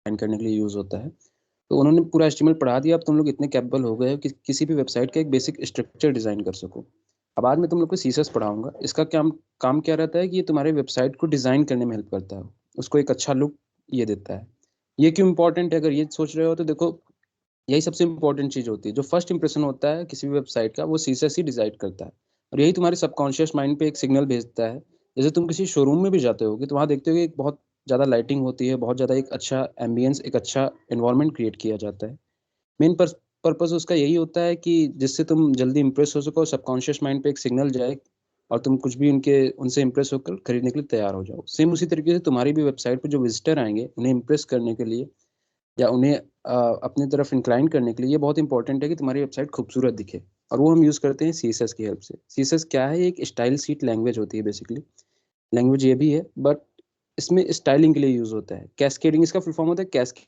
Design करने के लिए यूज होता है। तो उन्होंने पूरा HTML पढ़ा दिया, अब तुम लोग इतने कैपेबल हो गए हो कि किसी भी वेबसाइट का एक बेसिक स्ट्रक्चर डिजाइन कर सको। अब बाद में तुम लोग को CSS पढ़ाऊंगा। इसका क्या काम क्या रहता है कि ये तुम्हारे वेबसाइट को डिजाइन करने में हेल्प करता है, उसको एक अच्छा लुक ये देता है। ये क्यों इंपॉर्टेंट है, अगर ये सोच रहे हो तो देखो, यही सबसे इंपॉर्टेंट चीज होती है। जो फर्स्ट इंप्रेशन होता है किसी भी वेबसाइट का, वो CSS ही डिसाइड करता है, और यही तुम्हारे सबकॉन्शियस माइंड पे एक सिग्नल भेजता है। जैसे तुम किसी शोरूम में भी जाते हो तो वहाँ देखते हो कि एक बहुत ज़्यादा लाइटिंग होती है, बहुत ज़्यादा एक अच्छा एम्बियंस, एक अच्छा एनवायरनमेंट क्रिएट किया जाता है। मेन पर्पस उसका यही होता है कि जिससे तुम जल्दी इंप्रेस हो सको, सबकॉन्शियस माइंड पे एक सिग्नल जाए, और तुम कुछ भी उनसे इंप्रेस होकर खरीदने के लिए तैयार हो जाओ। सेम उसी तरीके से तुम्हारी भी वेबसाइट पे जो विजिटर आएंगे, उन्हें इंप्रेस करने के लिए या उन्हें अपनी तरफ इंक्लाइन करने के लिए ये बहुत इंपॉर्टेंट है कि तुम्हारी वेबसाइट खूबसूरत दिखे। और वो हम यूज़ करते हैं CSS की हेल्प से। CSS क्या है? एक स्टाइल सीट लैंग्वेज होती है बेसिकली। लैंग्वेज ये भी है, बट इसमें स्टाइलिंग के लिए यूज होता है। कैस्केडिंग इसका फुल फॉर्म होता है। कैस्केड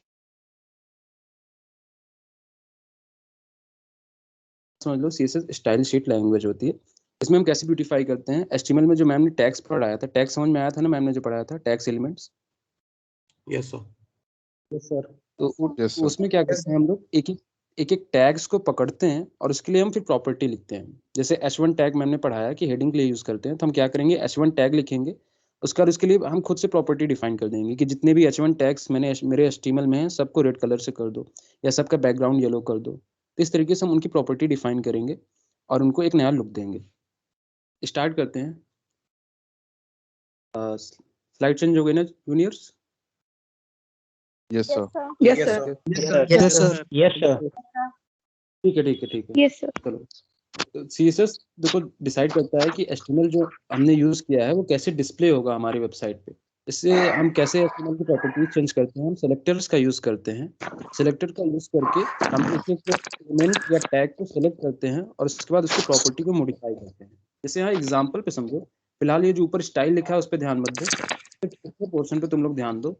समझ लो, CSS स्टाइल शीट लैंग्वेज होती है। इसमें हम कैसे ब्यूटीफाई करते हैं? HTML में जो मैम ने टैग्स पढ़ाया था, टैग समझ में आया था ना मैम ने जो पढ़ाया था, tags elements? Yes sir. Yes sir. तो यस सर। उसमें क्या करते हैं हम लोग, एक टैग्स को पकड़ते हैं और उसके लिए हम फिर प्रॉपर्टी लिखते हैं। जैसे H1 टैग मैंने पढ़ाया कि हेडिंग के लिए यूज करते हैं, तो हम क्या करेंगे, H1 टैग लिखेंगे। उसका उसके लिए हम खुद से प्रॉपर्टी डिफाइन कर देंगे कि जितने भी H1 टैग्स मेरे HTML में हैं, सबको रेड कलर से कर दो, या सबका बैकग्राउंड येलो कर दो। तो इस तरीके से हम उनकी प्रॉपर्टी डिफाइन करेंगे और उनको एक नया लुक देंगे। स्टार्ट करते हैं। स्लाइड चेंज हो गई ना juniors? Yes sir. Yes sir. Yes sir. Yes sir. ठीक है ठीक है ठीक है। Yes sir. चलो, CSS देखो डिसाइड करता है कि HTML जो हमने यूज किया है वो कैसे डिस्प्ले होगा हमारी वेबसाइट पे। इससे हम कैसे HTML की प्रॉपर्टीज चेंज करते हैं, हम सेलेक्टर्स का यूज करते हैं। सेलेक्टर का यूज करके हम एक एक एलिमेंट या टैग को सेलेक्ट करते हैं और उसके बाद उसकी प्रॉपर्टी को मॉडिफाई करते हैं। जैसे यहाँ एग्जांपल पे समझो, फिलहाल ये जो ऊपर स्टाइल लिखा है उस पर ध्यान मत दो, पोर्शन पे तुम लोग ध्यान दो।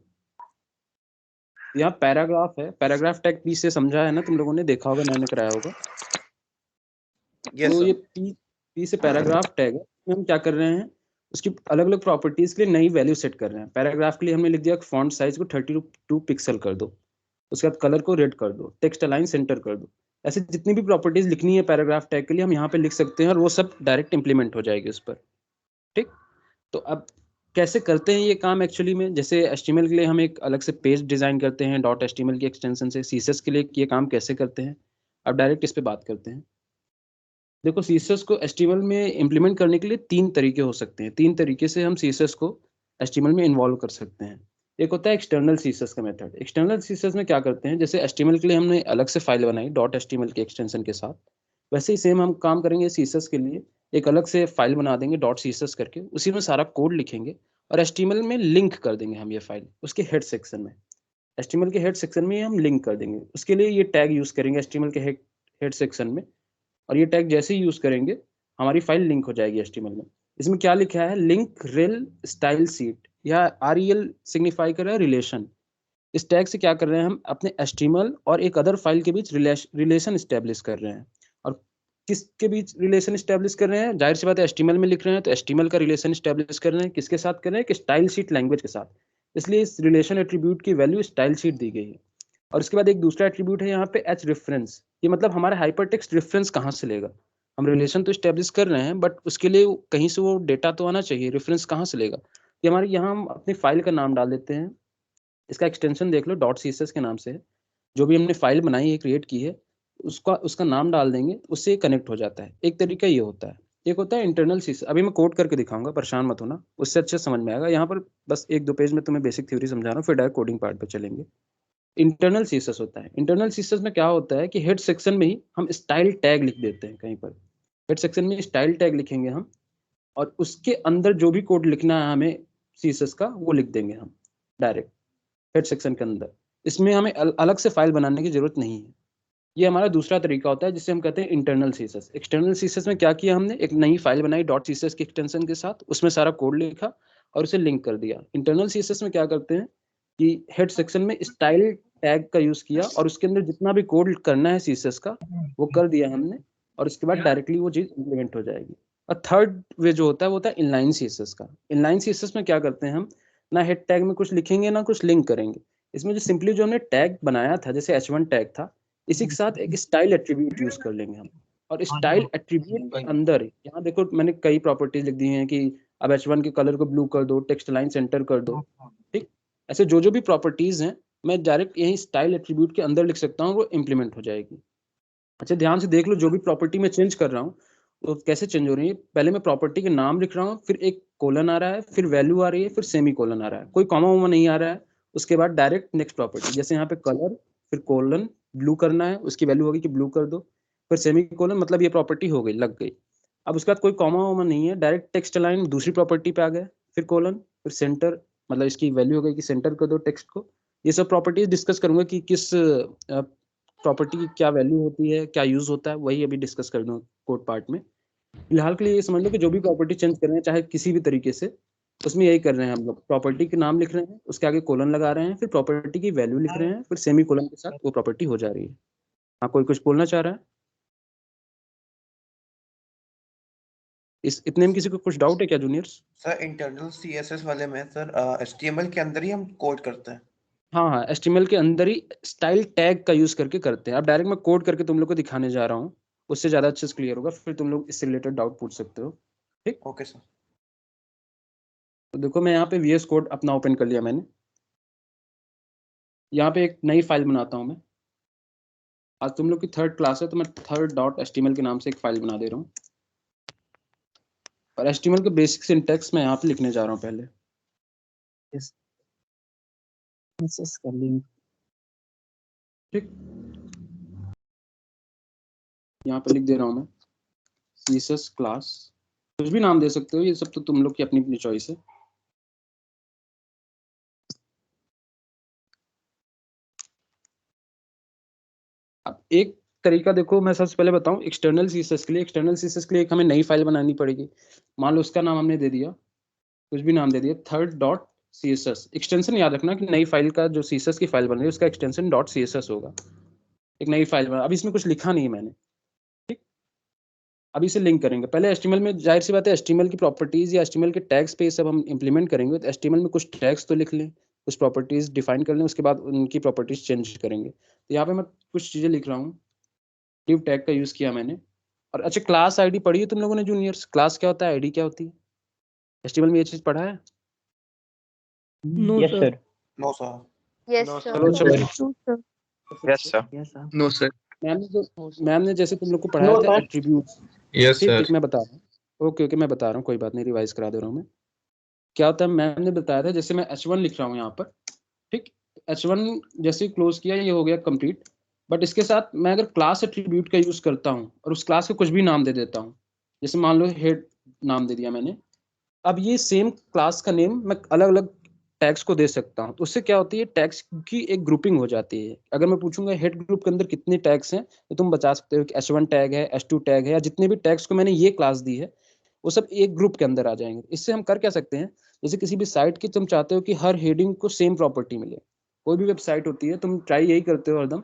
यहाँ पैराग्राफ है, पैराग्राफ टैग P से समझा है ना, तुम लोगों ने देखा होगा, मैंने कराया होगा। तो ये P से पैराग्राफ टैग है, इसमें हम क्या कर रहे हैं, उसकी अलग अलग प्रॉपर्टीज के लिए नई वैल्यू सेट कर रहे हैं। पैराग्राफ के लिए हमने लिख दिया फॉन्ट साइज को 32 पिक्सल कर दो, उसके बाद कलर को रेड कर दो, टेक्स्ट अलाइन सेंटर कर दो। ऐसे जितनी भी प्रॉपर्टीज लिखनी है पैराग्राफ टैग के लिए हम यहाँ पे लिख सकते हैं, और वो सब डायरेक्ट इंप्लीमेंट हो जाएगी उस पर। ठीक, तो अब कैसे करते हैं ये काम एक्चुअली में? जैसे HTML के लिए हम एक अलग से पेज डिजाइन करते हैं .html की एक्सटेंशन से, CSS के लिए ये काम कैसे करते हैं, अब डायरेक्ट इस पे बात करते हैं। देखो, CSS को HTML में इम्प्लीमेंट करने के लिए 3 तरीके हो सकते हैं। 3 तरीके से हम CSS को HTML में इन्वॉल्व कर सकते हैं। एक होता है एक्सटर्नल CSS का मेथड। एक्सटर्नल CSS में क्या करते हैं, जैसे HTML के लिए हमने अलग से फाइल बनाई .html के एक्सटेंशन के साथ, वैसे ही सेम हम काम करेंगे CSS के लिए। एक अलग से फाइल बना देंगे .css करके, उसी में सारा कोड लिखेंगे और HTML में लिंक कर देंगे हम ये फाइल उसके हेड सेक्शन में। HTML के हेड सेक्शन में हम लिंक कर देंगे, उसके लिए ये टैग यूज करेंगे HTML के हेड सेक्शन में, और ये टैग जैसे ही यूज करेंगे हमारी फाइल लिंक हो जाएगी HTML में। इसमें क्या लिखा है, लिंक रेल स्टाइल सीट, या REL सिग्निफाई कर रहा है रिलेशन। इस टैग से क्या कर रहे हैं, हम अपने HTML और एक अदर फाइल के बीच रिलेशन स्टैब्लिश कर रहे हैं। और किसके बीच रिलेशन स्टैब्लिश कर रहे हैं? जाहिर सी बात है HTML में लिख रहे हैं तो HTML का रिलेशन स्टैब्लिश कर रहे हैं। किसके साथ कर रहे हैं? कि स्टाइल शीट लैंग्वेज के साथ। इसलिए इस रिलेशन एट्रीब्यूट की वैल्यू स्टाइल शीट दी गई है। और उसके बाद एक दूसरा एट्रीब्यूट है यहाँ पे H रेफरेंस। ये मतलब हमारा हाइपरटेक्स्ट रेफरेंस कहाँ से लेगा? हम रिलेशन तो स्टैब्लिश कर रहे हैं, बट उसके लिए कहीं से वो डेटा तो आना चाहिए, रेफरेंस कहाँ से लेगा? ये हमारे यहाँ हम अपनी फाइल का नाम डाल देते हैं। इसका एक्सटेंशन देख लो, .css के नाम से है। जो भी हमने फाइल बनाई है, क्रिएट की है, उसका नाम डाल देंगे, उससे कनेक्ट हो जाता है। एक तरीका ये होता है। एक होता है इंटरनल CSS, अभी मैं कोड करके दिखाऊंगा, परेशान मत होना, उससे अच्छे समझ में आएगा। यहाँ पर बस 1-2 पेज में तुम्हें बेसिक थ्योरी समझा रहा हूँ, फिर डायरेक्ट कोडिंग पार्ट पे चलेंगे। इंटरनल CSS होता है। इंटरनल CSS में क्या होता है कि हेड सेक्शन में ही हम स्टाइल टैग लिख देते हैं। कहीं पर हेड सेक्शन में स्टाइल टैग लिखेंगे हम, और उसके अंदर जो भी कोड लिखना है हमें CSS का, वो लिख देंगे हम डायरेक्ट हेड सेक्शन के अंदर। इसमें हमें अलग से फाइल बनाने की जरूरत नहीं है। ये हमारा दूसरा तरीका होता है जिसे हम कहते हैं इंटरनल CSS। एक्सटर्नल CSS में क्या किया हमने, एक नई फाइल बनाई .css के एक्सटेंशन के साथ, उसमें सारा कोड लिखा और उसे लिंक कर दिया। इंटरनल CSS में क्या करते हैं कि हेड सेक्शन में स्टाइल टैग का यूज किया और उसके अंदर जितना भी कोड करना है CSS का वो कर दिया हमने, और उसके बाद डायरेक्टली वो चीज इंप्लीमेंट हो जाएगी। और थर्ड वे जो होता है वो होता है इनलाइन CSS का। इनलाइन CSS में क्या करते हैं हम, ना हेड टैग में कुछ लिखेंगे ना कुछ लिंक करेंगे, इसमें जो सिंपली जो हमने टैग बनाया था, जैसे h1 टैग था, इसी के साथ एक स्टाइल एट्रीब्यूट यूज कर लेंगे हम। और स्टाइल एट्रीब्यूट के अंदर यहाँ देखो मैंने कई प्रॉपर्टीज लिख दी हैं कि अब h1 के कलर को ब्लू कर दो, टेक्स्ट लाइन सेंटर कर दो, ठीक। ऐसे जो जो भी प्रॉपर्टीज हैं मैं डायरेक्ट यही स्टाइल एट्रीब्यूट के अंदर लिख सकता हूँ, वो इम्प्लीमेंट हो जाएगी। अच्छा ध्यान से देख लो, जो भी प्रॉपर्टी मैं चेंज कर रहा हूँ वो कैसे चेंज हो रही है। पहले मैं प्रॉपर्टी के नाम लिख रहा हूँ, फिर एक कोलन आ रहा है, फिर वैल्यू आ रही है, फिर सेमी कोलन आ रहा है, कोई कॉमा वॉमा नहीं आ रहा है। उसके बाद डायरेक्ट नेक्स्ट प्रॉपर्टी, जैसे यहाँ पे कलर, फिर कोलन, ब्लू करना है, उसकी वैल्यू होगी कि ब्लू कर दो, फिर सेमी कोलन, मतलब ये प्रॉपर्टी हो गई, लग गई। अब उसके बाद कोई कॉमा वॉमा नहीं है, डायरेक्ट टेक्स्ट लाइन दूसरी प्रॉपर्टी पे आ गए, फिर कोलन, फिर सेंटर, मतलब इसकी वैल्यू हो गई कि सेंटर कर दो टेक्स्ट को। ये सब प्रॉपर्टीज डिस्कस करूंगा कि किस प्रॉपर्टी की क्या वैल्यू होती है, क्या यूज होता है, वही अभी डिस्कस कर दूँ कोड पार्ट में। फिलहाल के लिए ये समझ लो कि जो भी प्रॉपर्टी चेंज कर रहे हैं चाहे किसी भी तरीके से, उसमें यही कर रहे हैं हम लोग, प्रॉपर्टी के नाम लिख रहे हैं, उसके आगे कोलन लगा रहे हैं, फिर प्रॉपर्टी की वैल्यू लिख रहे हैं, फिर सेमी कोलन के साथ वो प्रॉपर्टी हो जा रही है। हाँ, कोई कुछ बोलना चाह रहा है? इस इतने में किसी को कुछ डाउट है क्या जूनियर्स? सर इंटरनल सीएसएस वाले में सर एचटीएमएल के अंदर ही हम कोड करते हैं। हाँ, HTML के अंदर ही स्टाइल टैग का यूज करके करते हैं। अब डायरेक्ट मैं कोड करके तुम लोग को दिखाने जा रहा हूँ, उससे ज्यादा अच्छे से क्लियर होगा, फिर तुम लोग इससे रिलेटेड डाउट पूछ सकते हो, ठीक। Okay sir. तो देखो मैं यहाँ पे VS कोड अपना ओपन कर लिया मैंने। यहाँ पे एक नई फाइल बनाता हूँ मैं। आज तुम लोग की थर्ड क्लास है तो मैं third.html के नाम से एक फाइल बना दे रहा हूँ, और HTML के बेसिक सिंटैक्स मैं यहाँ पे लिखने जा रहा हूँ पहले। कर लेंगे। ठीक, यहाँ पे लिख दे रहा हूँ मैं CSS क्लास, कुछ भी नाम दे सकते हो, ये सब तो तुम लोग की अपनी अपनी चॉइस है। अब एक तरीका देखो, मैं सबसे पहले बताऊं एक्सटर्नल CSS के लिए। एक्सटर्नल CSS के लिए एक हमें नई फाइल बनानी पड़ेगी। मान लो उसका नाम हमने दे दिया, कुछ भी नाम दे दिया, third.css। एक्सटेंशन याद रखना कि नई फाइल का जो CSS की फाइल बन रही है उसका एक्सटेंशन .css होगा। एक नई फाइल बना, अब इसमें कुछ लिखा नहीं है मैंने, ठीक। अब इसे लिंक करेंगे। पहले HTML में जाहिर सी बात है HTML की प्रॉपर्टीज या HTML के टैग्स पे सब हम इंप्लीमेंट करेंगे, तो HTML में कुछ टैग्स तो लिख लें, कुछ प्रॉपर्टीज डिफाइन कर लें, उसके बाद उनकी प्रॉपर्टीज चेंज करेंगे। तो यहाँ पे मैं कुछ चीजें लिख रहा हूँ, डिव टैग का यूज किया मैंने। और अच्छा, क्लास आईडी पढ़ी है तुम लोगों ने जूनियर्स? क्लास क्या होता है, आईडी क्या होती है? HTML में ये चीज पढ़ा है? No sir. No sir. Yes, No, sir. चलो अच्छा, Yes, sir. Yes sir. No, sir. Ma'am ने जैसे तुम लोग को पढ़ाया था एट्रीब्यूट्स, यस ठीक सर। ठीक, मैं बता रहा हूँ। ओके मैं बता रहा हूँ, कोई बात नहीं, रिवाइज करा दे रहा हूँ मैं। क्या होता है, मैम ने बताया था, जैसे मैं H1 लिख रहा हूँ यहाँ पर, ठीक। H1 जैसे ही क्लोज किया ये हो गया कंप्लीट, बट इसके साथ मैं अगर क्लास एट्रीब्यूट का यूज करता हूँ और उस क्लास को कुछ भी नाम दे देता हूँ, जैसे मान लो हेड नाम दे दिया मैंने, अब ये सेम क्लास का नेम मैं अलग अलग टैग्स को दे सकता हूँ। तो उससे क्या होती है, टैग्स की एक ग्रुपिंग हो जाती है। अगर मैं पूछूंगा हेड ग्रुप के अंदर कितने टैग्स हैं, तो तुम बता सकते हो कि H1 टैग है, H2 टैग है, या जितने भी टैग्स को मैंने ये क्लास दी है वो सब एक ग्रुप के अंदर आ जाएंगे। इससे हम कर क्या सकते हैं, जैसे किसी भी साइट की तुम चाहते हो कि हर हेडिंग को सेम प्रॉपर्टी मिले, कोई भी वेबसाइट होती है तुम ट्राई यही करते हो हरदम,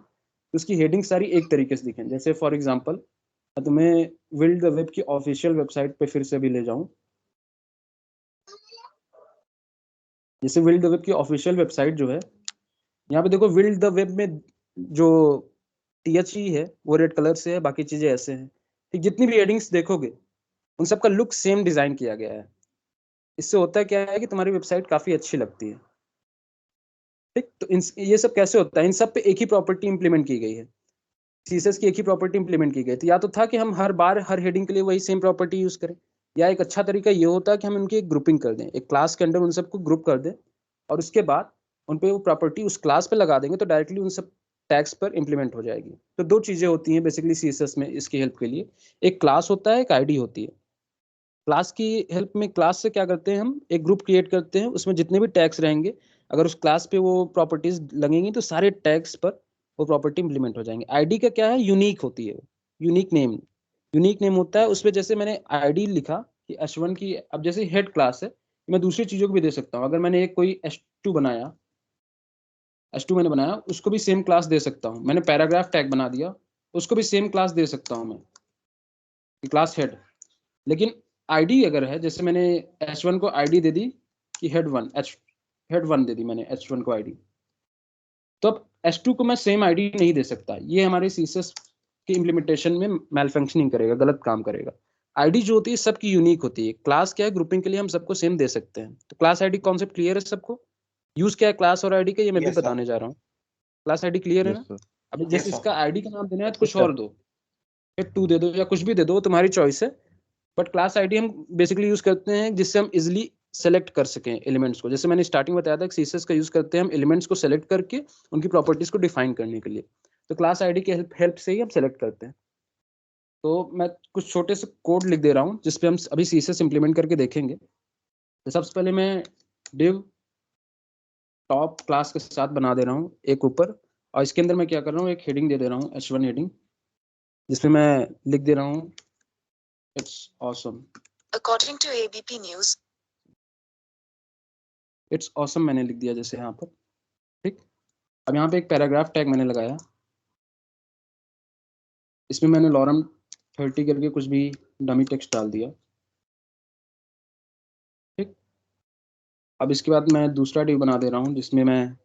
उसकी हेडिंग सारी एक तरीके से दिखें। जैसे फॉर एग्जाम्पल तुम्हें विल्ड द वेब की ऑफिशियल वेबसाइट पे फिर से भी ले जाऊं, जैसे विल्ड द वेब की ऑफिशियल वेबसाइट जो है, यहाँ पे देखो विल्ड द वेब में जो THE है वो रेड कलर से है, बाकी चीजें ऐसे हैं, ठीक। जितनी भी हेडिंग्स देखोगे उन सबका लुक सेम डिजाइन किया गया है। इससे होता है क्या है कि तुम्हारी वेबसाइट काफी अच्छी लगती है, ठीक। तो ये सब कैसे होता है, इन सब पे एक ही प्रॉपर्टी इंप्लीमेंट की गई है, CSS की एक ही प्रॉपर्टी इंप्लीमेंट की गई थी। या तो था कि हम हर बार हर हेडिंग के लिए वही सेम प्रॉपर्टी यूज करें, या एक अच्छा तरीका ये होता है कि हम उनकी एक ग्रुपिंग कर दें, एक क्लास के अंदर उन सबको ग्रुप कर दें, और उसके बाद उन पे वो प्रॉपर्टी उस क्लास पे लगा देंगे, तो डायरेक्टली उन सब टैग्स पर इंप्लीमेंट हो जाएगी। तो दो चीजें होती हैं बेसिकली CSS में इसकी हेल्प के लिए, एक क्लास होता है, एक आईडी होती है। क्लास की हेल्प में, क्लास से क्या करते हैं, हम एक ग्रुप क्रिएट करते हैं, उसमें जितने भी टैग्स रहेंगे अगर उस क्लास पे वो प्रॉपर्टीज लगेंगी तो सारे टैग्स पर वो प्रॉपर्टी इंप्लीमेंट हो जाएंगे। आईडी का क्या है, यूनिक होती है, यूनिक नेम होता है उसमें। जैसे मैंने आईडी लिखा कि H1 की, अब जैसे हेड क्लास है, मैं दूसरी चीजों को भी दे सकता हूँ। अगर मैंने एक कोई H2 बनाया, H2 मैंने बनाया, उसको भी सेम क्लास दे सकता हूँ। मैंने पैराग्राफ टैग बना दिया, उसको भी सेम क्लास दे सकता हूँ मैं, क्लास हेड। लेकिन आईडी अगर है, जैसे मैंने H1 को आईडी दे दी कि हेड वन दे दी मैंने H1 को आईडी, तो अब S2 को मैं सेम आईडी नहीं दे सकता, ये हमारे CSS की इम्प्लीमेंटेशन में मैल फंक्शनिंग करेगा, गलत काम करेगा। आईडी जो होती है सबकी यूनिक होती है। क्लास क्या है, ग्रुपिंग के लिए हम सबको सेम दे सकते हैं। तो क्लास आईडी कॉन्सेप्ट क्लियर है सबको? यूज क्या है क्लास और आईडी का, ये मैं भी Yes, sir. बताने जा रहा हूँ। क्लास आईडी क्लियर है Yes, ना? sir. अभी Yes, जैसे sir. इसका आईडी का नाम देना है तो कुछ Yes, sir. और दो, 2 दे दो या कुछ भी दे दो, तुम्हारी चॉइस है। बट क्लास आईडी हम बेसिकली यूज करते हैं जिससे हम इजिली सेलेक्ट कर सकें एलिमेंट्स को। जैसे मैंने स्टार्टिंग बताया था कि CSS का यूज करते हैं हम एलिमेंट्स को सेलेक्ट करके उनकी प्रॉपर्टीज को डिफाइन करने के लिए। तो क्लास आईडी की हेल्प से ही हम सेलेक्ट करते हैं। तो मैं कुछ छोटे से कोड लिख दे रहा हूँ जिसपे हम अभी CSS इंप्लीमेंट करके देखेंगे। तो सबसे पहले मैं div टॉप क्लास के साथ बना दे रहा हूँ एक ऊपर, और इसके अंदर मैं क्या कर रहा हूँ, एक हेडिंग दे रहा हूँ H1 हेडिंग, जिसमें मैं लिख दे रहा हूँ it's awesome. According to ABP News, it's awesome मैंने लिख दिया जैसे यहाँ पर, ठीक। अब यहाँ पे एक पैराग्राफ टैग मैंने लगाया, इसमें मैंने लॉरम 30 करके कुछ भी डमी टेक्स्ट डाल दिया, ठीक। अब इसके बाद मैं दूसरा डिव बना दे रहा हूँ जिसमें मैं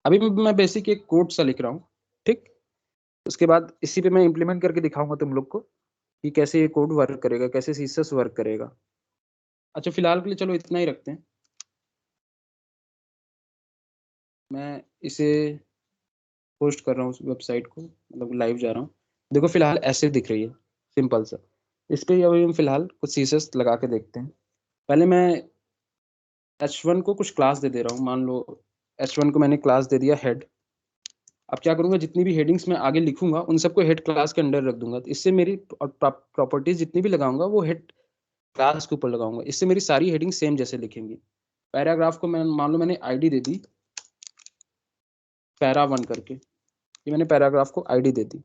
अभी मैं बेसिक एक कोड सा लिख रहा हूँ, ठीक। उसके बाद इसी पे मैं इंप्लीमेंट करके दिखाऊंगा तुम लोग को कि कैसे ये कोड वर्क करेगा, कैसे CSS वर्क करेगा। अच्छा, फिलहाल के लिए चलो इतना ही रखते हैं। मैं इसे पोस्ट कर रहा हूँ उस वेबसाइट को, मतलब लाइव जा रहा हूँ। देखो फिलहाल ऐसे दिख रही है, सिंपल सा। इस पे अभी हम फिलहाल कुछ CSS लगा के देखते हैं। पहले मैं H1 को कुछ क्लास दे दे रहा हूँ। मान लो H1 को मैंने क्लास दे दिया हेड। अब क्या करूँगा, जितनी भी हेडिंग्स मैं आगे लिखूंगा उन सबको हेड क्लास के अंडर रख दूंगा। तो इससे मेरी प्रॉपर्टीज जितनी भी लगाऊंगा वो हेड क्लास के ऊपर लगाऊंगा। इससे मेरी सारी हेडिंग सेम जैसे लिखेंगी। पैराग्राफ को मैं मान लो मैंने आईडी दे दी पैरा1 करके, ये मैंने पैराग्राफ को आईडी दे दी,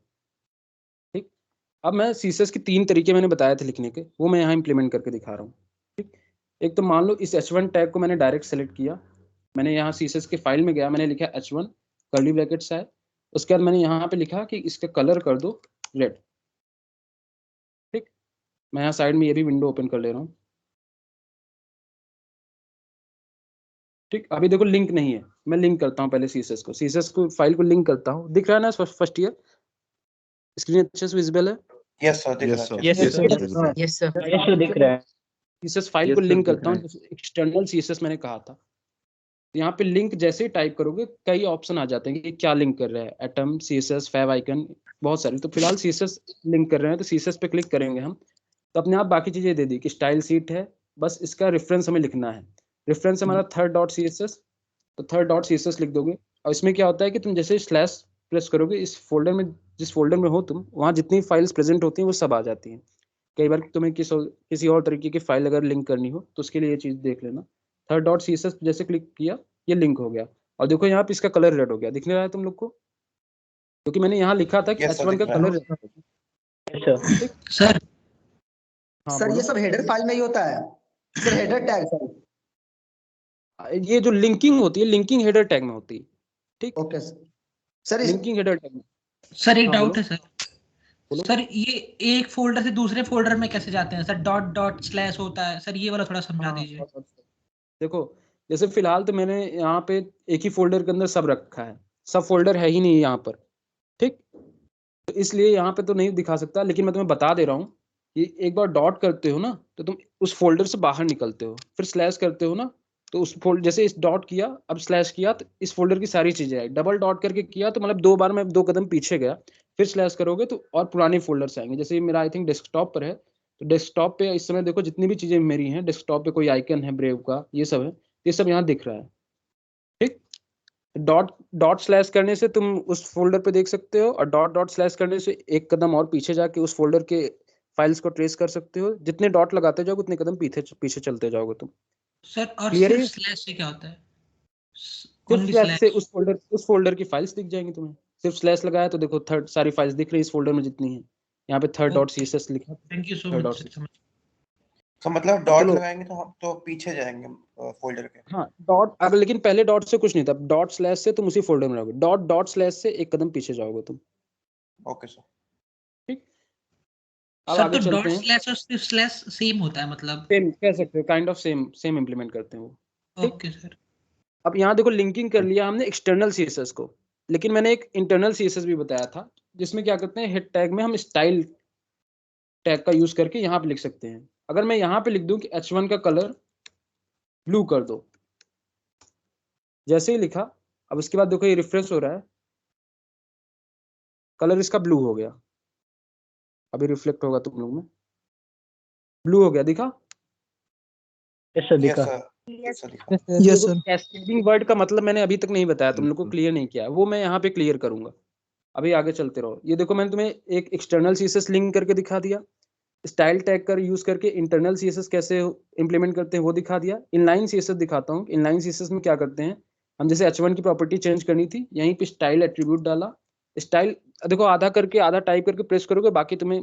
ठीक। अब मैं CSS के 3 तरीके मैंने बताए थे लिखने के, वो मैं यहाँ इंप्लीमेंट करके दिखा रहा हूँ, ठीक। एक तो मान लो इस H1 टैग को मैंने डायरेक्ट सेलेक्ट किया, मैंने यहाँ CSS के फाइल में गया, मैंने लिखा H1 कर्ली ब्रैकेट्स है। उसके बाद मैंने यहाँ पे लिखा कि इसका कलर कर दो रेड, ठीक। मैं यहाँ साइड में ये भी विंडो ओपन कर ले रहा हूँ, ठीक। अभी देखो लिंक नहीं है, मैं लिंक करता हूँ पहले CSS को फाइल को लिंक करता हूँ। दिख रहा है ना फर्स्ट ईयर स्क्रीन अच्छे से विजिबल है? Yes, sir. दिख Yes, रहा sir. है। Yes, Yes, sir. sir. Yes, sir. yes sir दिख रहा है। CSS फाइल Yes, को sir, लिंक दिख करता रहा हूँ, एक्सटर्नल CSS मैंने कहा था। यहाँ पे लिंक जैसे ही टाइप करोगे कई ऑप्शन आ जाते हैं कि क्या लिंक कर रहा है, एटम, CSS, फैव आइकन, बहुत सारी। तो फिलहाल CSS लिंक कर रहे हैं तो CSS पे क्लिक करेंगे हम, तो अपने आप बाकी चीजें दे दी कि स्टाइल सीट है, बस इसका रेफरेंस हमें लिखना है। रेफरेंस हमारा third.css, तो third.css लिख दोगे। और इसमें क्या होता है कि तुम जैसे स्लैश प्रेस करोगे, इस फोल्डर में जिस फोल्डर में हो तुम, वहाँ जितनी फाइल्स प्रेजेंट होती हैं वो सब आ जाती हैं। कई बार तुम्हें किसी और तरीके की फाइल अगर लिंक करनी हो तो उसके लिए ये चीज़ देख लेना। third.css जैसे क्लिक किया, ये लिंक हो गया। और देखो यहाँ पे इसका कलर रेड हो गया, दिखने रहा है तुम लोग को? क्योंकि मैंने यहाँ लिखा था कि Yes, sir, H1 का दिख रहा है। कलर yes sir सर हाँ सर ये बोलो। सब हेडर फाइल में ही होता है सर, हेडर टैग सर। ये जो लिंकिंग होती है, लिंकिंग हेडर टैग में होती है, ठीक। ओके सर इस लिंकिंग हेडर टैग में। सर एक हाँ, डाउट बोलो। है सर। बोलो। सर ये एक फोल्डर से दूसरे फोल्डर में कैसे जाते हैं सर? डॉट डॉट स्लैश होता है सर, ये वाला थोड़ा समझा हाँ, दीजिए। देखो जैसे फिलहाल तो मैंने यहाँ पे एक ही फोल्डर के अंदर सब रखा है, सब फोल्डर है ही नहीं यहाँ पर, ठीक। तो इसलिए यहाँ पे तो नहीं दिखा सकता, लेकिन मैं तुम्हें बता दे रहा हूँ कि एक बार डॉट करते हो ना तो तुम उस फोल्डर से बाहर निकलते हो, फिर स्लैश करते हो ना तो उस फोल्डर, जैसे इस डॉट किया अब स्लैश किया तो इस फोल्डर की सारी चीजें आई। डबल डॉट करके किया तो मतलब 2 बार मैं 2 कदम पीछे गया, फिर स्लैश करोगे तो और पुराने फोल्डर्स आएंगे। जैसे मेरा आई थिंक डेस्कटॉप पर है, तो डेस्कटॉप पे इस समय देखो जितनी भी चीजें मेरी हैं डेस्कटॉप पे, कोई आइकन है ब्रेव का, ये सब है, ये सब यहाँ दिख रहा है, ठीक। डॉट डॉट स्लैश करने से तुम उस फोल्डर पे देख सकते हो, और डॉट डॉट स्लैश करने से एक कदम और पीछे जाके उस फोल्डर के फाइल्स को ट्रेस कर सकते हो। जितने डॉट लगाते जाओगे उतने कदम पीछे पीछे चलते जाओगे तुम। सर और Clear है? सिर्फ स्लैश से क्या होता है? सिर्फ ओनली स्लैश से स्लैश। उस फोल्डर की फाइल्स दिख जाएंगी तुम्हें। सिर्फ स्लैश लगाया तो देखो थर्ड सारी फाइल्स दिख रही है इस फोल्डर में जितनी है। यहाँ पे third.css लिखा है, thank you so third.css। Much sir. तो मतलब डॉट चलो। लगाएंगे तो हम तो पीछे जाएंगे फोल्डर के। हाँ डॉट, अगर लेकिन पहले डॉट से कुछ नहीं था, डॉट स्लैश से तुम उसी फोल्डर में रहोगे, डॉट डॉट स्लैश से एक कदम पीछे जाओगे तुम, ओके सर। ठीक। अब सर आगे तो चलते डॉट हैं। स्लैश और सिर्फ स्लैश सेम होता है मतलब? सेम कह सकते हो, काइंड ऑफ सेम इम्प्लीमेंट करते हैं वो, ठीक। Okay sir. अब यहाँ देखो लिंकिंग कर लिया हमने एक्सटर्नल सीएसएस को, लेकिन मैंने एक इंटरनल सीएसएस भी बताया था जिसमें क्या करते हैं, हेड टैग में हम स्टाइल टैग का यूज करके यहाँ पे लिख सकते हैं। अगर मैं यहाँ पे लिख दूं कि H1 का कलर ब्लू कर दो, जैसे ही लिखा, अब उसके बाद देखो ये रिफ्रेश हो रहा है, कलर इसका ब्लू हो गया, अभी रिफ्लेक्ट होगा तुम लोग में, ब्लू हो गया, दिखा? Yes sir. Yes sir. Cascading word का मतलब मैंने अभी तक नहीं बताया, तुम लोग को क्लियर नहीं किया, वो मैं यहाँ पे क्लियर करूंगा। अभी आगे चलते रहो। ये देखो मैंने तुम्हें एक एक्सटर्नल सीएसएस लिंक करके दिखा दिया, स्टाइल टैग का यूज करके इंटरनल सीएसएस कैसे इंप्लीमेंट करते हैं वो दिखा दिया। इनलाइन सीएसएस दिखाता हूँ। इनलाइन सीएसएस में क्या करते हैं हम, जैसे H1 की प्रॉपर्टी चेंज करनी थी, यहीं पे स्टाइल एट्रीब्यूट डाला, स्टाइल देखो आधा करके आधा टाइप करके प्रेस करोगे, बाकी तुम्हें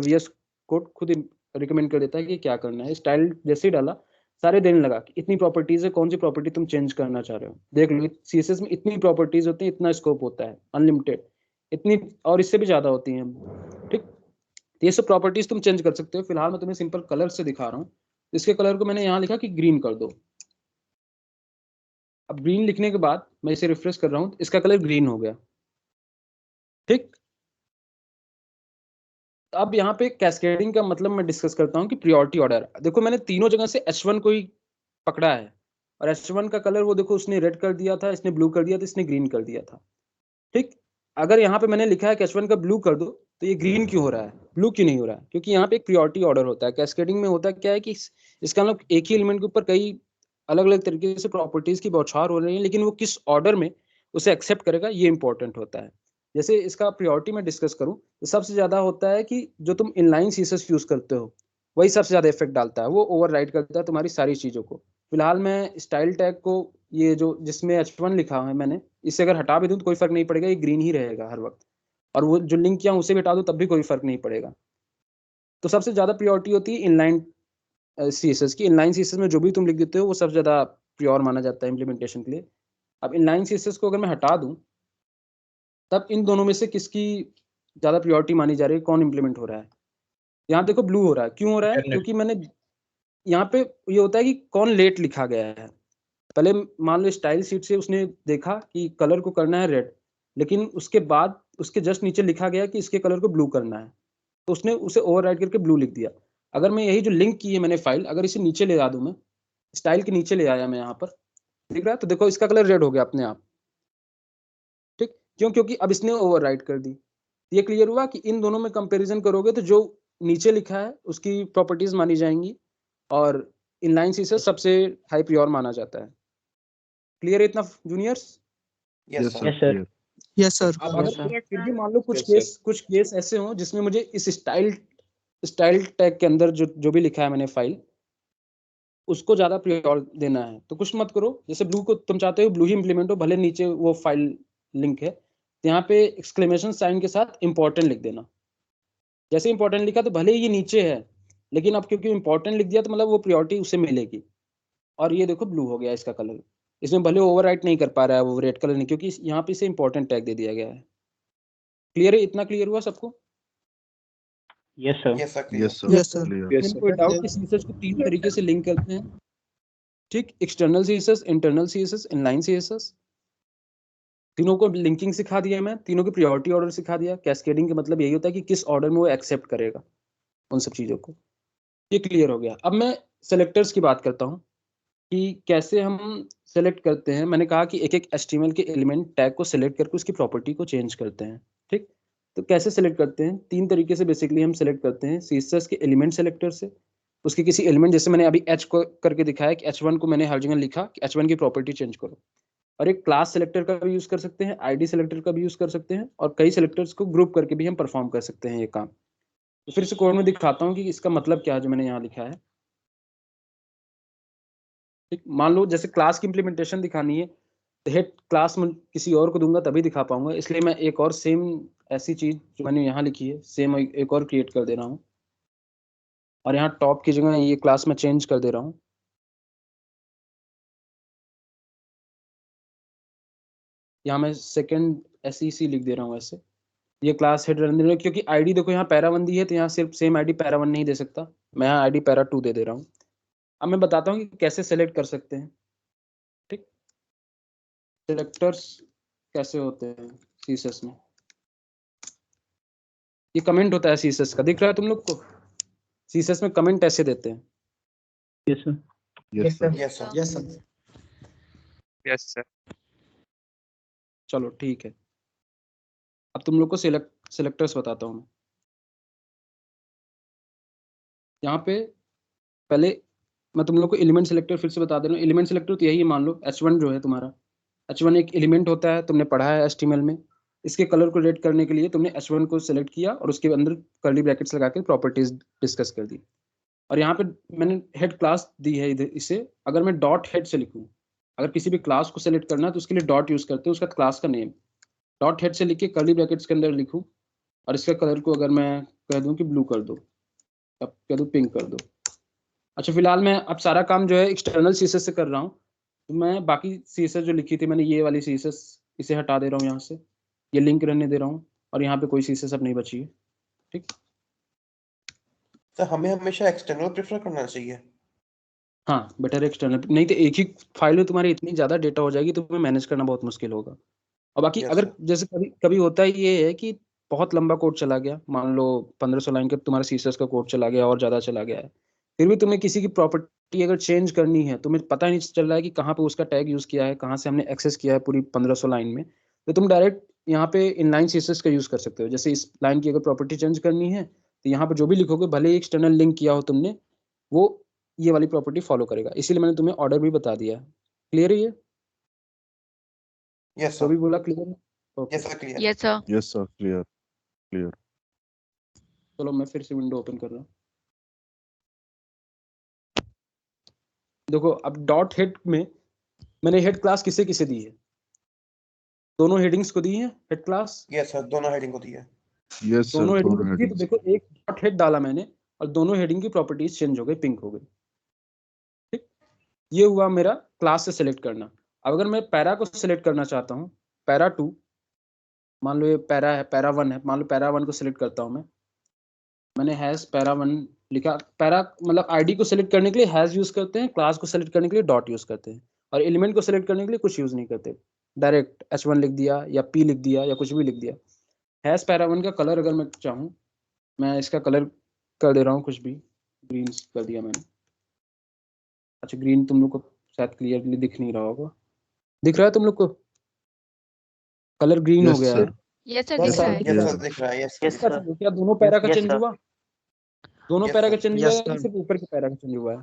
VS कोड खुद ही रिकमेंड कर देता है कि क्या करना है। स्टाइल जैसे ही डाला, सारे देने लगा कि इतनी प्रॉपर्टीज है, कौन सी प्रॉपर्टी तुम चेंज करना चाह रहे हो, देख लो सीएसएस में इतनी प्रॉपर्टीज होती है, इतना स्कोप होता है, अनलिमिटेड, इतनी और इससे भी ज्यादा होती हैं, ठीक। ये सब प्रॉपर्टीज तुम चेंज कर सकते हो। फिलहाल मैं तुम्हें सिंपल कलर से दिखा रहा हूँ। इसके कलर को मैंने यहाँ लिखा कि ग्रीन कर दो। अब ग्रीन लिखने के बाद मैं इसे रिफ्रेश कर रहा हूँ, इसका कलर ग्रीन हो गया, ठीक। अब यहाँ पे कैस्केडिंग का मतलब मैं डिस्कस करता हूँ कि प्रायोरिटी ऑर्डर। देखो मैंने तीनों जगह से H1 को ही पकड़ा है, और H1 का कलर वो देखो उसने रेड कर दिया था, इसने ब्लू कर दिया था, इसने ग्रीन कर दिया था, ठीक। अगर यहाँ पे मैंने लिखा है कि H1 का ब्लू कर दो, तो ये ग्रीन क्यों हो रहा है, ब्लू क्यों नहीं हो रहा है? क्योंकि यहाँ पे एक प्रायोरिटी ऑर्डर होता है। कैस्केडिंग में होता क्या है कि इसका मतलब एक ही एलिमेंट के ऊपर कई अलग अलग तरीके से प्रॉपर्टीज की बौछार हो रही है, लेकिन वो किस ऑर्डर में उसे एक्सेप्ट करेगा ये इंपॉर्टेंट होता है। जैसे इसका प्रायोरिटी में डिस्कस करूं तो सबसे ज्यादा होता है कि जो तुम इनलाइन सीएसएस यूज करते हो वही सबसे ज्यादा इफेक्ट डालता है, वो ओवरराइड करता है तुम्हारी सारी चीजों को। फिलहाल मैं स्टाइल टैग को, ये जो जिसमें H1 लिखा है मैंने, इसे अगर हटा भी दूं तो कोई फर्क नहीं पड़ेगा, ये ग्रीन ही रहेगा हर वक्त, और वो जो लिंक किया उसे भी हटा दूं तब भी कोई फर्क नहीं पड़ेगा। तो सबसे ज्यादा प्रायोरिटी होती है इनलाइन सीएसएस की। इनलाइन सीएसएस में जो भी तुम लिख देते हो वो सबसे ज्यादा प्योर माना जाता है इम्प्लीमेंटेशन के लिए। अब इनलाइन सीएसएस को अगर मैं हटा दूं, तब इन दोनों में से किसकी ज्यादा प्रायोरिटी मानी जा रही है, कौन इंप्लीमेंट हो रहा है? यहाँ देखो ब्लू हो रहा है, क्यों हो रहा है? क्योंकि मैंने यहाँ पे ये होता है कि कौन लेट लिखा गया है। पहले मान लो स्टाइल शीट से उसने देखा कि कलर को करना है रेड, लेकिन उसके बाद उसके जस्ट नीचे लिखा गया कि इसके कलर को ब्लू करना है, तो उसने उसे ओवरराइड करके ब्लू लिख दिया। अगर मैं यही जो लिंक की है मैंने फाइल, अगर इसे नीचे ले आ दूं, मैं स्टाइल के नीचे ले आया मैं यहाँ पर, दिख रहा है? तो देखो इसका कलर रेड हो गया अपने आप, ठीक। क्यों? क्योंकि अब इसने ओवरराइड कर दी। ये क्लियर हुआ कि इन दोनों में कंपैरिजन करोगे तो जो नीचे लिखा है उसकी प्रॉपर्टीज मानी जाएंगी, और इनलाइन सीएसएस सबसे हाई प्योर माना जाता है। क्लियर है इतना juniors? Yes sir. Yes sir. अब अगर फिर भी मान लो कुछ केस ऐसे हों जिसमें मुझे इस स्टाइल टैग के अंदर जो भी लिखा है मैंने फाइल, उसको ज्यादा प्रियोर देना है, तो कुछ मत करो। जैसे ब्लू को तुम चाहते हो ब्लू ही इंप्लीमेंट हो, भले नीचे वो फाइल लिंक है, तो यहाँ पे एक्सक्लेमेशन साइन के साथ इंपॉर्टेंट लिख देना। जैसे इंपॉर्टेंट लिखा तो भले ही ये नीचे है, लेकिन अब क्योंकि इंपॉर्टेंट लिख दिया तो मतलब वो प्रायोरिटी उसे मिलेगी। और ये देखो ब्लू हो गया इसका कलर, इसमें भले ओवरराइट नहीं कर पा रहा है वो रेड कलर नहीं, क्योंकि यहाँ पे इसे इंपॉर्टेंट टैग दे दिया गया है। क्लियर है? इतना क्लियर हुआ सबको? Yes sir. Yes sir. कोई डाउट? इस सीएसएस को तीन तरीके से लिंक करते हैं, ठीक। External CSS, internal CSS, inline CSS, तीनों को लिंकिंग सिखा दिया मैं, तीनों की प्रायोरिटी ऑर्डर सिखा दिया। कैस्केडिंग का मतलब यही होता है कि किस ऑर्डर में वो एक्सेप्ट करेगा उन सब चीजों को। ये क्लियर हो गया। अब मैं सेलेक्टर्स की बात करता हूँ कि कैसे हम सेलेक्ट करते हैं। मैंने कहा कि एक एक HTML के एलिमेंट टैग को सेलेक्ट करके उसकी प्रॉपर्टी को चेंज करते हैं, ठीक। तो कैसे सेलेक्ट करते हैं? तीन तरीके से बेसिकली हम सेलेक्ट करते हैं। सीएसएस के एलिमेंट सेलेक्टर से, उसके किसी एलिमेंट, जैसे मैंने अभी H को करके दिखाया कि H1 को मैंने हर जगह लिखा कि H1 की प्रॉपर्टी चेंज करो। और एक क्लास सेलेक्टर का भी यूज कर सकते हैं, ID सेलेक्टर का भी यूज कर सकते हैं, और कई सेलेक्टर्स को ग्रुप करके भी हम परफॉर्म कर सकते हैं ये काम। तो फिर से कोड में दिखाता हूँ कि इसका मतलब क्या है जो मैंने यहाँ लिखा है, ठीक। मान लो जैसे क्लास की इंप्लीमेंटेशन दिखानी है तो हेड क्लास में किसी और को दूंगा तभी दिखा पाऊंगा, इसलिए मैं एक और सेम ऐसी चीज जो मैंने यहाँ लिखी है सेम एक और क्रिएट कर दे रहा हूँ, और यहाँ टॉप की जगह ये क्लास में चेंज कर दे रहा हूँ। यहाँ मैं सेकंड SEC लिख दे रहा हूँ ऐसे। ये क्लास हेड रन दे रहा हूँ क्योंकि ID देखो यहाँ पैरा1 दी है, तो यहाँ सिर्फ सेम ID पैरा1 नहीं दे सकता, मैं यहाँ ID पैरा2 दे रहा हूँ। अब मैं बताता हूँ कि कैसे सेलेक्ट कर सकते हैं, ठीक। सिलेक्टर्स कैसे होते हैं सीएसएस में। ये कमेंट होता है सीएसएस का, दिख रहा है तुम लोग को? सीएसएस में कमेंट ऐसे देते हैं। Yes sir. Yes, sir. Yes sir. Yes sir. Yes, sir. चलो ठीक है, अब तुम लोग को सिलेक्टर्स बताता हूँ मैं। यहाँ पे पहले मैं तुम लोग को एलिमेंट सिलेक्टर फिर से बता दे रहा हूँ। एलिमेंट सिलेक्टर तो यही है, मान लो H1 जो है तुम्हारा, H1 एक एलिमेंट होता है, तुमने पढ़ा है HTML में। इसके कलर को रेड करने के लिए तुमने H1 को सिलेक्ट किया और उसके अंदर कर्ली ब्रैकेट्स लगा के प्रॉपर्टीज डिस्कस कर दी। और यहाँ पे मैंने हेड क्लास दी है इधर, इसे अगर मैं डॉट हेड से लिखूँ, अगर किसी भी क्लास को सेलेक्ट करना है तो उसके लिए डॉट यूज करते हैं, उसका क्लास का नेम डॉट हेड से लिख के कर्ली ब्रैकेट्स के अंदर लिखूँ, और इसका कलर को अगर मैं कह दूँ कि ब्लू कर दो, अब कह दूँ पिंक कर दो। अच्छा, फिलहाल मैं अब सारा काम जो है एक्सटर्नल सीएसएस से कर रहा हूँ, तो मैं बाकी सीएसएस जो लिखी थी मैंने, ये वाली सीएसएस इसे हटा दे रहा हूँ यहाँ से, ये लिंक रहने दे रहा हूँ, और यहाँ पे कोई सीएसएस अब नहीं बची है। ठीक, तो हमें हमेशा एक्सटर्नल प्रेफर करना चाहिए। हाँ बेटर एक्सटर्नल, नहीं तो एक ही फाइल में तुम्हारी इतनी ज़्यादा डेटा हो जाएगी तो तुम्हें मैनेज करना बहुत मुश्किल होगा। और बाकी Yes, अगर sir. जैसे कभी कभी होता है ये है कि बहुत लंबा कोड चला गया, मान लो 1500 लाइन का तुम्हारा सीएसएस का कोड चला गया और ज़्यादा चला गया है, फिर भी तुम्हें किसी की प्रॉपर्टी अगर चेंज करनी है, तुम्हें पता नहीं चल रहा है कि कहाँ पे उसका टैग यूज़ किया है, कहाँ से हमने एक्सेस किया है पूरी 1500 लाइन में, तो तुम डायरेक्ट यहाँ पे इनलाइन सीएसएस का यूज़ कर सकते हो। जैसे इस लाइन की अगर प्रॉपर्टी चेंज करनी है तो यहाँ पर जो भी लिखोगे, भले ही एक्सटर्नल लिंक किया हो तुमने, वो ये वाली प्रॉपर्टी फॉलो करेगा। इसीलिए मैंने तुम्हें ऑर्डर भी बता दिया है। क्लियर है ये? Yes, जो sir. भी बोला क्लियर है? Okay, Yes, sir. Clear. Yes, sir. Yes, sir. Clear. Clear. चलो मैं फिर से विंडो ओपन कर रहा हूँ। देखो अब डॉट हेड में मैंने हेड क्लास किसे किसे दी है? दोनों हेडिंग्स को दी है हेड क्लास। Yes, sir. दोनों हेडिंग को दिया। Yes, sir. दोनों हेडिंग दोनों को दी, तो headings. देखो एक डॉट हेड डाला मैंने और दोनों हेडिंग की प्रॉपर्टीज चेंज हो गई, पिंक हो गई। ठीक, ये हुआ मेरा क्लास से सिलेक्ट करना। अब अगर मैं पैरा को सिलेक्ट करना चाहता हूँ, पैरा 2, मान लो ये पैरा है, पैरा 1 है, मान लो पैरा 1 को सिलेक्ट करता हूँ मैंने हैज पैरा 1 लिखा। पैरा मतलब आईडी को सिलेक्ट करने के लिए हैज यूज करते हैं, क्लास को सिलेक्ट करने के लिए डॉट यूज करते हैं, और एलिमेंट को सिलेक्ट करने के लिए कुछ यूज नहीं करते, डायरेक्ट H1 लिख दिया या P लिख दिया या कुछ भी लिख दिया। हैज पैरा 1 का कलर अगर मैं चाहूँ, मैं इसका कलर कर दे रहा हूँ कुछ भी, ग्रीन कर दिया मैंने। अच्छा, ग्रीन तुम लोग को शायद क्लियरली दिख नहीं रहा होगा, दिख रहा है तुम लोग को? कलर ग्रीन हो Yes, गया sir. है। Yes, sir. Yes, दिख sir. रहा है। Yes, Yes, sir. sir. दिख रहा है। Yes, Yes, sir. sir. क्या दोनों पैरा का Yes, चेंज sir. हुआ? दोनों Yes, पैरा का sir. चेंज Yes, हुआ है, sir. सिर्फ ऊपर के पैरा का चेंज हुआ है?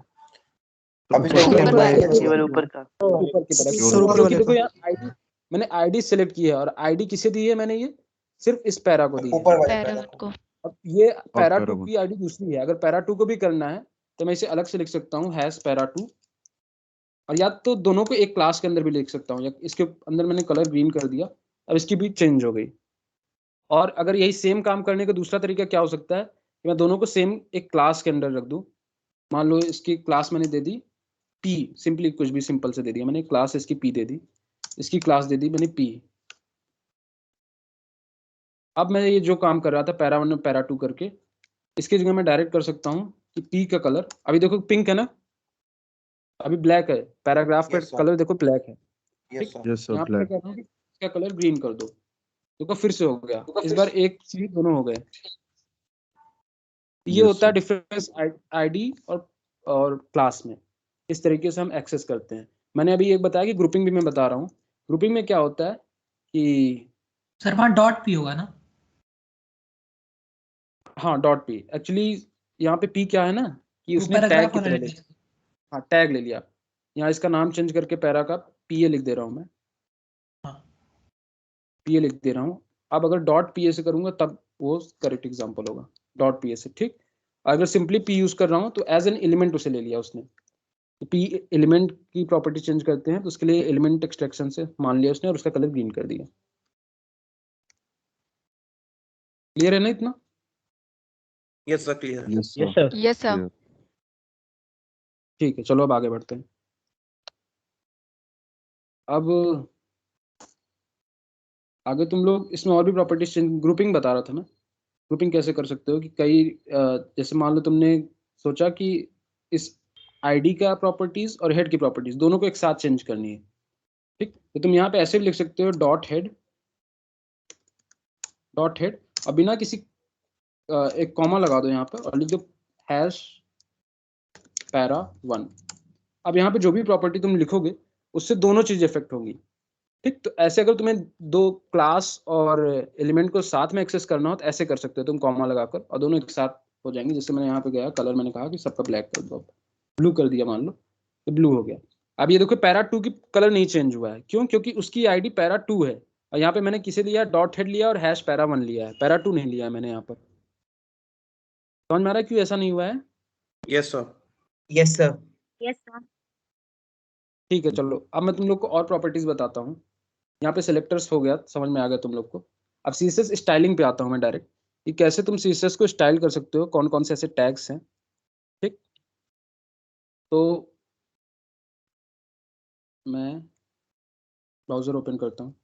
अभी ऊपर ऊपर ऊपर वाला वाला। है। केवल ऊपर का। ऊपर की पैरा केवल ऊपर क्योंकि वाले देखो का। यार आईडी मैंने आईडी सेलेक्ट की है, और आईडी किसे दी है मैंने? ये सिर्फ इस पैरा को दी है। ऊपर वाले पैरा पैरा वन को। अब ये पैरा पैरा 2 वन। की आईडी दूसरी है, अगर पैरा 2 को भी करना है तो मैं इसे अलग से लिख सकता हूँ, हैश पैरा 2, और या तो दोनों को एक क्लास के अंदर भी लिख सकता हूँ, या इसके अंदर मैंने कलर ग्रीन कर दिया, अब इसकी भी चेंज हो गई। और अगर यही सेम काम करने का दूसरा तरीका क्या हो सकता है कि मैं दोनों को सेम एक क्लास के अंदर रख दूं। मान लो इसकी क्लास मैंने दे दी P, सिंपली कुछ भी सिंपल से दे दिया मैंने, क्लास इसकी P दे दी, इसकी क्लास दे दी मैंने P। अब मैं ये जो काम कर रहा था पैरा 1 और पैरा 2 करके, इसकी जगह मैं डायरेक्ट कर सकता हूँ कि P का कलर अभी देखो पिंक है ना, अभी ब्लैक है, पैराग्राफ का Yes, sir. कलर देखो ब्लैक है। Yes, sir. Yes, sir. यहाँ पे मैं Black. कह रहा हूँ कि इसका कलर ग्रीन कर दो, देखो फिर से हो गया, इस बार एक चीज दोनों हो गए। ये Yes, होता है sir. डिफरेंस आईडी और क्लास में, इस तरीके से हम एक्सेस करते हैं। मैंने अभी एक बताया कि ग्रुपिंग भी मैं बता रहा हूँ। ग्रुपिंग में क्या होता है कि सर वहाँ डॉट पी होगा ना? हाँ डॉट पी, एक्चुअली यहाँ पे पी क्या है ना कि वो उसने टैग पैराग्राफ की वाला तरह ले, लिखा है। हाँ टैग ले लिया। यहाँ इसका नाम चेंज करके पैरा का पीए लिख दे रहा हूँ मैं, हाँ। पीए लिख दे रहा हूँ। अब अगर डॉट पीए से करूँगा तब वो करेक्ट एग्जाम्पल होगा, डॉट पीए से। ठीक, अगर सिंपली पी यूज कर रहा हूँ तो एज एन एलिमेंट उसे ले लिया उसने, तो पी एलिमेंट की प्रॉपर्टी चेंज करते हैं तो उसके लिए एलिमेंट एक्सट्रैक्शन से मान लिया उसने और उसका कलर ग्रीन कर दिया। क्लियर है ना इतना? Yes, sir. Clear. Yes, sir. Yes, sir. Yes, sir. Clear. ठीक है, चलो अब आगे बढ़ते हैं। अब आगे तुम लोग इसमें और भी प्रॉपर्टीज चेंज, ग्रुपिंग बता रहा था मैं, ग्रुपिंग कैसे कर सकते हो कि कई जैसे मान लो तुमने सोचा कि इस आईडी का प्रॉपर्टीज और हेड की प्रॉपर्टीज दोनों को एक साथ चेंज करनी है, ठीक, तो तुम यहाँ पे ऐसे भी लिख सकते हो डॉट हेड और बिना किसी एक कॉमा लगा दो यहाँ पर और लिख दो हैश पैरा 1। अब यहाँ पे जो भी प्रॉपर्टी तुम लिखोगे उससे दोनों चीज इफेक्ट होंगी। ठीक, तो ऐसे अगर तुम्हें दो क्लास और एलिमेंट को साथ में एक्सेस करना हो तो ऐसे कर सकते हो तुम कॉमा लगाकर और दोनों एक साथ हो जाएंगे। जैसे मैंने यहाँ पे गया कलर, मैंने कहा कि सबका ब्लैक कर दो, ब्लू कर दिया मान लो तो ब्लू हो गया। अब ये देखो पैरा 2 की कलर नहीं चेंज हुआ है, क्यों? क्योंकि उसकी आईडी पैरा 2 है और यहाँ पे मैंने किसे लिया, डॉट हेड लिया और हैश पैरा 1 लिया है, पैरा 2 नहीं लिया है मैंने यहाँ पर। समझ में आ रहा है क्यों ऐसा नहीं हुआ है? Yes sir. Yes sir. Yes sir. ठीक है, चलो अब मैं तुम लोग को और प्रॉपर्टीज बताता हूँ। यहाँ पे सिलेक्टर्स हो गया, समझ में आ गया तुम लोग को। अब सीएसएस स्टाइलिंग पे आता हूँ मैं डायरेक्ट, कि कैसे तुम सीएसएस को स्टाइल कर सकते हो, कौन कौन से ऐसे टैग्स हैं। ठीक, तो मैं ब्राउजर ओपन करता हूँ।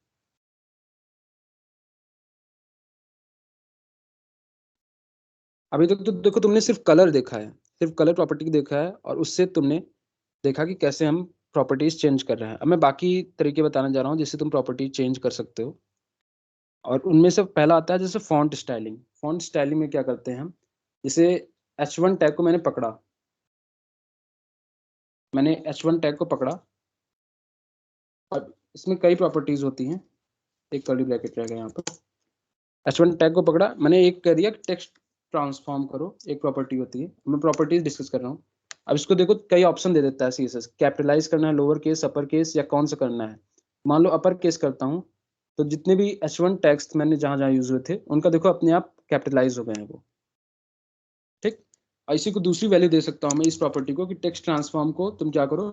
अभी तक तो देखो तुमने सिर्फ कलर देखा है, सिर्फ कलर प्रॉपर्टी देखा है और उससे तुमने देखा कि कैसे हम प्रॉपर्टीज चेंज कर रहे हैं। अब मैं बाकी तरीके बताने जा रहा हूँ जिससे तुम प्रॉपर्टी चेंज कर सकते हो। और उनमें से पहला आता है जैसे फॉन्ट स्टाइलिंग। फॉन्ट स्टाइलिंग में क्या करते हैं हम, जैसे H1 टैग को मैंने H1 टैग को पकड़ा। अब इसमें कई प्रॉपर्टीज होती हैं, एक कर्ली ब्रैकेट रहेगा यहाँ पर। H1 टैग को पकड़ा, मैंने एक कह दिया टेक्स्ट ट्रांसफॉर्म करो, एक प्रॉपर्टी होती है। मैं प्रॉपर्टीज डिस्कस कर रहा हूँ। अब इसको देखो कई ऑप्शन दे देता है सीएसएस, कैपिटलाइज करना है, लोअर केस, अपर केस या कौन सा करना है। मान लो अपर केस करता हूँ तो जितने भी H1 टैग्स मैंने जहाँ जहाँ यूज हुए थे उनका देखो अपने आप कैपिटलाइज हो गए हैं वो। ठीक, और इसी को दूसरी वैल्यू दे सकता हूँ मैं इस प्रॉपर्टी को कि टेक्स्ट ट्रांसफॉर्म को तुम क्या करो,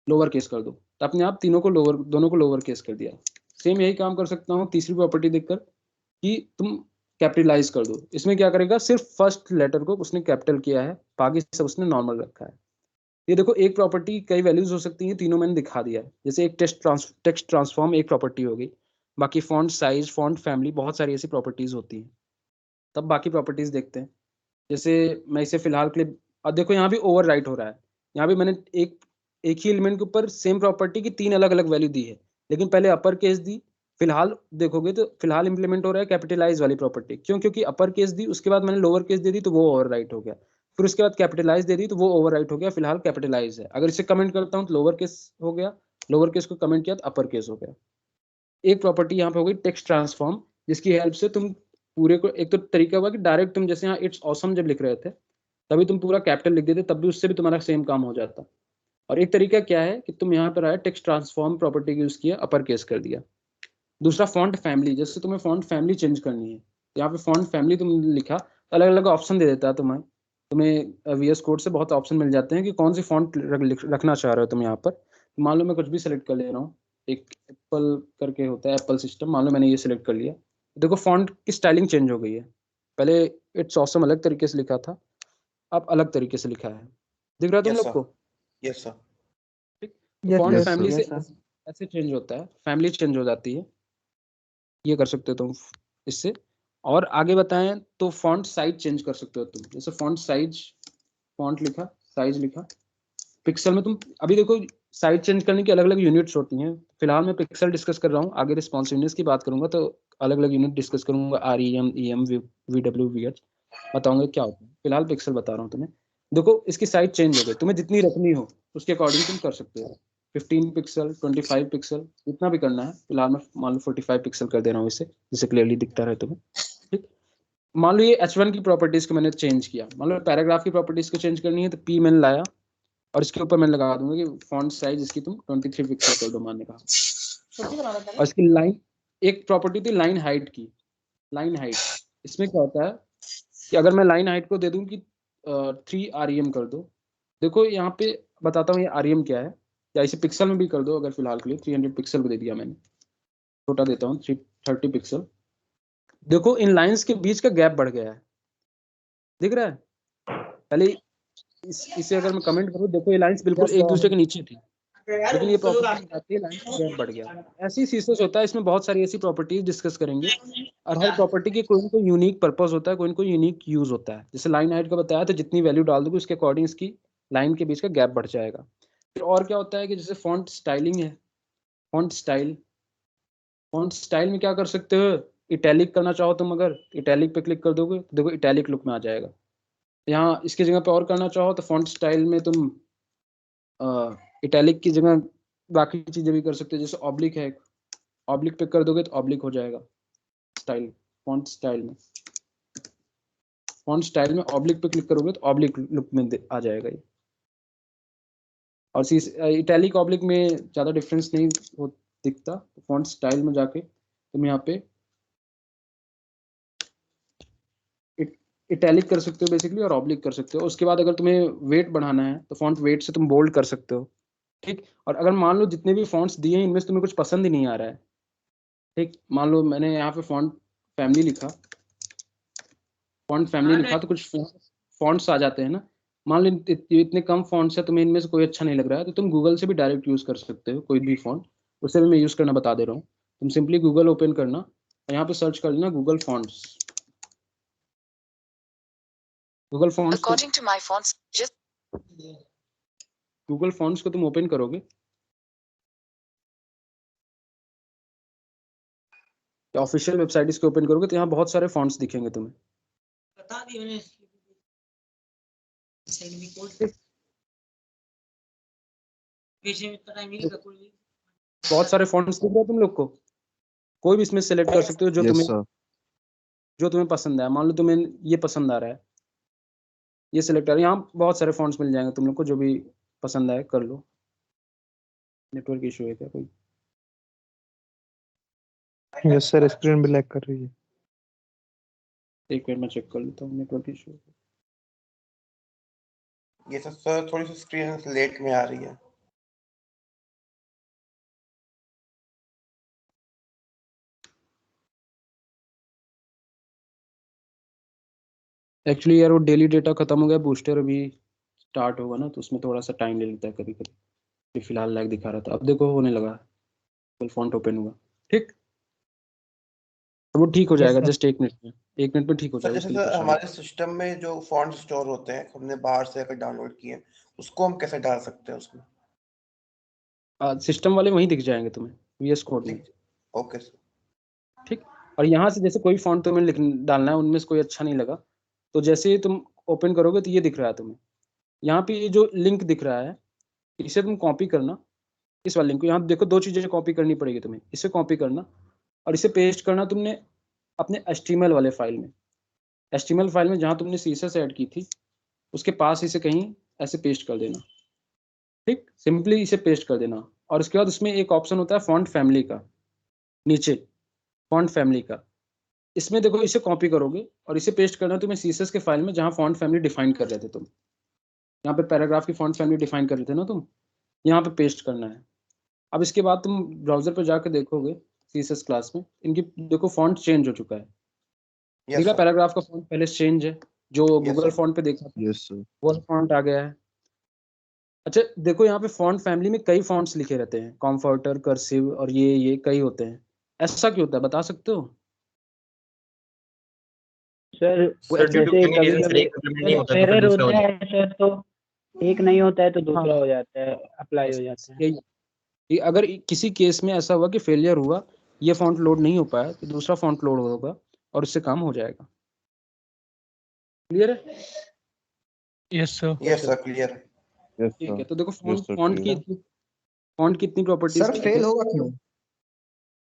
लोअर केस कर दो, तो अपने आप दोनों को लोअर केस कर दिया। सेम यही काम कर सकता हूँ तीसरी प्रॉपर्टी देखकर कि तुम कैपिटलाइज कर दो। इसमें क्या करेगा, सिर्फ फर्स्ट लेटर को उसने कैपिटल किया है, बाकी सब उसने नॉर्मल रखा है। ये देखो एक प्रॉपर्टी कई वैल्यूज हो सकती हैं, तीनों मैंने दिखा दिया है। जैसे एक टेक्स्ट ट्रांसफॉर्म एक प्रॉपर्टी हो गई, बाकी फॉन्ट साइज, फॉन्ट फैमिली, बहुत सारी ऐसी प्रॉपर्टीज होती हैं। तब बाकी प्रॉपर्टीज देखते हैं। जैसे मैं इसे फिलहाल के लिए, अब देखो यहाँ भी ओवर राइट हो रहा है। यहाँ भी मैंने एक ही एलिमेंट के ऊपर सेम प्रॉपर्टी की 3 अलग अलग वैल्यू दी है, लेकिन पहले अपर केस दी। फिलहाल देखोगे तो फिलहाल इंप्लीमेंट हो रहा है कैपिटलाइज वाली प्रॉपर्टी। क्यों? क्योंकि अपर केस दी, उसके बाद मैंने लोअर केस दे दी तो वो ओवर राइट हो गया, फिर उसके बाद कैपिटलाइज दे दी तो वो ओवर राइट हो गया, फिलहाल कैपिटलाइज है। अगर इसे कमेंट करता हूँ तो लोअर केस हो गया, लोअर केस को कमेंट किया तो अपर केस हो गया। एक प्रॉपर्टी यहाँ पे हो गई टेक्स्ट ट्रांसफॉर्म, जिसकी हेल्प से तुम पूरे को, एक तो तरीका हुआ कि डायरेक्ट तुम जैसे यहाँ इट्स ऑसम जब लिख रहे थे तभी तुम पूरा कैपिटल लिख देते, तब भी उससे भी तुम्हारा सेम काम हो जाता। और एक तरीका क्या है कि तुम यहाँ पर आए टेक्स्ट ट्रांसफॉर्म प्रॉपर्टी यूज किया, अपर केस कर दिया। दूसरा फॉन्ट फैमिली, जैसे तुम्हें फॉन्ट फैमिली चेंज करनी है, यहाँ पे फॉन्ट फैमिली तुम लिखा तो अलग अलग ऑप्शन दे देता है तुम्हें VS कोड से बहुत ऑप्शन मिल जाते हैं कि कौन सी फॉन्ट रखना चाह रहे हो तुम यहाँ पर। मान लो मैं कुछ भी सिलेक्ट कर ले रहा हूँ, एक एप्पल करके होता है, एप्पल सिस्टम, मान लो मैंने ये सिलेक्ट कर लिया। देखो फॉन्ट की स्टाइलिंग चेंज हो गई है, पहले इट्स ऑसम अलग तरीके से लिखा था, अब अलग तरीके से लिखा है। दिख रहा है तुम लोग को? Yes sir. Font Yes, family sir. से ऐसे चेंज होता है, फैमिली चेंज हो जाती है। ये कर सकते हो तुम इससे। और आगे बताएं तो फॉन्ट साइज चेंज कर सकते हो तुम। जैसे फॉन्ट साइज, फॉन्ट लिखा, साइज लिखा, पिक्सल में तुम अभी देखो साइज चेंज करने की अलग अलग यूनिट्स होती हैं। फिलहाल मैं पिक्सल डिस्कस कर रहा हूँ, आगे रिस्पॉन्सिवनेस की बात करूंगा तो अलग अलग यूनिट डिस्कस करूंगा, REM, EM, VW, VH बताऊंगा क्या होता है। फिलहाल पिक्सल बता रहा हूँ तुम्हें। देखो इसकी साइज चेंज हो गई, तुम्हें जितनी रखनी हो उसके अकॉर्डिंग तुम कर सकते हो। 15 पिक्सल, 25 पिक्सल, जितना भी करना है। फिलहाल मैं मान लो 45 पिक्सल कर दे रहा हूँ इसे, जिससे क्लियरली दिखता रहे तुम्हें। ठीक, मान लो ये H1 की प्रॉपर्टीज को मैंने चेंज किया, मान लो पैराग्राफ की प्रॉपर्टीज को चेंज करनी है तो P मैंने लाया और इसके ऊपर मैं लगा दूंगा कि फॉन्ट साइज इसकी तुम 23 पिक्सल कर दो, मानने का। और इसकी लाइन, एक प्रॉपर्टी थी लाइन हाइट की, लाइन हाइट। इसमें क्या होता है कि अगर मैं लाइन हाइट को दे दूं कि 3 REM कर दो, देखो यहाँ पे बताता हूँ ये REM क्या है, या इसे पिक्सल में भी कर दो। अगर फिलहाल के लिए 300 पिक्सल को दे दिया मैंने, छोटा देता हूँ 30 पिक्सल। देखो इन लाइंस के बीच का गैप बढ़ गया है, दिख रहा है? पहले इसे अगर मैं कमेंट करूँ, देखो ये लाइंस बिल्कुल एक दूसरे के नीचे थी, लेकिन ये प्रॉपर्टी आती है लाइन का गैप बढ़ गया। ऐसे ही सीसेस होता है, इसमें बहुत सारी ऐसी प्रॉपर्टीज डिस्कस करेंगे और हर प्रॉपर्टी की कोई ना कोई यूनिक पर्पस होता है, कोई ना कोई यूनिक यूज होता है। जैसे लाइन हाइट का बताया तो जितनी वैल्यू डाल दोगे उसके अकॉर्डिंग इसकी लाइन के बीच का गैप बढ़ जाएगा। फिर और क्या होता है कि जैसे फॉन्ट स्टाइलिंग है, फॉन्ट स्टाइल में क्या कर सकते हो, इटैलिक करना चाहो तुम, अगर इटैलिक पे क्लिक कर दोगे तो देखो इटैलिक लुक में आ जाएगा। यहाँ इसकी जगह पे और करना चाहो तो फॉन्ट स्टाइल में तुम इटैलिक की जगह बाकी चीजें भी कर सकते हो, जैसे ऑब्लिक है, ऑब्लिक पे कर दोगे तो ऑब्लिक हो जाएगा। स्टाइल, फॉन्ट स्टाइल में ऑब्लिक पे क्लिक करोगे तो ऑब्लिक लुक में आ जाएगा ये। और इटैलिक ऑब्लिक में ज़्यादा डिफरेंस नहीं दिखता। तो फॉन्ट स्टाइल में जाके तुम यहाँ पे इटैलिक कर सकते हो बेसिकली, और ऑब्लिक कर सकते हो। उसके बाद अगर तुम्हें वेट बढ़ाना है तो फॉन्ट वेट से तुम बोल्ड कर सकते हो, ठीक। और अगर मान लो जितने भी फॉन्ट्स दिए हैं इनमें से तुम्हें कुछ पसंद ही नहीं आ रहा है, ठीक, मान लो मैंने यहाँ पे फॉन्ट फैमिली लिखा, तो कुछ फॉन्ट्स आ जाते हैं ना। मान लो इतने कम फॉन्ट्स है, तुम्हें इनमें से कोई अच्छा नहीं लग रहा है, तो तुम गूगल से भी डायरेक्ट यूज कर सकते हो कोई भी फॉन्ट। उससे भी मैं यूज करना बता दे रहा हूँ। तुम सिंपली गूगल ओपन करना और यहाँ पे सर्च कर लेना Google fonts. According to my fonts, just Google fonts को तुम ओपन करोगे, ऑफिशियल वेबसाइट इसको ओपन करोगे तो यहाँ बहुत सारे फॉन्ट्स दिखेंगे तुम्हें। बता दिया मैंने। बहुत सारे फॉन्ट्स दिख रहे हैं तुम लोग को, कोई भी इसमें सेलेक्ट कर सकते हो जो तुम्हें पसंद है। मान लो तुम्हें ये पसंद आ रहा है, ये सिलेक्ट कर, यहाँ बहुत सारे फॉन्ट्स मिल जाएंगे तुम लोग को, जो भी पसंद आए कर लो। नेटवर्क इशू है क्या कोई? यस सर, स्क्रीन भी लैग कर रही है। एक मिनट मैं चेक कर लेता हूँ नेटवर्क इशू। ये सर थोड़ी सी स्क्रीन लेट में आ रही है। एक्चुअली यार वो डेली डेटा खत्म हो गया, बूस्टर अभी स्टार्ट होगा ना, तो उसमें थोड़ा सा टाइम ले लेता है कभी कभी। फिलहाल लैग दिखा रहा था, अब देखो होने लगा, फुल फॉन्ट ओपन हुआ, ठीक। तो वो ठीक हो जाएगा, जस्ट 1 मिनट में ठीक हो सर जाएगा। जैसे सर हमारे सिस्टम में जो फॉन्ट स्टोर होते हैं, हमने बाहर से अगर डाउनलोड किए, उसको हम कैसे डाल सकते हैं उसमें? सिस्टम वाले वहीं दिख जाएंगे तुम्हें VS कोड में। ओके सर, ठीक। और यहाँ से जैसे कोई फॉन्ट तुम्हें डालना है, उनमें से कोई अच्छा नहीं लगा, तो जैसे ही तुम ओपन करोगे तो ये दिख रहा है तुम्हें, यहाँ पे ये जो लिंक दिख रहा है, इसे तुम कॉपी करना। इस वाले लिंक को यहाँ देखो, 2 चीजें कॉपी करनी पड़ेगी तुम्हें। इसे कॉपी करना और इसे पेस्ट करना तुमने अपने HTML वाले फाइल में। HTML फाइल में जहाँ तुमने CSS ऐड की थी, उसके पास इसे कहीं ऐसे पेस्ट कर देना, ठीक। सिंपली इसे पेस्ट कर देना। और उसके बाद उसमें एक ऑप्शन होता है फॉन्ट फैमिली का, नीचे फॉन्ट फैमिली का, इसमें देखो इसे कॉपी करोगे और इसे पेस्ट करना तुम्हें CSS के फाइल में, जहाँ फॉन्ट फैमिली डिफाइन कर रहे थे तुम। यहाँ पे पैराग्राफ की फॉन्ट फैमिली डिफाइन कर रहे थे ना तुम, यहाँ पे पेस्ट करना है। अब इसके बाद तुम ब्राउजर पे जाकर देखोगे CSS क्लास में, इनकी देखो फॉन्ट चेंज हो चुका है। देखा पैराग्राफ का फॉन्ट पहले चेंज है, जो गूगल फॉन्ट पे देखा था वो फॉन्ट आ गया है। अच्छा देखो यहाँ पे फॉन्ट फैमिली में कई फॉन्ट्स लिखे रहते हैं, कॉम्फर्टर, कर्सिव और ये कई होते हैं। ऐसा क्यों होता है, बता सकते हो? सर जैसे कभी कभी एरर होता है सर, तो एक नहीं होता है तो दूसरा हो जाता है, अप्लाई हो जाता है। कि अगर किसी केस में ऐसा हुआ कि फेलियर हुआ, ये फॉन्ट लोड नहीं हो पाया, तो दूसरा फॉन्ट लोड होगा और उससे काम हो जाएगा। क्लियर है? यस सर, क्लियर है। ठीक है, तो देखो फॉन्ट की इतनी प्रॉपर्टीज। सर फेल होगा क्यों?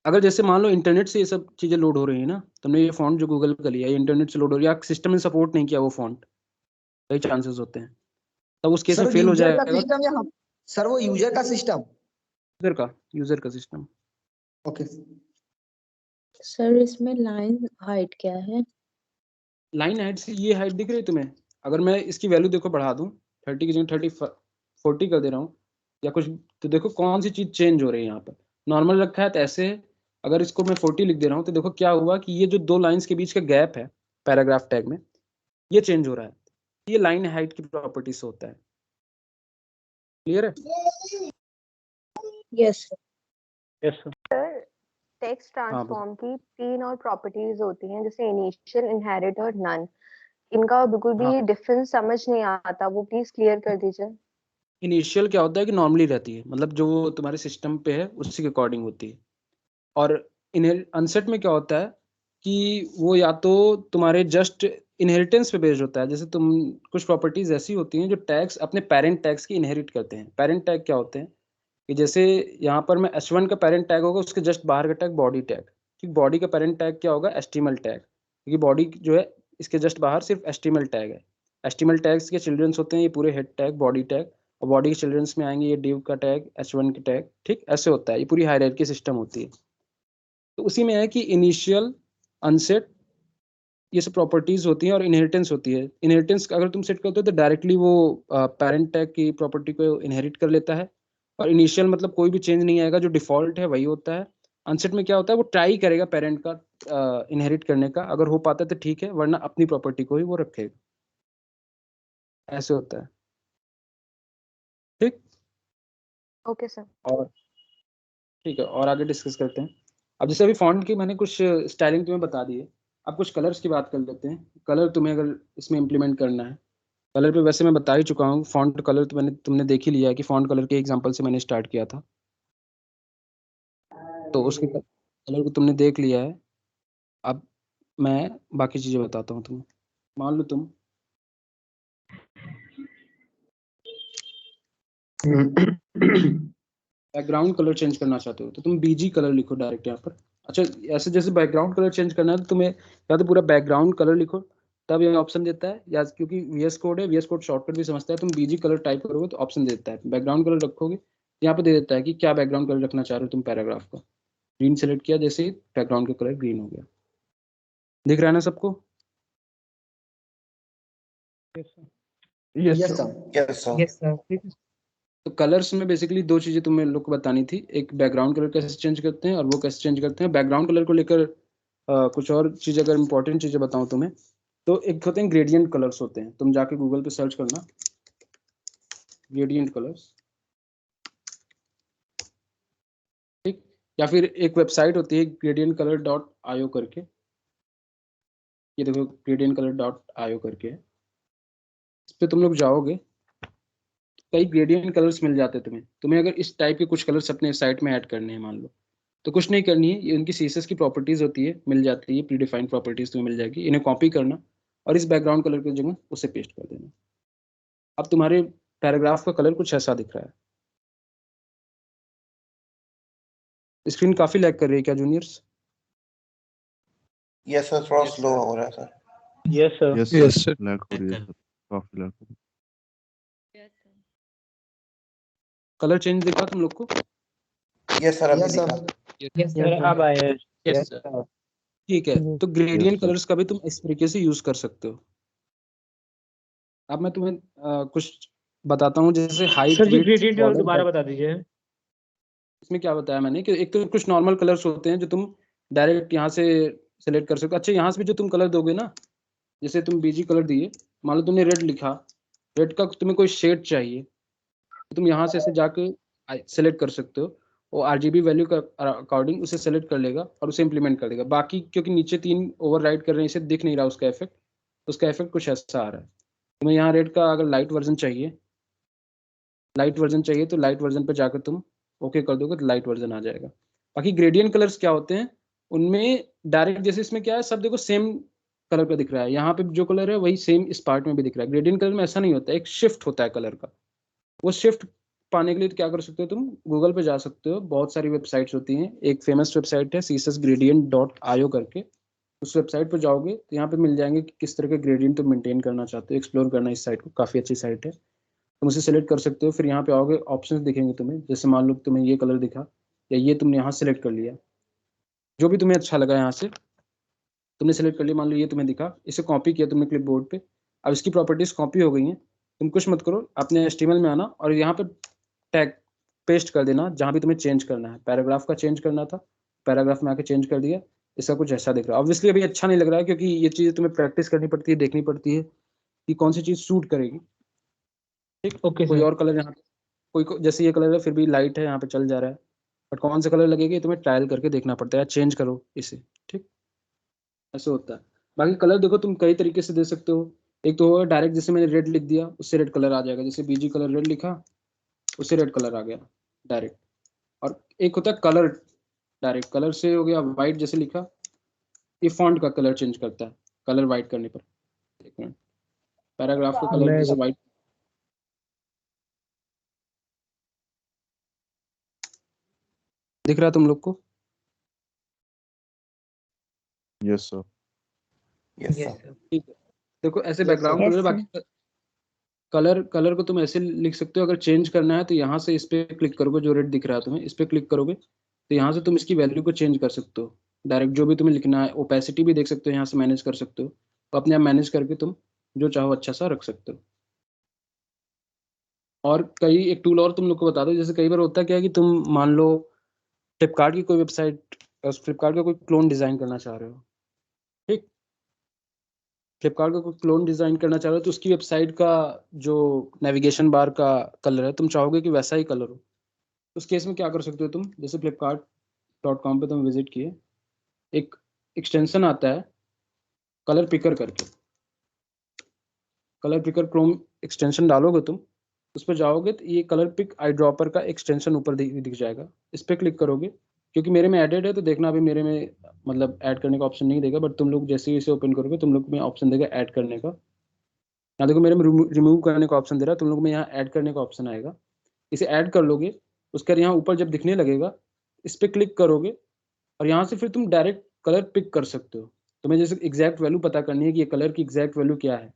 अगर जैसे मान लो इंटरनेट से ये सब चीजें लोड हो रही है ना, तुमने ये फॉन्ट जो गूगल का लिया, ये इंटरनेट से लोड हो रही है, या सिस्टम ने सपोर्ट नहीं किया वो फॉन्ट, कई चांसेस होते हैं, तब उस केस में फेल हो जाएगा। सर वो यूजर का सिस्टम, यूजर का सिस्टम। ओके सर इसमें लाइन हाइट क्या है? लाइन हाइट से ये हाइट दिख रही है तुम्हें? अगर मैं इसकी वैल्यू देखो बढ़ा दूं, 30 की जगह 40 कर दे रहा हूँ या कुछ, तो देखो कौन सी चीज चेंज हो रही है। यहाँ पर नॉर्मल रखा है तो ऐसे, अगर इसको मैं 40 लिख दे रहा हूँ तो देखो क्या हुआ कि ये जो 2 लाइंस के बीच का गैप है पैराग्राफ टैग में, ये चेंज हो रहा है। ये लाइन हाइट की प्रॉपर्टी से होता है। क्लियर है? यस सर टेक्स्ट ट्रांसफॉर्म की 3 और प्रॉपर्टीज होती हैं, जैसे इनिशियल, इनहेरिट और नन। इनका बिल्कुल भी डिफरेंस समझ नहीं आता, वो प्लीज क्लियर कर दीजिए। इनिशियल क्या होता है कि नॉर्मली रहती है, मतलब जो तुम्हारे सिस्टम पे है उसी के अकॉर्डिंग होती है। और अनसेट में क्या होता है कि वो या तो तुम्हारे जस्ट इनहेरिटेंस पे बेस्ड होता है। जैसे तुम कुछ प्रॉपर्टीज ऐसी होती हैं जो टैग्स अपने पेरेंट टैग्स की इनहेरिट करते हैं। पेरेंट टैग क्या होते हैं कि जैसे यहाँ पर मैं H1 का पेरेंट टैग होगा, उसके जस्ट बाहर का टैग बॉडी टैग। ठीक, बॉडी का पेरेंट टैग क्या होगा? HTML टैग, क्योंकि बॉडी जो है इसके जस्ट बाहर सिर्फ HTML टैग है। HTML टैग्स के चिल्ड्रंस होते हैं ये पूरे हेड टैग, बॉडी टैग, और बॉडी के चिल्ड्रंस में आएंगे ये div का टैग, H1 के टैग। ठीक, ऐसे होता है, ये पूरी हायरार्की सिस्टम होती है। तो उसी में है कि इनिशियल, अनसेट, ये सब प्रॉपर्टीज होती हैं और इनहेरिटेंस होती है। इनहेरिटेंस अगर तुम सेट करते हो तो डायरेक्टली वो पेरेंट टैग की प्रॉपर्टी को इनहेरिट कर लेता है, और इनिशियल मतलब कोई भी चेंज नहीं आएगा, जो डिफॉल्ट है वही होता है। अनसेट में क्या होता है, वो ट्राई करेगा पेरेंट का इनहेरिट करने का, अगर हो पाता है तो ठीक है, वरना अपनी प्रॉपर्टी को ही वो रखेगा। ऐसे होता है। ठीक, ओके सर। और ठीक है, और आगे डिस्कस करते हैं। अब जैसे अभी फॉन्ट की मैंने कुछ स्टाइलिंग तुम्हें बता दी है, अब कुछ कलर्स की बात कर लेते हैं। कलर तुम्हें अगर इसमें इम्प्लीमेंट करना है, कलर पे वैसे मैं बता ही चुका हूँ। फॉन्ट कलर तो तुमने देख ही लिया है कि फॉन्ट कलर के एग्जांपल से मैंने स्टार्ट किया था, तो उसके कलर को तुमने देख लिया है। अब मैं बाकी चीज़ें बताता हूँ तुम्हें। मान लो तुम बैकग्राउंड कलर चेंज करना चाहते हो तो तुम BG कलर लिखो डायरेक्ट यहाँ पर। अच्छा, ऐसे जैसे बैकग्राउंड कलर चेंज करना है तो तुम्हें या तो पूरा बैकग्राउंड कलर लिखो, तब ये ऑप्शन देता है, या क्योंकि VS कोड है, VS कोड शॉर्टकट भी समझता है, तुम BG कलर टाइप करोगे तो ऑप्शन देता है। बैकग्राउंड कलर रखोगे, यहाँ पे दे देता है कि क्या बैकग्राउंड कलर रखना चाह रहे हो तुम पैराग्राफ का। ग्रीन सेलेक्ट किया, जैसे ही बैकग्राउंड का कलर ग्रीन हो गया। दिख रहा है ना सबको? Yes sir. Yes sir. Yes sir. तो कलर्स में बेसिकली दो चीज़ें तुम्हें लोग को बतानी थी, एक बैकग्राउंड कलर कैसे चेंज करते हैं और वो कैसे चेंज करते हैं। बैकग्राउंड कलर को लेकर कुछ और चीज़, अगर इंपॉर्टेंट चीज़ें बताऊं तुम्हें, तो एक होते हैं ग्रेडियंट कलर्स होते हैं। तुम जाके गूगल पे सर्च करना ग्रेडियंट कलर्स, ठीक, या फिर एक वेबसाइट होती है gradient-color.io करके। ये देखो gradient-color.io करके है, इस पर तुम लोग जाओगे, कई ग्रेडियंट कलर्स मिल जाते हैं तुम्हें अगर इस टाइप के कुछ कलर्स अपने साइट में ऐड करने हैं मान लो, तो कुछ नहीं करनी है, ये उनकी CSS की प्रॉपर्टीज होती है, मिल जाती है, प्री डिफाइंड प्रॉपर्टीज तुम्हें मिल जाएगी। इन्हें कॉपी करना और इस बैकग्राउंड कलर की जगह उसे पेस्ट कर देना। अब तुम्हारे पैराग्राफ का कलर कुछ ऐसा दिख रहा है। स्क्रीन काफी लैग कर रही है क्या जूनियर्स? यस सर, थोड़ा स्लो हो रहा है sir. Yes sir. Yes sir, lag हो रही है सर, काफी लैग हो रही है। कलर चेंज दिखा तुम लोग को? यस सर, अभी यस दिखा। सर। यस सर, अब आया। Yes sir. ठीक है, तो ग्रेडियंट Yes, sir. कलर्स का भी तुम इस तरीके से यूज कर सकते हो। अब मैं तुम्हें कुछ बताता हूँ, जैसे हाइट, सर जी वेट, ग्रेडियंट दोबारा बता दीजिए। इसमें क्या बताया मैंने कि एक तो कुछ नॉर्मल कलर्स होते हैं जो तुम डायरेक्ट यहाँ से सेलेक्ट कर सकते हो। अच्छा, यहाँ से भी जो तुम कलर दोगे ना, जैसे तुम BG कलर दिए, मान लो तुमने रेड लिखा, रेड का तुम्हें कोई शेड चाहिए तो तुम यहाँ से ऐसे जाके सेलेक्ट कर सकते हो, वो RGB वैल्यू का अकॉर्डिंग उसे सेलेक्ट कर लेगा और उसे इम्प्लीमेंट कर देगा। बाकी क्योंकि नीचे 3 ओवरराइड कर रहे हैं, इसे दिख नहीं रहा उसका इफेक्ट, तो उसका इफेक्ट कुछ ऐसा आ रहा है। तुम्हें यहाँ रेड का अगर लाइट वर्जन चाहिए तो लाइट वर्जन पर जाकर तुम ओके कर दोगे तो लाइट वर्जन आ जाएगा। बाकी ग्रेडियंट कलर्स क्या होते हैं, उनमें डायरेक्ट, जैसे इसमें क्या है, सब देखो सेम कलर का दिख रहा है, यहाँ पे जो कलर है वही सेम इस पार्ट में भी दिख रहा है। ग्रेडियंट कलर में ऐसा नहीं होता, एक शिफ्ट होता है कलर का। वो शिफ्ट पाने के लिए तो क्या कर सकते हो, तुम गूगल पे जा सकते हो, बहुत सारी वेबसाइट्स होती हैं। एक फेमस वेबसाइट है cssgradient.io करके, उस वेबसाइट पर जाओगे तो यहाँ पे मिल जाएंगे कि किस तरह के ग्रेडियंट तुम मेंटेन करना चाहते हो, एक्सप्लोर करना इस साइट को, काफ़ी अच्छी साइट है, तुम उसे सेलेक्ट कर सकते हो। फिर यहाँ पे आओगे, ऑप्शंस दिखेंगे तुम्हें, जैसे मान लो तुम्हें ये कलर दिखा या ये तुमने यहाँ सेलेक्ट कर लिया, जो भी तुम्हें अच्छा लगा यहाँ से तुमने सेलेक्ट कर लिया, मान लो ये तुम्हें दिखा, इसे कॉपी किया तुमने क्लिपबोर्ड पे। अब इसकी प्रॉपर्टीज कॉपी हो गई हैं, तुम कुछ मत करो, अपने HTML में आना और यहाँ पे टैग पेस्ट कर देना जहाँ भी तुम्हें चेंज करना है। पैराग्राफ का चेंज करना था, पैराग्राफ में आके चेंज कर दिया। इसका कुछ ऐसा दिख रहा है। ऑब्वियसली अभी अच्छा नहीं लग रहा है क्योंकि ये चीज़ तुम्हें प्रैक्टिस करनी पड़ती है, देखनी पड़ती है कि कौन सी चीज़ सूट करेगी। ठीक, ओके कोई सर। और कलर यहाँ कोई जैसे ये कलर है फिर भी लाइट है, यहाँ पे चल जा रहा है, बट कौन सा कलर लगेगा ये तुम्हें ट्रायल करके देखना पड़ता है, चेंज करो इसे। ठीक, ऐसे होता है। बाकी कलर देखो तुम कई तरीके से दे सकते हो। एक तो होगा डायरेक्ट, जैसे मैंने रेड लिख दिया उससे रेड कलर आ जाएगा, जैसे BG कलर रेड लिखा उससे रेड कलर आ गया डायरेक्ट। और एक होता है कलर, डायरेक्ट कलर से हो गया वाइट, जैसे लिखा, ये फॉन्ट का कलर चेंज करता है कलर वाइट करने पर। एक मिनट, पैराग्राफ का कलर जैसे वाइट, दिख रहा है तुम लोग को? Yes sir. Yes sir. ठीक है, देखो ऐसे बैकग्राउंड कलर, बाकी कलर को तुम ऐसे लिख सकते हो। अगर चेंज करना है तो यहाँ से इस पे क्लिक करोगे, जो रेड दिख रहा है तुम्हें, इस पे क्लिक करोगे तो यहाँ से तुम इसकी वैल्यू को चेंज कर सकते हो डायरेक्ट, जो भी तुम्हें लिखना है। ओपेसिटी भी देख सकते हो, यहाँ से मैनेज कर सकते हो, तो अपने आप मैनेज करके तुम जो चाहो अच्छा सा रख सकते हो। और कई एक टूल और तुम लोग को बता दो, जैसे कई बार होता है क्या है कि तुम मान लो फ्लिपकार्ट की कोई वेबसाइट, फ्लिपकार्ट का कोई क्लोन डिज़ाइन करना चाह रहे हो, ठीक, फ्लिपकार्ट का कोई क्लोन डिज़ाइन करना चाह रहे हो, तो उसकी वेबसाइट का जो नेविगेशन बार का कलर है तुम चाहोगे कि वैसा ही कलर हो। उस केस में क्या कर सकते हो तुम, जैसे flipkart.com पे तुम विजिट किए, एक एक्सटेंशन आता है कलर पिकर करके, कलर पिकर क्रोम एक्सटेंशन डालोगे तुम, उस पर जाओगे तो ये कलर पिक आई ड्रॉपर का एक्सटेंशन ऊपर दिख जाएगा। इस पर क्लिक करोगे, क्योंकि मेरे में एडेड है तो देखना, अभी मेरे में मतलब ऐड करने का ऑप्शन नहीं देगा, बट तुम लोग जैसे ही इसे ओपन करोगे तुम लोग में ऑप्शन देगा ऐड करने का। यहाँ देखो मेरे में रिमूव करने का ऑप्शन दे रहा है, तुम लोग में यहाँ ऐड करने का ऑप्शन आएगा। इसे ऐड कर लोगे, उसके बाद यहाँ ऊपर जब दिखने लगेगा इस पर क्लिक करोगे और यहाँ से फिर तुम डायरेक्ट कलर पिक कर सकते हो। तुम्हें जैसे एग्जैक्ट वैल्यू पता करनी है कि ये कलर की एग्जैक्ट वैल्यू क्या है,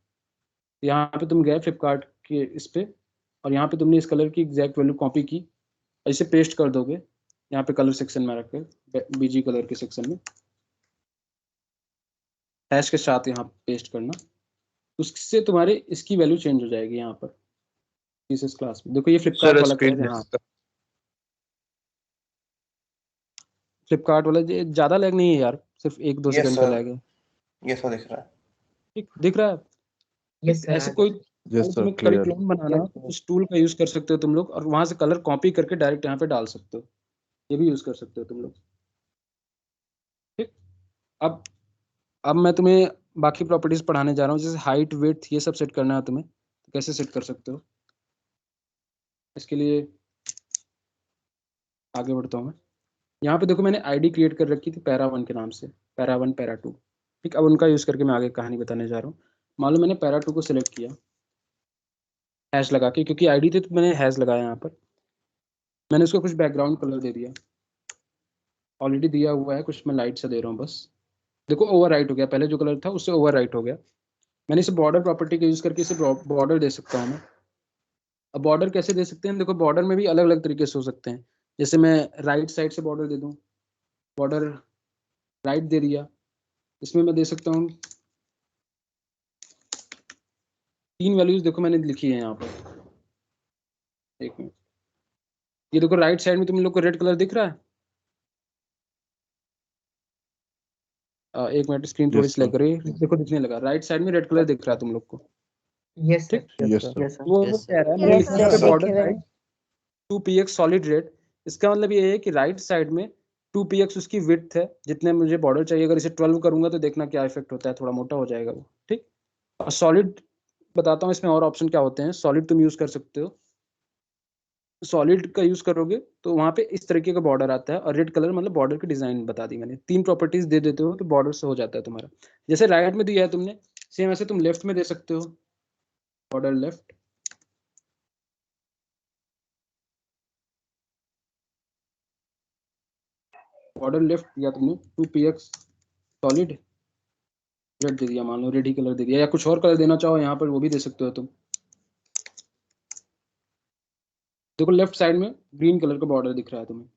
यहाँ पे तुम गए फ्लिपकार्ट के इस पे और यहाँ पे तुमने इस कलर की एग्जैक्ट वैल्यू कॉपी की, इसे पेस्ट कर दोगे यहाँ पे कलर सेक्शन में रखकर, बीजी कलर के सेक्शन में हैश के साथ यहाँ पेस्ट करना, उससे तुम्हारे इसकी वैल्यू चेंज हो जाएगी। यहाँ पर इस क्लास में देखो ये फ्लिपकार्ट वाला कलर है, हाँ फ्लिपकार्ट वाला ज़्यादा लैग नहीं है यार, सिर्फ 1-2 सेकंड का लैग है। ये सो दिख रहा है, ठीक दिख रहा है। यस ऐसे कोई तुम्हें कलर क्लोन बनाना है तो उस टूल का यूज कर सकते हो तुम लोग, और वहां से कलर कॉपी करके डायरेक्ट यहाँ पे डाल सकते हो, ये भी यूज कर सकते हो तुम लोग। ठीक, अब मैं तुम्हें बाकी प्रॉपर्टीज पढ़ाने जा रहा हूँ, जैसे हाइट वेट ये सब सेट करना है तुम्हें, तो कैसे सेट कर सकते हो। इसके लिए आगे बढ़ता हूँ मैं। यहाँ पे देखो मैंने आईडी क्रिएट कर रखी थी पैरा1 के नाम से, पैरा1 पैरा2। ठीक, अब उनका यूज करके मैं आगे कहानी बताने जा रहा हूँ। मान लो मैंने पैरा2 को सिलेक्ट किया हैश लगा के, क्योंकि आईडी थी तो मैंने हैश लगाया। यहाँ पर मैंने उसको कुछ बैकग्राउंड कलर दे दिया, ऑलरेडी दिया हुआ है कुछ, मैं लाइट से दे रहा हूँ बस। देखो ओवर राइट हो गया, पहले जो कलर था उससे ओवर राइट हो गया। मैंने इसे बॉर्डर प्रॉपर्टी का यूज करके इसे बॉर्डर दे सकता हूँ मैं। अब बॉर्डर कैसे दे सकते हैं, देखो बॉर्डर में भी अलग अलग तरीके से हो सकते हैं। जैसे मैं राइट साइड से बॉर्डर दे दूँ, बॉर्डर राइट दे दिया, इसमें मैं दे सकता हूँ 3 वैल्यूज देखो मैंने लिखी है यहाँ पर। एक मिनट, ये देखो राइट साइड में तुम लोग को रेड कलर दिख रहा है। एक मिनट, स्क्रीन थोड़ी स्लो करिए, देखो दिखने लगा, राइट साइड में रेड कलर दिख रहा है तुम लोग को। यस ठीक, सर। वो कह रहा है मैंने लिखा है border right 2px solid red. इसका मतलब ये है कि राइट साइड में 2px उसकी विड्थ है, जितने मुझे बॉर्डर चाहिए। अगर इसे 12 करूंगा तो देखना क्या इफेक्ट होता है, थोड़ा मोटा हो जाएगा वो। ठीक, और सॉलिड बताता हूँ इसमें और ऑप्शन क्या होते हैं। सॉलिड तुम यूज कर सकते हो, सॉलिड का यूज करोगे तो वहां पे इस तरीके का बॉर्डर आता है, और रेड कलर मतलब बॉर्डर की डिजाइन बता दी मैंने। 3 प्रॉपर्टीज दे देते हो तो बॉर्डर से हो जाता है तुम्हारा। जैसे राइट में दिया है तुमने, सेम ऐसे तुम लेफ्ट में दे सकते हो, बॉर्डर लेफ्ट। बॉर्डर लेफ्ट दिया तुमने 2px सॉलिड रेड दे दिया, मान लो रेड ही कलर दे दिया, या कुछ और कलर देना चाहो यहाँ पर वो भी दे सकते हो तुम। देखो लेफ्ट साइड में ग्रीन कलर का बॉर्डर दिख रहा है तुम्हें,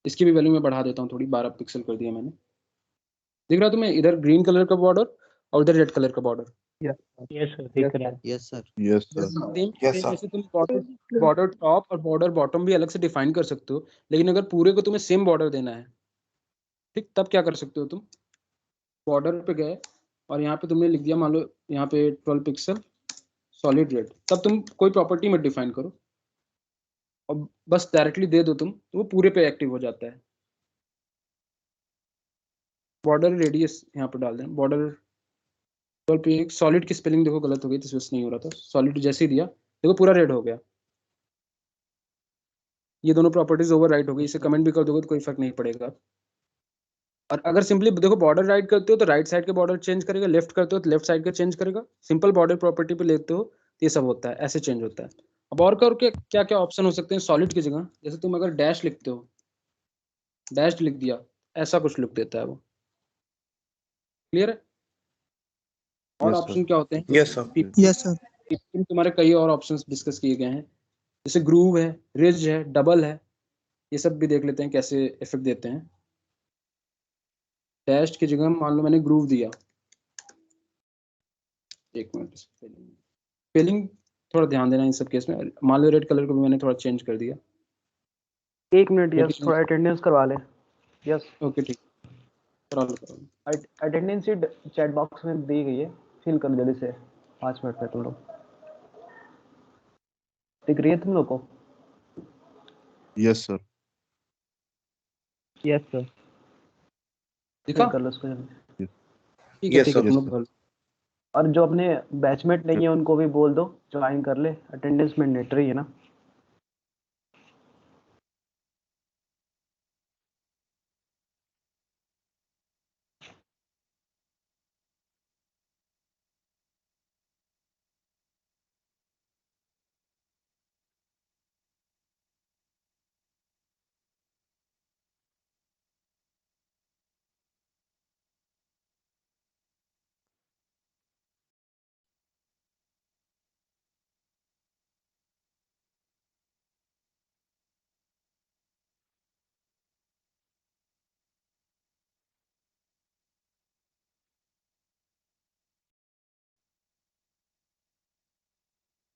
इसकी भी वैल्यू मैं बढ़ा देता हूँ थोड़ी, 12 पिक्सल कर दिया मैंने। दिख रहा है तुम्हें इधर ग्रीन कलर का बॉर्डर और इधर रेड कलर का बॉर्डर। यस सर, दिख रहा है। Yes sir. जैसे तुम बॉर्डर टॉप और बॉर्डर बॉटम भी अलग से डिफाइन कर सकते हो, लेकिन अगर पूरे को तुम्हें सेम बॉर्डर देना है, ठीक, तब क्या कर सकते हो तुम, बॉर्डर पे गए और यहाँ पे तुमने लिख दिया मान लो यहाँ पे 12 पिक्सल सॉलिड रेड, तब तुम कोई प्रॉपर्टी मत डिफाइन करो और बस डायरेक्टली दे दो तुम, तो वो पूरे पे एक्टिव हो जाता है। बॉर्डर रेडियस यहाँ पे डाल दें, बॉर्डर पे सॉलिड की स्पेलिंग देखो गलत हो गई, तो नहीं हो रहा था। सॉलिड जैसे ही दिया देखो पूरा रेड हो गया। ये दोनों प्रॉपर्टीज ओवरराइट हो गई, इसे कमेंट भी कर दोगे तो कोई फर्क नहीं पड़ेगा। और अगर सिंपली देखो बॉर्डर राइट करते हो तो राइट साइड के बॉर्डर चेंज करेगा, लेफ्ट करते हो तो लेफ्ट साइड का चेंज करेगा, सिंपल बॉर्डर प्रॉपर्टी पे लेते हो तो ये सब होता है, ऐसे चेंज होता है। अब और क्या क्या ऑप्शन हो सकते हैं सॉलिड की जगह, जैसे तुम अगर डैश लिखते हो, डैश लिख दिया, ऐसा कुछ लिख देता है वो। क्लियर है? और ऑप्शन क्या होते हैं? Yes sir. Yes sir. तुम्हारे कई और ऑप्शंस डिस्कस किए गए हैं, जैसे ग्रूव है, रिज है, डबल है, ये सब भी देख लेते हैं कैसे इफेक्ट देते हैं। डैश की जगह मान लो मैंने ग्रूव दिया, एक मिनट, स्पेलिंग थोड़ा ध्यान देना इन सब केस में। मान लो रेड कलर को भी मैंने थोड़ा चेंज कर दिया। एक मिनट यस, थोड़ा अटेंडेंस करवा ले। यस ओके ठीक, करा लो। अटेंडेंस शीट चैट बॉक्स में दी गई है, फिल कर जल्दी से, 5 मिनट में तुम लोग। दिख रही है तुम लोग को? Yes sir. Yes sir. दिखा? कर लो उसको जल्दी। ठीक है ठीक है, तुम लोग कर लो। और जो अपने बैचमेट नहीं है उनको भी बोल दो ज्वाइन कर ले, अटेंडेंस मैंडेटरी है ना।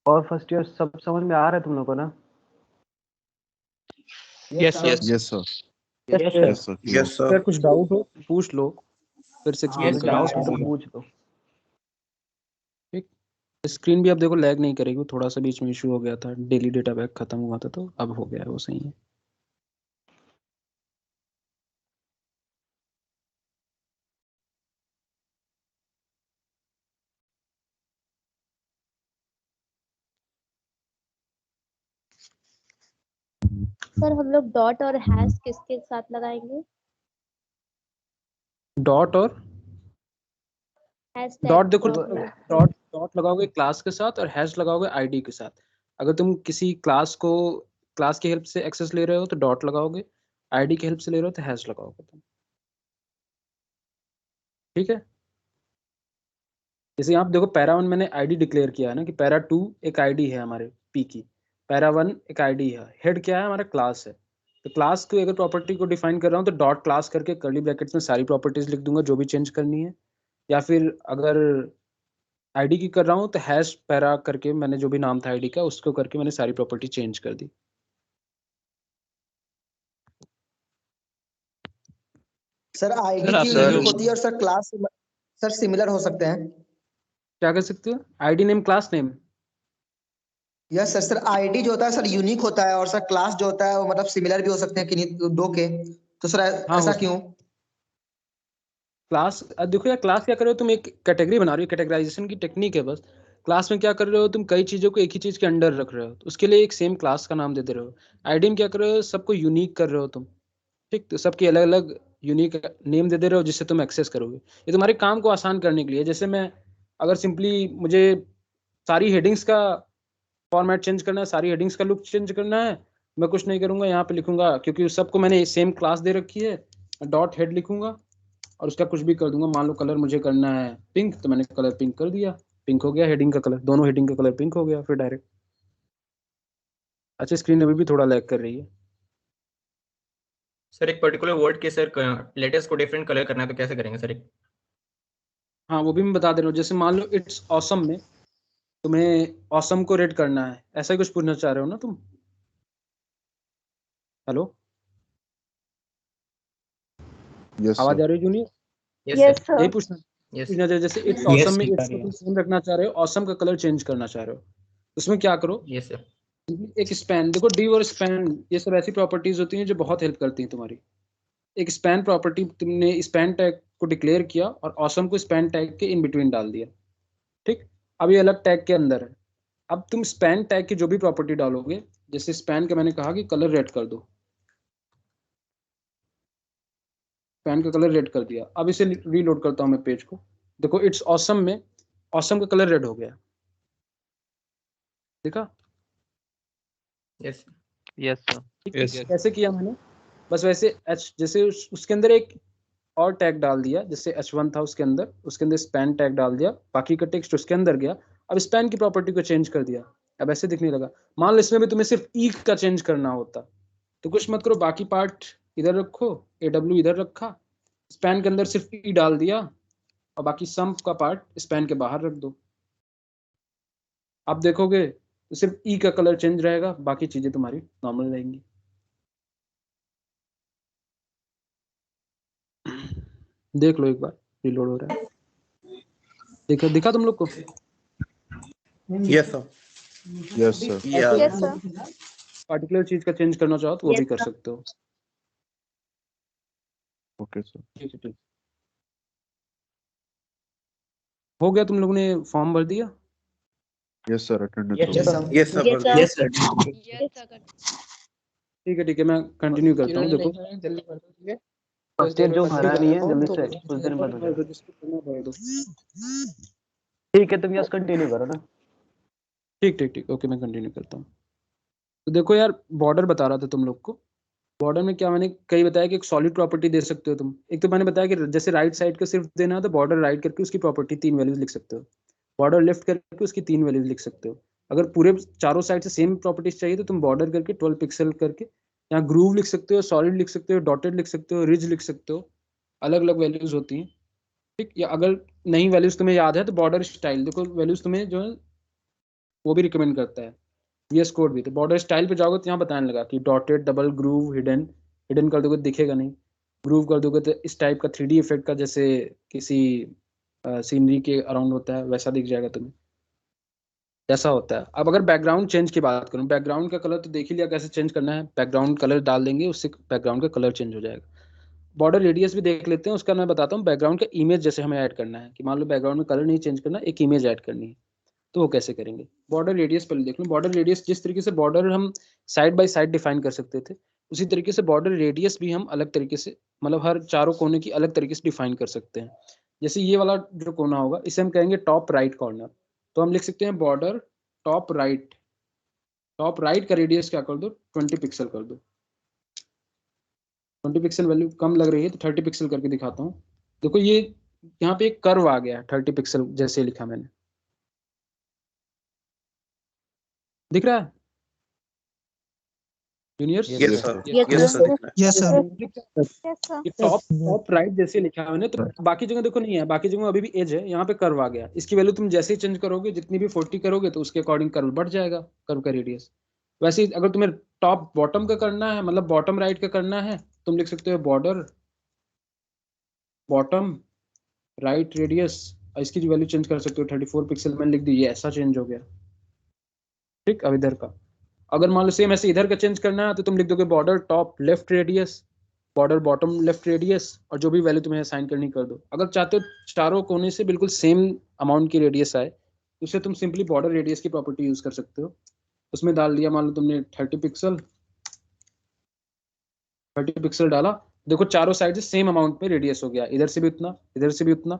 और फर्स्ट ईयर सब समझ में आ रहा है तुम लोग को ना? Yes yes yes sir. Yes sir. Yes sir. अगर कुछ डाउट हो पूछ लो, फिर से एक्सप्लेन Yes, डाउट करेंगे। है तो पूछ दो। स्क्रीन भी अब देखो लैग नहीं करेगी, थोड़ा सा बीच में इशू हो गया था, डेली डेटा पैक खत्म हुआ था तो अब हो गया है वो सही है। सर हम लोग डॉट और हैश किसके साथ लगाएंगे? डॉट और हैश डॉट देखो, टैग डॉट लगाओगे क्लास के साथ और हैश लगाओगे आईडी के साथ। अगर तुम किसी क्लास की हेल्प से एक्सेस ले रहे हो तो डॉट लगाओगे, आईडी की हेल्प से ले रहे हो तो हैश लगाओगे तुम। ठीक है? जैसे यहाँ पे देखो पैरा 1 मैंने आईडी डिक्लेयर किया है ना कि पैरा 2 एक आईडी है हमारे पी की, पैरा 1 एक आईडी है, हेड क्या है हमारा क्लास है। तो क्लास को अगर प्रॉपर्टी को डिफाइन कर रहा हूँ तो डॉट क्लास करके कर्ली ब्रैकेट्स में सारी प्रॉपर्टीज लिख दूंगा जो भी चेंज करनी है, या फिर अगर आईडी की कर रहा हूँ तो हैश पैरा करके मैंने जो भी नाम था आईडी का उसको करके मैंने सारी प्रॉपर्टी चेंज कर दी। सर आईडी की यूनिक होती है और सर क्लास सर सिमिलर हो सकते हैं। क्या कर सकते हो? ID name class name? Yes sir. Sir ID जो होता है सर यूनिक होता है और सर क्लास जो होता है वो मतलब सिमिलर भी हो सकते हैं किन्हीं दो के, तो सर ऐसा क्यों? क्लास देखो यार, क्लास क्या कर रहे हो तुम, एक कैटेगरी बना रहे हो, कैटेगराइजेशन की टेक्निक है बस। क्लास में क्या कर रहे हो तुम, कई चीजों को एक ही चीज के अंडर रख रहे हो, तो उसके लिए एक सेम क्लास का नाम दे दे रहे हो। आईडी में क्या कर रहे हो, सबको यूनिक कर रहे हो तुम, ठीक, तो सबकी अलग अलग यूनिक नेम दे दे रहे हो जिससे तुम एक्सेस करोगे। ये तुम्हारे काम को आसान करने के लिए, जैसे मैं अगर सिंपली मुझे सारी हेडिंग्स का फॉर्मेट चेंज करना है, सारी हेडिंग्स का लुक चेंज करना है, मैं कुछ नहीं करूंगा, यहाँ पे लिखूंगा क्योंकि सबको मैंने सेम क्लास दे रखी है, डॉट हेड लिखूंगा और उसका कुछ भी कर दूंगा। मान लो कलर मुझे करना है पिंक, तो मैंने कलर पिंक कर दिया, पिंक हो गया हेडिंग का कलर, दोनों हेडिंग का कलर पिंक हो गया फिर डायरेक्ट। अच्छा स्क्रीन अभी भी थोड़ा लैग कर रही है सर। एक पर्टिकुलर वर्ड के सर लेटर्स को डिफरेंट कलर करना है तो कैसे करेंगे सर? हाँ वो भी मैं बता दे रहा हूँ। जैसे मान लो इट्स ऑसम में तुम्हें ऑसम को रेड करना है, ऐसा ही कुछ पूछना चाह रहे हो ना तुम? हेलो, आवाज आ रही है जूनियर? Yes sir. यही पूछना जैसे इट्स ऑसम में इट्स को तुम सेम रखना चाह रहे हो, ऑसम का कलर चेंज करना चाह रहे हो, उसमें क्या करो? Yes sir. एक स्पैन, देखो div और स्पैन ये सब ऐसी प्रॉपर्टीज होती हैं जो बहुत हेल्प करती हैं तुम्हारी। एक स्पैन प्रॉपर्टी, तुमने स्पैन टैग को डिक्लेयर किया और ऑसम को स्पैन टैग के इन बिटवीन डाल दिया, ठीक। अब ये अलग टैग के अंदर है। अब तुम स्पैन टैग की जो भी प्रॉपर्टी डालोगे जैसे स्पैन का मैंने कहा कि कलर रेड कर दो, स्पैन का कलर रेड कर दिया। अब इसे रीलोड करता हूँ मैं पेज को, देखो इट्स ऑसम में ऑसम का कलर रेड हो गया, देखा? Yes yes sir. कैसे किया मैंने? बस वैसे एच जैसे उसके अंदर एक और टैग डाल दिया, जैसे h1 था उसके अंदर स्पैन टैग डाल दिया, बाकी का टेक्स्ट उसके अंदर गया। अब स्पैन की प्रॉपर्टी को चेंज कर दिया, अब ऐसे दिखने लगा। मान लो इसमें भी तुम्हें सिर्फ ई का चेंज करना होता तो कुछ मत करो, बाकी पार्ट इधर रखो, AW इधर रखा, स्पैन के अंदर सिर्फ ई डाल दिया और बाकी सम का पार्ट स्पैन के बाहर रख दो। आप देखोगे तो सिर्फ ई का कलर चेंज रहेगा, बाकी चीजें तुम्हारी नॉर्मल रहेंगी। देख लो एक बार, रिलोड हो रहा है, दिखा तुम लोग को? Yes sir. Yes sir. Yes sir. Particular चीज का चेंज करना चाहो तो वो भी कर सकते हो। Okay sir. ठीक है, ठीक हो गया। तुम लोगों ने फॉर्म भर दिया? Yes sir, attendance yes sir. Yes sir. ठीक है, मैं कंटिन्यू करता हूँ। देखो फर्स्ट ईयर जो भरा नहीं है जल्दी से कुछ दिन बाद हो जाएगा। ठीक है, तुम यस कंटिन्यू करो ना। ठीक ओके, मैं कंटिन्यू करता हूँ। तो देखो यार, बॉर्डर बता रहा था तुम लोग को। बॉर्डर में क्या मैंने कई बताया कि एक सॉलिड प्रॉपर्टी दे सकते हो तुम। एक तो मैंने बताया कि जैसे राइट साइड का सिर्फ देना है तो बॉर्डर राइट करके उसकी प्रॉपर्टी 3 वैल्यूज लिख सकते हो, बॉर्डर लेफ्ट करके उसकी 3 वैल्यूज लिख सकते हो। अगर पूरे चारों साइड से सेम प्रॉपर्टीज चाहिए तो तुम बॉर्डर करके 12 पिक्सल करके यहाँ ग्रूव लिख सकते हो, सॉलिड लिख सकते हो, डॉटेड लिख सकते हो, रिज लिख सकते हो, अलग अलग वैल्यूज होती हैं। ठीक, या अगर नहीं वैल्यूज तुम्हें याद है तो बॉर्डर स्टाइल देखो, वैल्यूज तुम्हें जो है वो भी रिकमेंड करता है, VS कोड भी। तो बॉर्डर स्टाइल पे जाओगे तो यहाँ बताने लगा कि डॉटेड, डबल, ग्रूव, हिडन कर दोगे तो दिखेगा नहीं, ग्रूव कर दोगे तो इस टाइप का 3D इफेक्ट का, जैसे किसी सीनरी के अराउंड होता है वैसा दिख जाएगा तुम्हें, ऐसा होता है। अब अगर बैकग्राउंड चेंज की बात करूँ, बैकग्राउंड का कलर तो देख ही लिया कैसे चेंज करना है, बैकग्राउंड कलर डाल देंगे, उससे बैकग्राउंड का कलर चेंज हो जाएगा। बॉर्डर रेडियस भी देख लेते हैं, उसका मैं बताता हूँ। बैकग्राउंड का इमेज जैसे हमें ऐड करना है कि मान लो बैकग्राउंड में कलर नहीं चेंज करना, एक इमेज ऐड करनी है, तो वो कैसे करेंगे? बॉर्डर रेडियस पहले देख लो। बॉर्डर रेडियस जिस तरीके से बॉर्डर हम साइड बाय साइड डिफाइन कर सकते थे, उसी तरीके से बॉर्डर रेडियस भी हम अलग तरीके से, मतलब हर चारों कोने की अलग तरीके से डिफाइन कर सकते हैं। जैसे ये वाला जो कोना होगा इसे हम कहेंगे टॉप राइट कॉर्नर, तो हम लिख सकते हैं बॉर्डर टॉप राइट का रेडियस क्या कर दो, 20 पिक्सल कर दो। 20 पिक्सल वैल्यू कम लग रही है तो 30 पिक्सल करके दिखाता हूँ। देखो ये यहाँ पे एक कर्व आ गया है, 30 पिक्सल जैसे लिखा मैंने, दिख रहा है juniors? Yes sir. Yes sir. ये टॉप राइट जैसे लिखा है मैंने, तो बाकी जगह देखो नहीं है, बाकी जगह अभी भी एज है, यहाँ पे कर्व आ गया। इसकी वैल्यू तुम जैसे ही चेंज करोगे, जितनी भी 40 करोगे तो उसके अकॉर्डिंग कर्व बढ़ जाएगा, कर्व का रेडियस। वैसे ही अगर तुम्हें टॉप बॉटम का करना है, मतलब बॉटम राइट का करना है, तुम लिख सकते हो बॉर्डर बॉटम राइट रेडियस, इसकी जो वैल्यू चेंज कर सकते हो 34 पिक्सल मैंने लिख दी, ये ऐसा चेंज हो गया। ठीक, अब इधर का अगर मान लो सेम ऐसे इधर का चेंज करना है तो तुम लिख दोगे border top left radius, border bottom left radius, और जो भी वैल्यू तुम्हें असाइन करनी कर दो। अगर चाहते हो चारों कोने से बिल्कुल सेम अमाउंट की रेडियस आए तो उसे तुम सिंपली बॉर्डर रेडियस की प्रॉपर्टी यूज कर सकते हो। उसमें डाल दिया, मान लो तुमने 30 पिक्सल डाला, देखो चारों साइड से सेम अमाउंट पे रेडियस हो गया, इधर से भी उतना, इधर से भी उतना,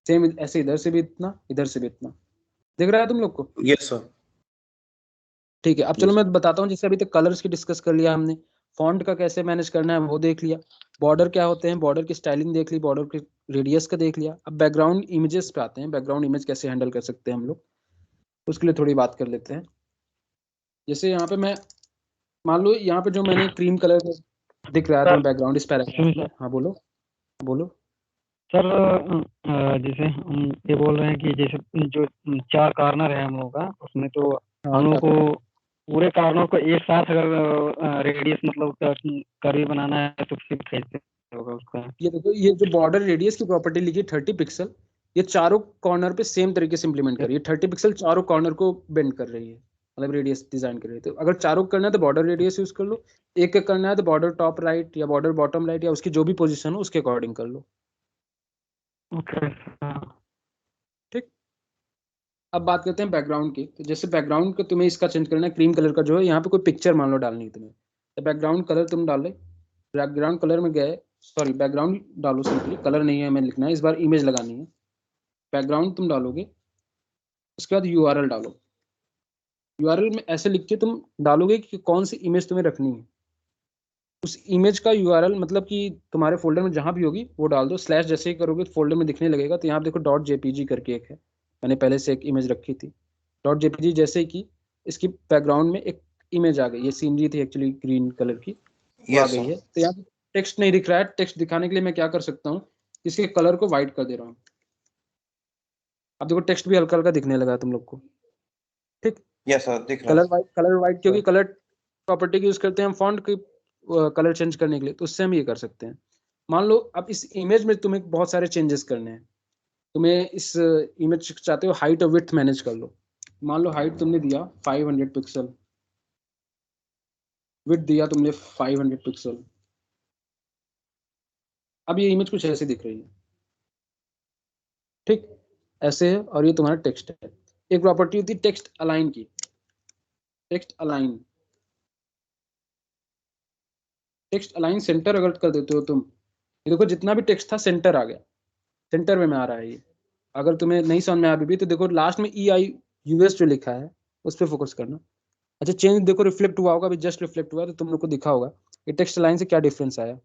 सेम ऐसे इधर से भी इतना, इधर से भी इतना। दिख रहा है तुम लोग को? Yes sir. ठीक है, अब चलो मैं बताता हूँ। जैसे अभी तक कलर्स की डिस्कस कर लिया हमने, फॉन्ट का कैसे मैनेज करना है वो देख लिया, बॉर्डर क्या होते हैं, बॉर्डर की स्टाइलिंग देख ली, बॉर्डर की रेडियस का देख लिया। अब बैकग्राउंड इमेजेस पे आते हैं, बैकग्राउंड इमेज कैसे हैंडल कर सकते हैं हम लोग, उसके लिए थोड़ी बात कर लेते हैं। जैसे यहाँ पे मैं मान लो यहाँ पे जो मैंने क्रीम कलर दिख रहा है बैकग्राउंड इस पैराग्राफ में। हाँ बोलो बोलो सर। जैसे हम ये बोल रहे हैं कि जैसे जो 4 कॉर्नर है हम लोगों का, उसमें तो हम लोग को पूरे कॉर्नर को एक साथ अगर रेडियस मतलब कर्व बनाना है तो फिर कैसे होगा उसका? ये देखो, ये जो बॉर्डर रेडियस की प्रॉपर्टी लिखी 30 पिक्सल, ये चारों कॉर्नर पे सेम तरीके से इंप्लीमेंट कर रही है। 30 पिक्सल चारों कॉर्नर को बेंड कर रही है, मतलब रेडियस डिजाइन कर रही है। तो अगर चारों करना है तो बॉर्डर रेडियस यूज कर लो, एक का करना है तो बॉर्डर टॉप राइट या बॉर्डर बॉटम राइट या उसकी जो भी पोजीशन हो उसके अकॉर्डिंग कर लो। ओके। ठीक, अब बात करते हैं बैकग्राउंड की। तो जैसे बैकग्राउंड को तुम्हें इसका चेंज करना है, क्रीम कलर का जो है, यहाँ पे कोई पिक्चर मान लो डालनी है तुम्हें, तो बैकग्राउंड कलर तुम डाले, बैकग्राउंड कलर में गए, सॉरी बैकग्राउंड डालो, सिंपली कलर नहीं है हमें लिखना है, इस बार इमेज लगानी है। बैकग्राउंड तुम डालोगे, उसके बाद यूआरएल डालो। यूआरएल में ऐसे लिख के तुम डालोगे कि कौन सी इमेज तुम्हें रखनी है। उस इमेज का यूआरएल मतलब कि तुम्हारे फोल्डर में जहां भी होगी वो डाल दो। स्लैश जैसे ही करोगे तो फोल्डर में दिखने लगेगा। तो यहाँ पे देखो डॉट जेपीजी करके एक है, मैंने पहले से एक इमेज रखी थी। डॉट जेपीजी जैसे कि इसकी बैकग्राउंड में एक इमेज आ गई, ये सीनरी थी एक्चुअली ग्रीन कलर की, वो आ गई है। तो यहाँ टेक्स्ट नहीं दिख रहा है, टेक्स्ट दिखाने के लिए मैं क्या कर सकता हूँ, इसके कलर को व्हाइट कर दे रहा हूँ। अब देखो टेक्स्ट भी हल्का हल्का दिखने लगा है तुम लोग को, ठीक। यस सर, दिख रहा है। कलर व्हाइट क्योंकि कलर प्रॉपर्टी की यूज करते हैं हम फॉन्ट की कलर चेंज करने के लिए, तो उससे हम ये कर सकते हैं। मान लो अब इस इमेज में तुम्हें बहुत सारे चेंजेस करने हैं, तुम्हें इस इमेज चाहते हो हाइट और विड्थ मैनेज कर लो। मान लो हाइट तुमने दिया 500 पिक्सल, विड्थ दिया तुमने 500 पिक्सल। अब ये इमेज कुछ ऐसे दिख रही है, ठीक, ऐसे है। और ये तुम्हारा टेक्स्ट है। एक प्रॉपर्टी होती है टेक्स्ट अलाइन की, text align. Text align centre अगर कर देते हो तुम, ये देखो जितना भी टेक्स्ट था सेंटर आ गया, सेंटर में आ रहा है ये। अगर तुम्हें नहीं समझ में आ भी तो देखो लास्ट में EIUS जो लिखा है उस पर फोकस करना। अच्छा चेंज देखो रिफ्लेक्ट हुआ होगा, अभी जस्ट रिफ्लेक्ट हुआ, तो तुम लोग को दिखा होगा ये टेक्स्ट लाइन से क्या डिफरेंस आया।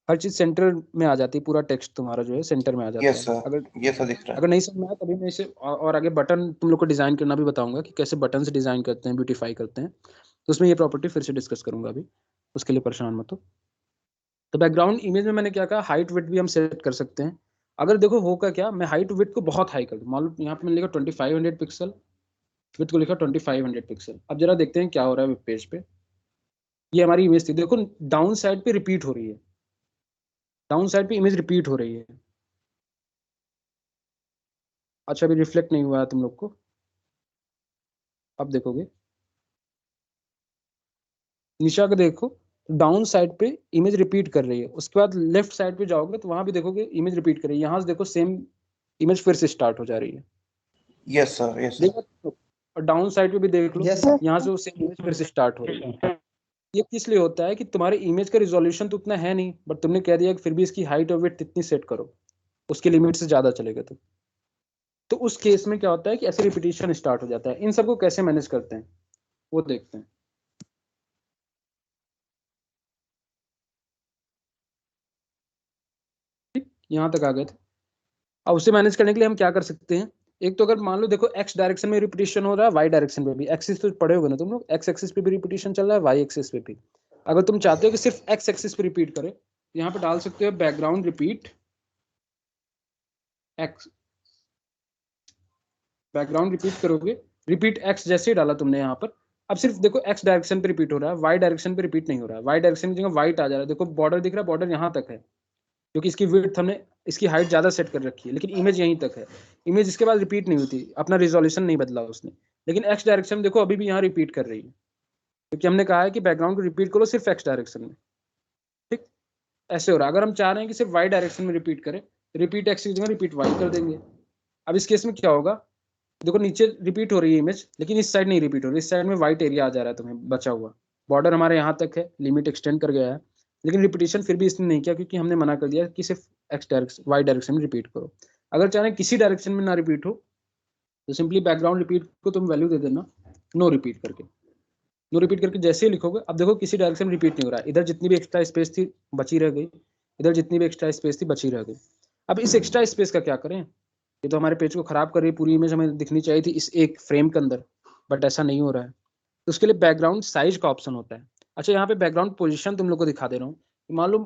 हर चीज सेंटर में आ जाती है, पूरा टेक्स्ट तुम्हारा जो है सेंटर में आ जाता यस है। सर, ये सर दिख रहा है। अगर नहीं समझ में आया तभी मैं इसे और आगे बटन तुम लोग को डिजाइन करना भी बताऊंगा कि कैसे बटन से डिजाइन करते हैं, ब्यूटीफाई करते हैं। तो उसमें ये प्रॉपर्टी फिर से डिस्कस करूंगा अभी, उसके लिए परेशान मत हो। तो बैकग्राउंड इमेज में मैंने क्या कहा, हाइट विड्थ भी हम सेट कर सकते हैं। अगर देखो होगा क्या, मैं हाइट विड्थ को बहुत हाई कर दूं, मान लो यहाँ पे मैंने लिखा 2500 पिक्सल, विड्थ को लिखा 2500 पिक्सल। अब जरा देखते हैं क्या हो रहा है वेब पेज पे। ये हमारी इमेज थी, देखो डाउन साइड पे रिपीट हो रही है, डाउन साइड पे इमेज रिपीट हो रही है। अच्छा अभी रिफ्लेक्ट नहीं हुआ है तुम लोग को, अब देखोगे नीचे आकर देखो, डाउन साइड पे इमेज रिपीट कर रही है। उसके बाद लेफ्ट साइड पे जाओगे तो वहां भी देखोगे इमेज रिपीट कर रही है। यहाँ से देखो सेम इमेज फिर से स्टार्ट हो जा रही है। Yes sir, yes sir. देखो और डाउन साइड पे भी देख लो, Yes, sir. यहाँ से वो सेम इमेज फिर से स्टार्ट हो रही है। ये किस लिए होता है कि तुम्हारे इमेज का रिजोल्यूशन तो उतना है नहीं, बट तुमने कह दिया कि फिर भी इसकी हाइट और विड्थ इतनी सेट करो, उसके लिमिट से ज्यादा चलेगा तो उस केस में क्या होता है कि ऐसे रिपीटिशन स्टार्ट हो जाता है। इन सबको कैसे मैनेज करते हैं वो देखते हैं। ठीक, यहाँ तक आ गए थे। अब उसे मैनेज करने के लिए हम क्या कर सकते हैं, एक तो अगर मान लो देखो एक्स डायरेक्शन में रिपीटिशन हो रहा है, वाई डायरेक्शन पे भी, एक्सिस पे पढ़े होगे ना तुम लोग, एक्स एक्सिस पे भी रिपीटिशन चल रहा है, वाई एक्सिस पे भी। अगर तुम चाहते हो कि सिर्फ एक्स एक्सिस पे रिपीट करे, तो यहाँ पे डाल सकते हो background repeat x. Background repeat करोगे, रिपीट एक्स जैसे ही डाला तुमने यहाँ पर, अब सिर्फ देखो एक्स डायरेक्शन पे रिपीट हो रहा है, वाई डायरेक्शन पे रिपीट नहीं हो रहा है। वाई डायरेक्शन की जगह वाइट आ जा रहा है, देखो बॉर्डर दिख रहा है, बॉर्डर यहाँ तक है क्योंकि इसकी विड्थ हमने, इसकी हाइट ज्यादा सेट कर रखी है, लेकिन इमेज यहीं तक है। इमेज इसके बाद रिपीट नहीं होती, अपना रिजोल्यूशन नहीं बदला उसने। लेकिन एक्स डायरेक्शन देखो अभी भी यहाँ रिपीट कर रही है, क्योंकि हमने कहा है कि बैकग्राउंड को रिपीट करो सिर्फ एक्स डायरेक्शन में। ठीक, ऐसे हो रहा है। अगर हम चाह रहे हैं कि सिर्फ वाई डायरेक्शन में रिपीट करें, रिपीट एक्स की जगह रिपीट वाई कर देंगे। अब इस केस में क्या होगा, देखो नीचे रिपीट हो रही है इमेज, लेकिन इस साइड नहीं रिपीट हो रही, इस साइड में व्हाइट एरिया आ जा रहा है तुम्हें बचा हुआ। बॉर्डर हमारे यहाँ तक है, लिमिट एक्सटेंड कर गया है, लेकिन रिपीटिशन फिर भी इसने नहीं किया क्योंकि हमने मना कर दिया कि सिर्फ एक्स डायरेक्शन वाई डायरेक्शन में रिपीट करो। अगर चाहे किसी डायरेक्शन में ना रिपीट हो तो सिंपली बैकग्राउंड रिपीट को तुम वैल्यू दे देना नो रिपीट करके। नो रिपीट करके जैसे ही लिखोगे, अब देखो किसी डायरेक्शन में रिपीट नहीं हो रहा है, इधर जितनी भी एक्स्ट्रा स्पेस थी बची रह गई, इधर जितनी भी एक्स्ट्रा स्पेस थी बची रह गई। अब इस एक्स्ट्रा स्पेस का क्या करें, ये तो हमारे पेज को खराब कर रही है, पूरी इमेज हमें दिखनी चाहिए थी इस एक फ्रेम के अंदर, बट ऐसा नहीं हो रहा है। तो उसके लिए बैकग्राउंड साइज का ऑप्शन होता है। अच्छा यहाँ पे बैकग्राउंड पोजीशन तुम लोग को दिखा दे रहा हूँ। मान लो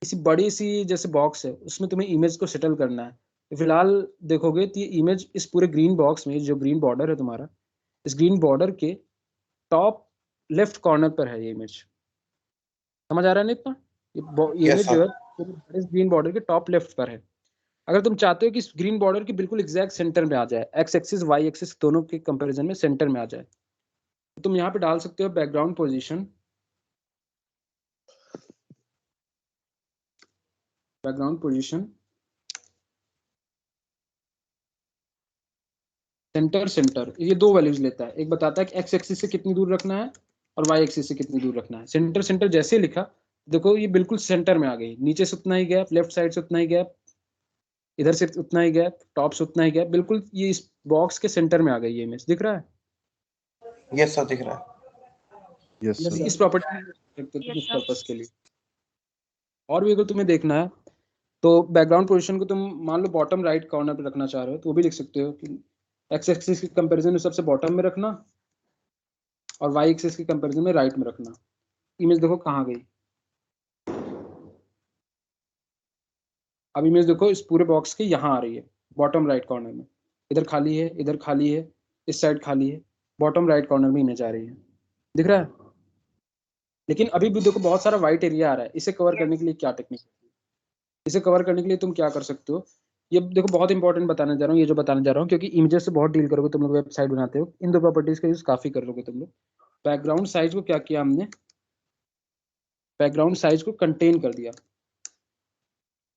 किसी बड़ी सी जैसे बॉक्स है, उसमें तुम्हें इमेज को सेटल करना है, तो फिलहाल देखोगे तो ये इमेज इस पूरे ग्रीन बॉक्स में, जो ग्रीन बॉर्डर है तुम्हारा, इस ग्रीन बॉर्डर के टॉप लेफ्ट कॉर्नर पर है ये इमेज। समझ आ रहा है ना इतना, ये इमेज जो है इस ग्रीन बॉर्डर के टॉप लेफ्ट पर है। अगर तुम चाहते हो कि इस ग्रीन बॉर्डर के बिल्कुल एग्जैक्ट सेंटर में आ जाए, एक्स एक्सिस वाई एक्सिस दोनों के कंपैरिजन में सेंटर में आ जाए, तो तुम यहाँ पे डाल सकते हो background position, background position centre ये दो वैल्यूज लेता है। एक बताता है कि एक्स एक्सिस से कितनी दूर रखना है और वाई एक्सिस से कितनी दूर रखना है। सेंटर जैसे लिखा, देखो ये बिल्कुल सेंटर में आ गई, नीचे से उतना ही गैप, लेफ्ट साइड से उतना ही गैप, इधर से उतना ही गैप, टॉप से उतना ही गैप, बिल्कुल ये इस बॉक्स के सेंटर में आ गई ये इमेज। दिख रहा है? यस सर दिख रहा है। Yes sir. इस प्रॉपर्टी इस पर्पस के लिए। और भी अगर तुम्हें देखना है तो बैकग्राउंड पोजीशन को तुम मान लो बॉटम राइट कॉर्नर पे रखना चाह रहे हो तो वो भी लिख सकते हो कि एक्स एक्सिस की कंपैरिजन में सबसे बॉटम में रखना और वाई एक्सिस की कंपैरिजन में राइट में रखना। इमेज देखो कहाँ गई। अब इमेज देखो इस पूरे बॉक्स के यहाँ आ रही है, बॉटम राइट कॉर्नर में। इधर खाली है, इधर खाली है, इस साइड खाली है, बॉटम राइट कॉर्नर में इमेज आ रही है। दिख रहा है? लेकिन अभी भी देखो बहुत सारा व्हाइट एरिया आ रहा है। इसे कवर करने के लिए क्या टेक्निक है? इसे कवर करने के लिए तुम क्या कर सकते हो, ये देखो बहुत इंपॉर्टेंट बताने जा रहा हूँ, ये जो बताने जा रहा हूँ, क्योंकि इमेजेस से बहुत डील करोगे तुम लोग, वेबसाइट बनाते हो, इन दो प्रॉपर्टीज का यूज काफी कर लोगे तुम लोग। बैकग्राउंड साइज को क्या किया हमने, बैकग्राउंड साइज को कंटेन कर दिया।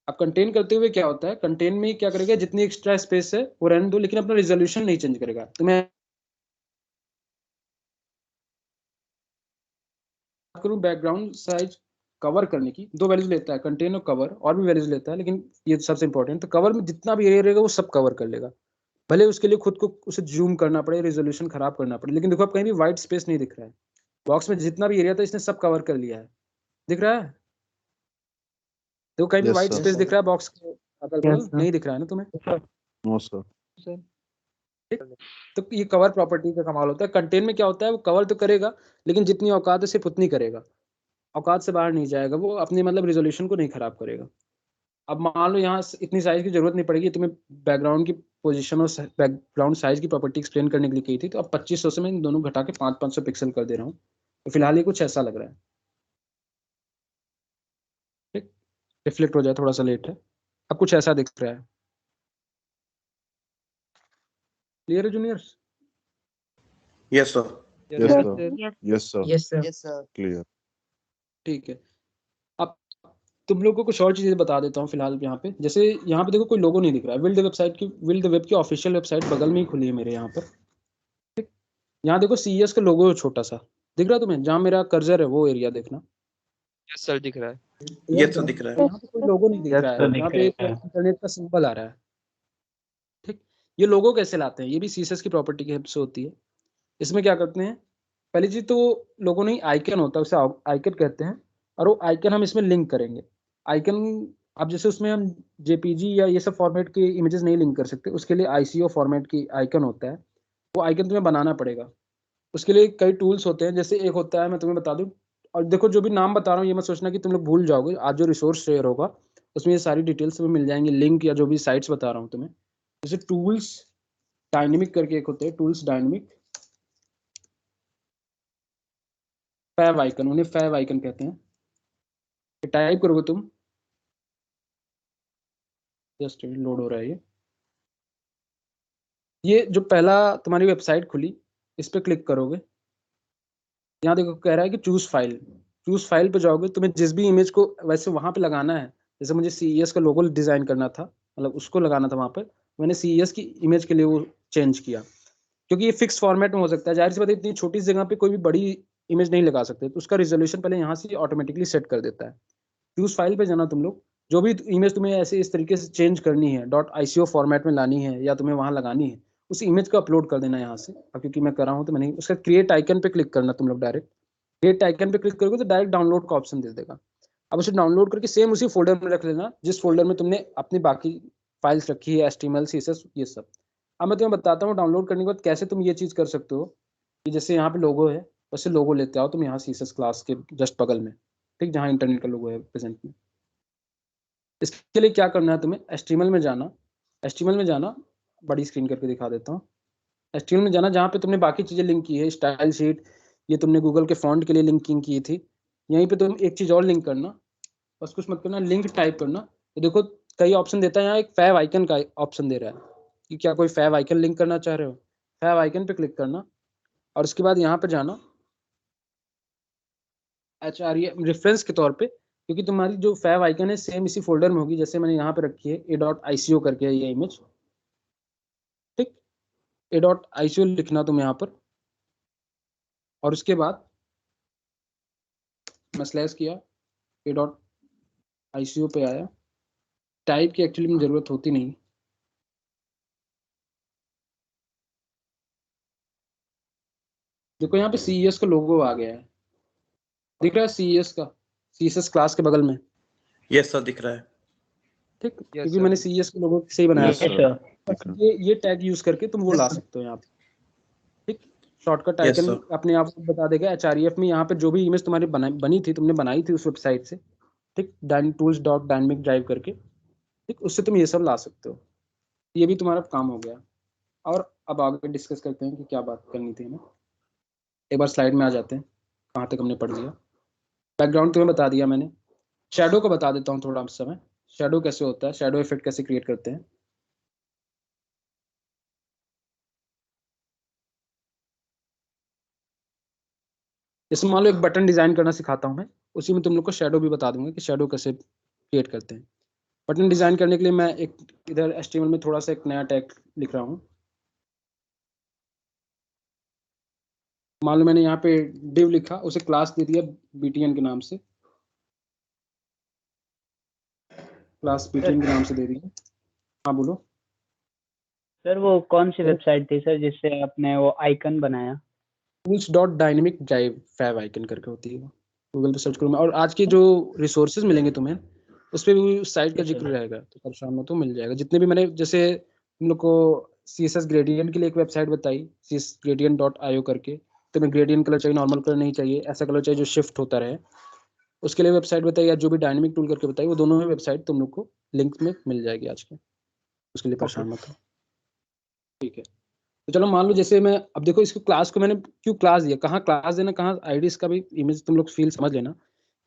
अब कंटेन करते हुए क्या होता है, कंटेन में क्या करेगा, जितनी एक्स्ट्रा स्पेस है वो रहने दो, लेकिन अपना रिजोल्यूशन नहीं चेंज करेगा। तुम्हें करूँ बैकग्राउंड साइज कवर करने की, दो वैल्यूज लेता है, कंटेन और कवर, और भी वैल्यूज लेता है, लेकिन ये सबसे इंपॉर्टेंट। तो कवर में जितना भी एरिया रहेगा वो सब कवर कर लेगा, भले उसके लिए खुद को उसे जूम करना पड़े, रेजोल्यूशन खराब करना पड़े। लेकिन देखो अब कहीं भी व्हाइट स्पेस नहीं दिख रहा है, बॉक्स में जितना भी एरिया था इसने सब कवर कर लिया है। दिख रहा है? देखो कहीं भी व्हाइट स्पेस दिख रहा है बॉक्स के अगल बगल? नहीं दिख रहा है ना तुम्हें? No sir. तो ये कवर प्रॉपर्टी का कमाल होता है। कंटेन में क्या होता है, वो कवर तो करेगा लेकिन जितनी औकात है सिर्फ उतनी करेगा, औकात से बाहर नहीं जाएगा, वो अपनी मतलब रेजोल्यूशन को नहीं खराब करेगा। अब मान लो यहाँ इतनी साइज की जरूरत नहीं पड़ेगी, तुम्हें बैकग्राउंड की पोजीशन और बैकग्राउंड साइज की प्रॉपर्टी एक्सप्लेन करने के लिए कही थी, तो अब 2500 से मैं इन दोनों घटा के 500 पिक्सल कर दे रहा हूँ। तो फिलहाल ये कुछ ऐसा लग रहा है, ठीक, रिफ्लेक्ट हो जाए, थोड़ा सा लेट है, अब कुछ ऐसा दिख रहा है। क्लियर है juniors? Yes sir. Yes sir. Yes sir. Yes sir. Clear. ठीक है, अब तुम लोगों को कुछ और चीजें बता देता हूँ फिलहाल यहाँ पे। जैसे यहाँ पे देखो कोई लोगो नहीं दिख रहा है, विल्ड वेब की ऑफिशियल वेबसाइट बगल में ही खुली है मेरे यहाँ पर, ठीक। यहाँ देखो CES का लोगो है छोटा सा, दिख रहा है तुम्हें? जहाँ मेरा कर्सर है वो एरिया देखना। यस सर दिख रहा है। यस सर दिख रहा है। यहाँ पे कोई लोगो नहीं दिख रहा है, यहाँ पे इंटरनेट का सिंबल आ रहा है, ठीक। ये लोगो कैसे लाते हैं, ये भी CSS की प्रॉपर्टी की हेल्प से होती है। इसमें क्या करते हैं, पहली चीज तो लोगो नहीं आइकन होता है, उसे आइकन कहते हैं, और वो आइकन हम इसमें लिंक करेंगे। आइकन अब जैसे उसमें हम JPG या ये सब फॉर्मेट के इमेजेस नहीं लिंक कर सकते, उसके लिए ICO फॉर्मेट की आइकन होता है, वो आइकन तुम्हें बनाना पड़ेगा। उसके लिए कई टूल्स होते हैं, जैसे एक होता है, मैं तुम्हें बता दूं, और देखो जो भी नाम बता रहा हूँ ये मत सोचना कि तुम लोग भूल जाओगे, आज जो रिसोर्स शेयर होगा उसमें ये सारी डिटेल्स तुम्हें मिल जाएंगी, लिंक या जो भी साइट्स बता रहा हूँ तुम्हें। जैसे टूल्स डायनेमिक करके एक होते हैं, टूल्स डायनेमिक, फैव आइकन, उन्हें फैव आइकन कहते हैं। टाइप करोगे तुम, जस्ट लोड हो रहा है ये जो पहला तुम्हारी वेबसाइट खुली, इस पर क्लिक करोगे, यहाँ देखो कह रहा है कि चूज फाइल पे जाओगे, तुम्हें जिस भी इमेज को वैसे वहां पे लगाना है। जैसे मुझे CES का लोगो डिजाइन करना था, मतलब उसको लगाना था वहां पर, मैंने CES की इमेज के लिए वो चेंज किया, क्योंकि ये फिक्स फॉर्मेट में हो सकता है। जाहिर सी बात है इतनी छोटी जगह पे कोई भी बड़ी इमेज नहीं लगा सकते, तो उसका रिजोल्यूशन पहले यहाँ से ऑटोमेटिकली सेट कर देता है। चूज फाइल पे जाना तुम लोग, जो भी इमेज तुम्हें ऐसे इस तरीके से चेंज करनी है, .ICO फॉर्मेट में लानी है या तुम्हें वहां लगानी है, उस इमेज को अपलोड कर देना यहाँ से। अब क्योंकि मैं कर रहा हूँ तो मैंने उसका क्रिएट आइकन पे क्लिक करना तुम लोग, डायरेक्ट क्रिएट आइकन पे क्लिक करोगे तो डायरेक्ट डाउनलोड का ऑप्शन दे देगा। अब उसे डाउनलोड करके सेम उसी फोल्डर में रख लेना जिस फोल्डर में तुमने अपनी बाकी फाइल्स रखी है, HTML CSS ये सब। अब मैं तुम्हें बताता हूँ डाउनलोड करने के बाद कैसे तुम ये चीज़ कर सकते हो, कि जैसे यहाँ पे लोगो है, वैसे लोगो लेते आओ तुम यहाँ CSS क्लास के जस्ट बगल में, ठीक, जहाँ इंटरनेट का लोगो है प्रेजेंट में। इसके लिए क्या करना है तुम्हें, HTML में जाना, बड़ी स्क्रीन करके दिखा देता हूँ। HTML में जाना, जहाँ पे तुमने बाकी चीज़ें लिंक की है, स्टाइल शीट, ये तुमने गूगल के फॉन्ट के लिए लिंकिंग की थी, यहीं पे तुम एक चीज़ और लिंक करना, बस कुछ मत करना, लिंक टाइप करना। तो देखो कई ऑप्शन देता है, यहाँ एक फैव आइकन का ऑप्शन दे रहा है कि क्या कोई फैव आइकन लिंक करना चाह रहे हो, फैव आइकन पे क्लिक करना, और उसके बाद यहाँ पे जाना HRE रेफरेंस के तौर पे, क्योंकि तुम्हारी जो फैव आइकन है सेम इसी फोल्डर में होगी, जैसे मैंने यहाँ पे रखी है A.ICO करके ये इमेज, ठीक। a.ico लिखना तुम यहाँ पर, और उसके बाद मैं स्लैश किया, a.ico पे आया। टाइप की एक्चुअली में जरूरत होती नहीं, देखो यहाँ पे CES का लोगो आ गया है, दिख रहा है CES का, CSS क्लास के बगल में। यस सर दिख रहा है। ठीक, क्योंकि मैंने CES के लोगो से ही बनाया था। ये टैग यूज करके तुम वो ला सकते हो यहाँ पे। ठीक, शॉर्टकट आइकन अपने आप को बता देगा HREF में, यहाँ पे जो भी इमेज तुम्हारी बनी थी, तुमने बनाई थी उस वेबसाइट से, ठीक, tools.dynamic drive करके, ठीक, उससे तुम ये सब ला सकते हो। ये भी तुम्हारा काम हो गया। और अब आगे डिस्कस करते हैं कि क्या बात करनी थी हमें। एक बार स्लाइड में आ जाते हैं, कहाँ तक हमने पढ़ लिया। बैकग्राउंड तुम्हें बता दिया मैंने। शैडो को बता देता हूँ थोड़ा समय, शैडो कैसे होता है, शैडो इफेक्ट कैसे क्रिएट करते हैं। जैसे मान लो एक बटन डिजाइन करना सिखाता हूँ मैं, उसी में तुम लोग को शैडो भी बता दूंगा कि शैडो कैसे क्रिएट करते हैं। बटन डिजाइन करने के लिए मैं एक इधर HTML में थोड़ा सा एक नया टैग लिख रहा हूँ। मान लो मैंने यहाँ पे div लिखा, उसे क्लास दे दिया btn के नाम से, क्लास btn के नाम से दे दिया। हाँ बोलो सर। वो कौन सी वेबसाइट थी सर जिससे आपने वो आइकन बनाया? tools.dynamic drive फैब आइकन करके होती है, गूगल पे सर्च करो। और आज के जो रिसोर्सेज मिलेंगे तुम्हें, उस पर भी उस साइट का जिक्र रहेगा, तो परेशान हो तो मिल जाएगा। जितने भी मैंने, जैसे तुम लोग को CSS ग्रेडियंट के लिए एक वेबसाइट बताई, csgradient.io करके, तुम्हें ग्रेडियंट कलर चाहिए, नॉर्मल कलर नहीं चाहिए, ऐसा कलर चाहिए जो शिफ्ट होता रहे, उसके लिए वेबसाइट बताई, या जो भी डायनेमिक टूल करके बताई, वो दोनों वेबसाइट तुम लोग को लिंक में मिल जाएगी आज के, उसके लिए परेशान मत हो। ठीक है, तो चलो मान लो जैसे मैं, अब देखो इसको क्लास को मैंने क्यों क्लास दिया, कहाँ क्लास देना, कहाँ आईडी, इसका भी इमेज तुम लोग फील समझ लेना।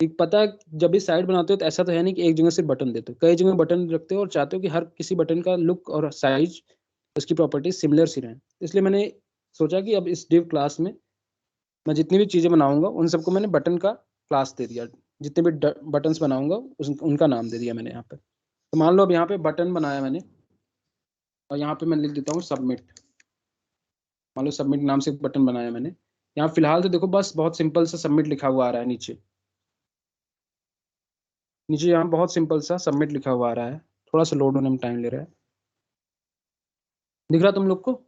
एक पता है, जब भी साइट बनाते हो तो ऐसा तो है नहीं कि एक जगह सिर्फ बटन देते हो, कई जगह बटन रखते हो और चाहते हो कि हर किसी बटन का लुक और साइज, उसकी प्रॉपर्टीज सिमिलर सी रहें। इसलिए मैंने सोचा कि अब इस div क्लास में मैं जितनी भी चीज़ें बनाऊंगा उन सबको मैंने बटन का क्लास दे दिया, जितने भी बटन्स बनाऊंगा उनका नाम दे दिया मैंने यहाँ पे। तो मान लो अब यहाँ पे बटन बनाया मैंने, और यहाँ पे मैं लिख देता हूँ सबमिट। मान लो सबमिट नाम से एक बटन बनाया मैंने। यहाँ फिलहाल तो देखो बस बहुत सिंपल सा सबमिट लिखा हुआ आ रहा है नीचे, नीचे यहाँ बहुत सिंपल सा सबमिट लिखा हुआ आ रहा है, थोड़ा सा लोड होने में टाइम ले रहा है। दिख रहा तुम लोग को?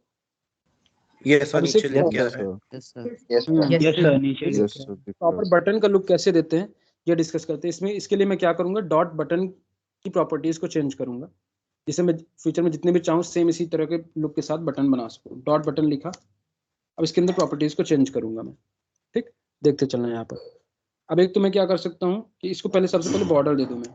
यस सर, नीचे लिख के आ रहा है। प्रॉपर बटन का लुक कैसे देते हैं ये डिस्कस करते हैं इसमें। इसके लिए मैं क्या करूंगा, डॉट बटन की प्रॉपर्टीज को चेंज करूंगा, जिससे मैं फ्यूचर में जितने भी चाहूँ सेम इसी तरह के लुक के साथ बटन बना सकूँ। डॉट बटन लिखा, अब इसके अंदर प्रॉपर्टीज को चेंज करूंगा मैं। ठीक, देखते चलना यहाँ पर। अब एक तो मैं क्या कर सकता हूँ कि इसको पहले, सबसे पहले बॉर्डर दे दूँ मैं।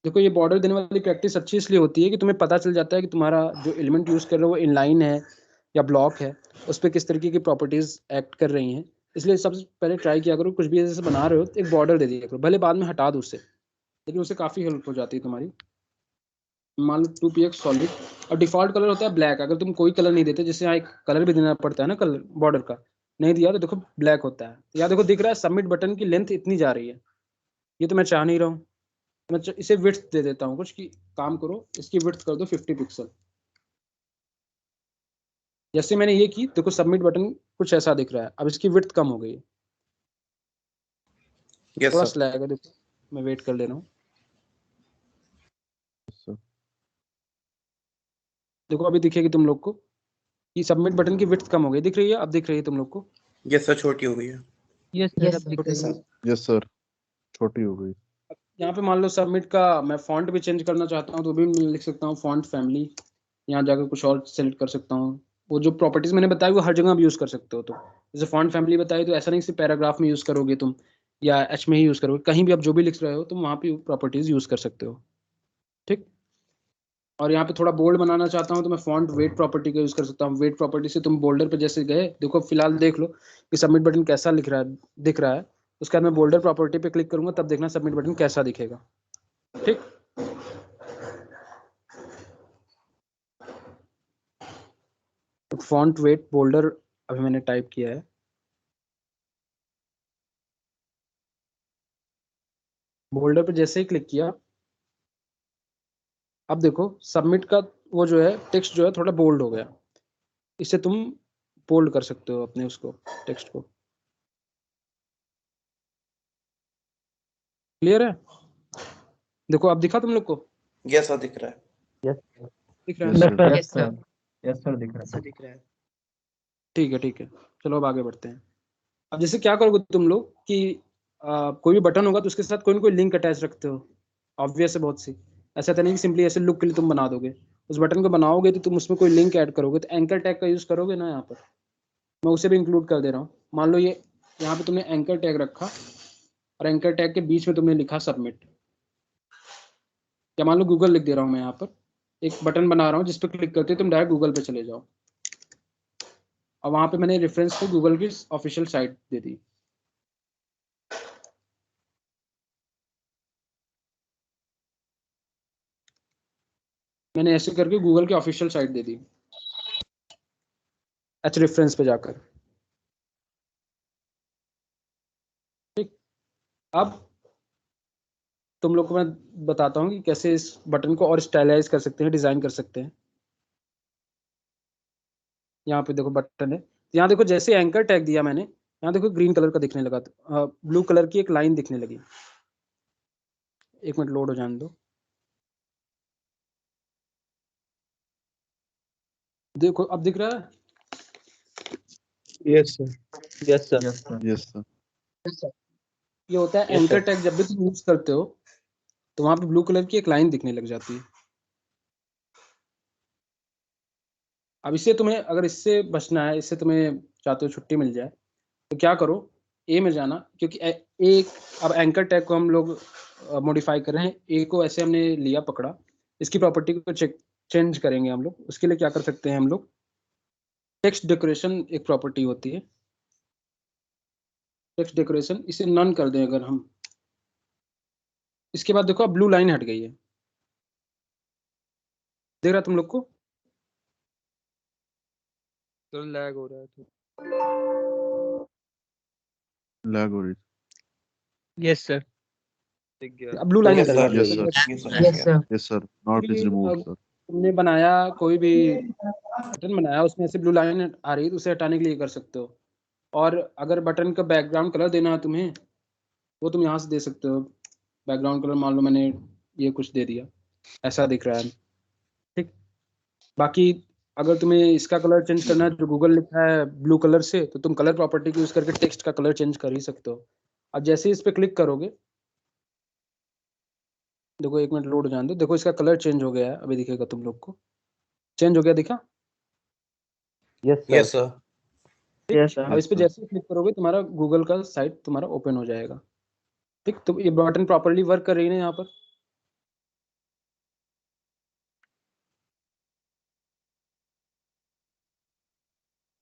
देखो ये बॉर्डर देने वाली प्रैक्टिस अच्छी इसलिए होती है कि तुम्हें पता चल जाता है कि तुम्हारा जो एलिमेंट यूज कर रहे हो वो इनलाइन है या ब्लॉक है, उस पर किस तरीके की प्रॉपर्टीज एक्ट कर रही हैं। इसलिए सबसे पहले ट्राई किया करो, कुछ भी जैसे बना रहे हो तो एक बॉर्डर दे दिया करो, भले बाद में हटा दो उससे, लेकिन उससे काफ़ी हेल्प हो जाती है तुम्हारी। मान लो 2px सॉलिड, और डिफॉल्ट कलर होता है ब्लैक। अगर तुम कोई कलर नहीं देते, जैसे यहाँ एक कलर भी देना पड़ता है ना, कलर बॉर्डर का नहीं दिया तो देखो ब्लैक होता है। या देखो दिख रहा है सबमिट बटन की लेंथ इतनी जा रही है, ये तो मैं चाह नहीं रहा हूँ। मैं इसे विड्थ दे देता हूँ कुछ, की काम करो इसकी विड्थ कर दो 50 पिक्सल। जैसे मैंने ये की, देखो सबमिट बटन कुछ ऐसा दिख रहा है। अब इसकी विड्थ कम हो गई है, थोड़ा स्लैग है, देखो मैं वेट कर ले रहा हूँ। देखो अभी दिखेगी तुम लोग को कि सबमिट बटन की विड्थ कम हो गई, दिख रही है? अब दिख रही है तुम लोग को? यस सर, छोटी हो गई है। यस सर, छोटी हो गई। यहाँ पे मान लो सबमिट का मैं फॉन्ट भी चेंज करना चाहता हूँ तो भी मैं लिख सकता हूँ फॉन्ट फैमिली, यहाँ जाकर कुछ और सेलेक्ट कर सकता हूँ। वो जो प्रॉपर्टीज मैंने बताई वो हर जगह भी यूज कर सकते हो। तो जैसे फॉन्ट फैमिली बताई, तो ऐसा नहीं सिर्फ पैराग्राफ में यूज करोगे तुम या एच में ही यूज करोगे, कहीं भी आप जो भी लिख रहे हो तुम वहाँ पे प्रॉपर्टीज यूज कर सकते हो। ठीक, और यहाँ पे थोड़ा बोल्ड बनाना चाहता हूँ तो मैं फॉन्ट वेट प्रॉपर्टी का यूज कर सकता हूँ। वेट प्रॉपर्टी से तुम बोल्डर पे जैसे गए, देखो फिलहाल देख लो कि सबमिट बटन कैसा लिख रहा है, दिख रहा है। उसके बाद मैं बोल्डर प्रॉपर्टी पे क्लिक करूंगा, तब देखना सबमिट बटन कैसा दिखेगा। ठीक, फॉन्ट वेट बोल्डर अभी मैंने टाइप किया है। बोल्डर पे जैसे ही क्लिक किया, अब देखो सबमिट का वो जो है टेक्स्ट जो है थोड़ा बोल्ड हो गया, इससे तुम बोल्ड कर सकते हो अपने उसको टेक्स्ट को। क्लियर है? देखो अब दिखा तुम लोग को? यस सर दिख रहा है। यस दिख रहा है? यस सर यस सर दिख रहा है। ठीक है ठीक है, चलो अब आगे बढ़ते हैं। अब जैसे क्या करोगे तुम लोग कि कोई भी बटन होगा तो उसके साथ कोई ना कोई लिंक अटैच रखते हो, ऑब्वियस है बहुत सी। ऐसा तो नहीं कि सिंपली ऐसे लुक के लिए तुम बना दोगे। उस बटन को बनाओगे तो तुम उसमें कोई लिंक ऐड करोगे, तो एंकर टैग का यूज करोगे ना। यहाँ पर मैं उसे भी इंक्लूड कर दे रहा हूँ। मान लो ये यहाँ पे तुमने एंकर टैग रखा और एंकर टैग के बीच में तुमने लिखा सबमिट, या मान लो गूगल लिख दे रहा हूँ मैं। यहाँ पर एक बटन बना रहा हूँ जिस पर क्लिक करते हो तुम डायरेक्ट गूगल पे चले जाओ, और वहां पे मैंने रेफरेंस को गूगल की ऑफिशियल साइट दे दी। मैंने ऐसे करके गूगल की official site they the H reference पे जाकर। ठीक, अब तुम लोग को मैं बताता हूँ कि कैसे इस बटन को और स्टाइलाइज कर सकते हैं, डिजाइन कर सकते हैं। यहाँ पे देखो बटन है, यहाँ देखो जैसे एंकर टैग दिया मैंने, यहाँ देखो ग्रीन कलर का दिखने लगा, ब्लू कलर की एक लाइन दिखने लगी। एक मिनट लोड हो जाने दो। देखो अब दिख रहा है? Yes sir yes sir yes sir. ये होता है एंकर टैग। जब भी तुम यूज करते हो तो वहां पे ब्लू कलर की एक लाइन दिखने लग जाती है। अब इससे तुम्हें, अगर इससे बचना है, इससे तुम्हें चाहते हो छुट्टी मिल जाए, तो क्या करो, ए में जाना, क्योंकि एक अब एंकर टैग को हम लोग मॉडिफाई कर रहे हैं। ए को ऐसे हमने लिया पकड़ा, इसकी प्रॉपर्टी को चेंज करेंगे हम लोग। उसके लिए क्या कर सकते हैं हम लोग, टेक्स्ट डेकोरेशन एक प्रॉपर्टी होती है, टेक्स्ट डेकोरेशन, इसे नन कर दें अगर हम। इसके बाद देखो अब ब्लू लाइन हट गई है, देख रहा तुम लोग को? तो लैग हो रहा है तो। लैग हो रही यस सर दिख गया। अब ब्लू लाइन हट Yes, गई। sir. Yes sir not is removed sir. तुमने बनाया कोई भी बटन बनाया, उसमें से ब्लू लाइन आ रही है तो उसे हटाने के लिए कर सकते हो। और अगर बटन का बैकग्राउंड कलर देना है तुम्हें, वो तुम यहाँ से दे सकते हो। बैकग्राउंड कलर मान लो मैंने ये कुछ दे दिया, ऐसा दिख रहा है। ठीक, बाकी अगर तुम्हें इसका कलर चेंज करना है जो गूगल लिखा है ब्लू कलर से, तो तुम कलर प्रॉपर्टी यूज करके टेक्स्ट का कलर चेंज कर ही सकते हो। अब जैसे ही इस पर क्लिक करोगे, देखो एक मिनट लोड जान दो, देखो इसका कलर चेंज हो गया है, अभी दिखेगा तुम लोग को। चेंज हो गया, दिखा? Yes, sir. यस अब इस पे जैसे ही क्लिक करोगे तुम्हारा गूगल का साइट तुम्हारा ओपन हो जाएगा। ठीक, तो ये बटन प्रॉपर्ली वर्क कर रही है ना यहाँ पर?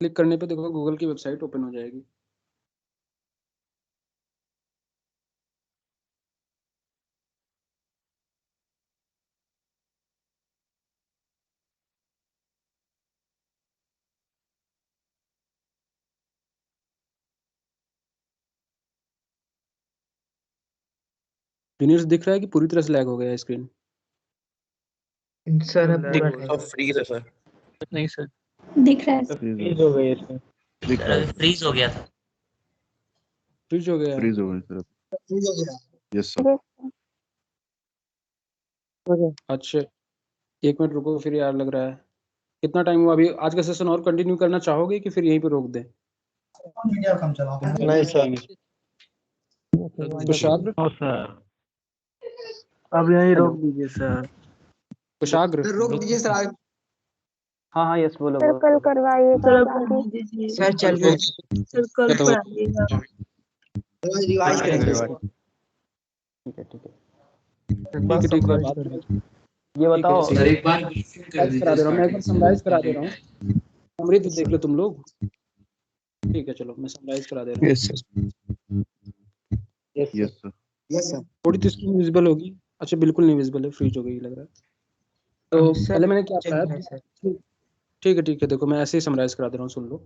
क्लिक करने पे देखो गूगल की वेबसाइट ओपन हो जाएगी। जूनियर्स दिख रहा है कि पूरी तरह से लैग हो गया है स्क्रीन? सर अब lag पूरा हो रहा है। फ्रीज है सर। नहीं सर दिख रहा है फ्रीज हो गई इसमें दिख रहा है फ्रीज हो गया था। फ्रीज हो गया? फ्रीज हो गई सर। Yes sir. अच्छा एक मिनट रुको फिर यार, लग रहा है कितना टाइम हुआ अभी? आज का सेशन और कंटिन्यू करना चाहोगे कि फिर यहीं पे रोक दें? नहीं सर कुशाग्र? सर अब यहीं रोक दीजिए सर। कुशाग्र रोक दीजिए सर। हाँ हाँ यस बोलो सर कल करवाइए सर चल सर कल तो- पढ़ा देगा। रिवाइज करेंगे। ठीक है ठीक है ठीक है, बात करें। ये बताओ सर एक बार करा दे रहा हूँ, मैं एक बार समराइज करा दे रहा हूँ। अमृत देख लो तुम लोग। ठीक है चलो मैं समराइज करा दे रहा हूँ। Yes sir. Yes sir. थोड़ी तो स्क्रीन विजिबल होगी? अच्छा बिल्कुल नहीं विजिबल है, फ्रीज हो गई लग रहा है। तो पहले मैंने क्या कराया, ठीक है देखो मैं ऐसे ही समराइज करा दे रहा हूँ, सुन लो।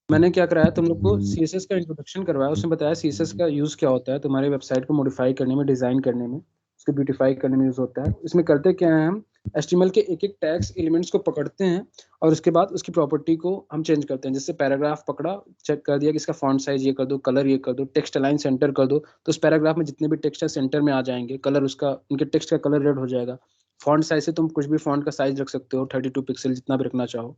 मैंने क्या कराया, तुम लोग को सीएसएस का इंट्रोडक्शन करवाया। उसने बताया सीएसएस का यूज क्या होता है तुम्हारे वेबसाइट को मॉडिफाई करने में, डिजाइन करने में, उसको ब्यूटीफाई करने में यूज होता है। इसमें करते क्या है, हम HTML के एक एक टैग्स एलिमेंट्स को पकड़ते हैं और उसके बाद उसकी प्रॉपर्टी को हम चेंज करते हैं। जैसे पैराग्राफ पकड़ा, चेक कर दिया कि इसका फॉन्ट साइज ये कर दो, कलर ये कर दो, टेक्स्ट अलाइन सेंटर कर दो, तो उस पैराग्राफ में जितने भी टेक्स्ट है सेंटर में आ जाएंगे, कलर उसका, उनके टेक्स्ट का कलर रेड हो जाएगा। फॉन्ट साइज से तुम कुछ भी फॉन्ट का साइज रख सकते हो, 32 पिक्सल जितना भी रखना चाहो,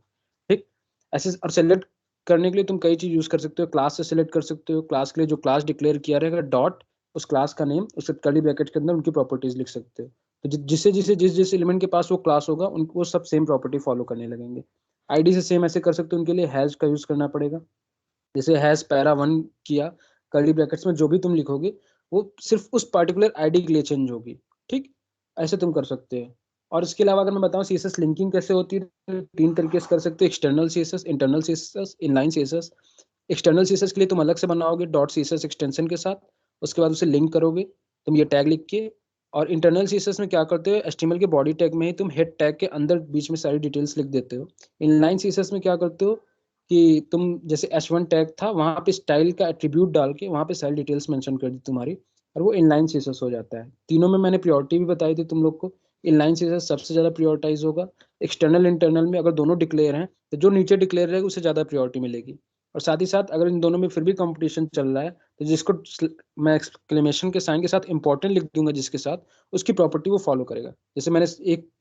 ठीक। ऐसे और सेलेक्ट करने के लिए तुम कई चीज यूज कर सकते हो। क्लास से सिलेक्ट कर सकते हो, क्लास के लिए जो क्लास डिक्लेयर किया रहेगा डॉट उस क्लास का नेम, उसके कर्ली ब्रैकेट के अंदर उनकी प्रॉपर्टीज लिख सकते हो। तो जिस एलिमेंट के पास वो क्लास होगा उनको सब सेम प्रॉपर्टी फॉलो करने लगेंगे। आईडी से सेम ऐसे कर सकते हो, उनके लिए हैश का यूज करना पड़ेगा। जैसे हैश पैरा1 किया, कर्ली ब्रैकेट्स में जो भी तुम लिखोगे वो सिर्फ उस पर्टिकुलर आईडी के लिए चेंज होगी, ठीक। ऐसे तुम कर सकते हो। और इसके अलावा अगर मैं बताऊं CSS लिंकिंग कैसे होती है, तो 3 तरीके से कर सकते हो, external CSS, internal CSS, inline CSS। External CSS के लिए तुम अलग से बनाओगे .css एक्सटेंशन के साथ, उसके बाद उसे लिंक करोगे तुम ये टैग लिख के। और इंटरनल CSS में क्या करते हो, HTML के बॉडी टैग में ही तुम हेड टैग के अंदर बीच में सारी डिटेल्स लिख देते हो। इनलाइन CSS में क्या करते हो कि तुम जैसे H1 टैग था, वहाँ पे स्टाइल का एट्रीब्यूट डाल के वहाँ पे सारी डिटेल्स मेंशन कर दी तुम्हारी, और वो इनलाइन CSS हो जाता है। तीनों में मैंने प्रायोरिटी भी बताई थी तुम लोग को। इनलाइन CSS सबसे ज़्यादा प्रायोरिटाइज होगा। एक्सटर्नल इंटरनल में अगर दोनों डिक्लेयर हैं तो जो नीचे डिक्लेयर रहेगा उसे ज़्यादा प्रायोरिटी मिलेगी। और साथ ही साथ अगर इन दोनों में फिर भी कंपटीशन चल रहा है तो जिसको मैं एक्सक्लेमेशन के साइन के साथ इंपॉर्टेंट लिख दूंगा जिसके साथ, उसकी प्रॉपर्टी वो फॉलो करेगा। जैसे मैंने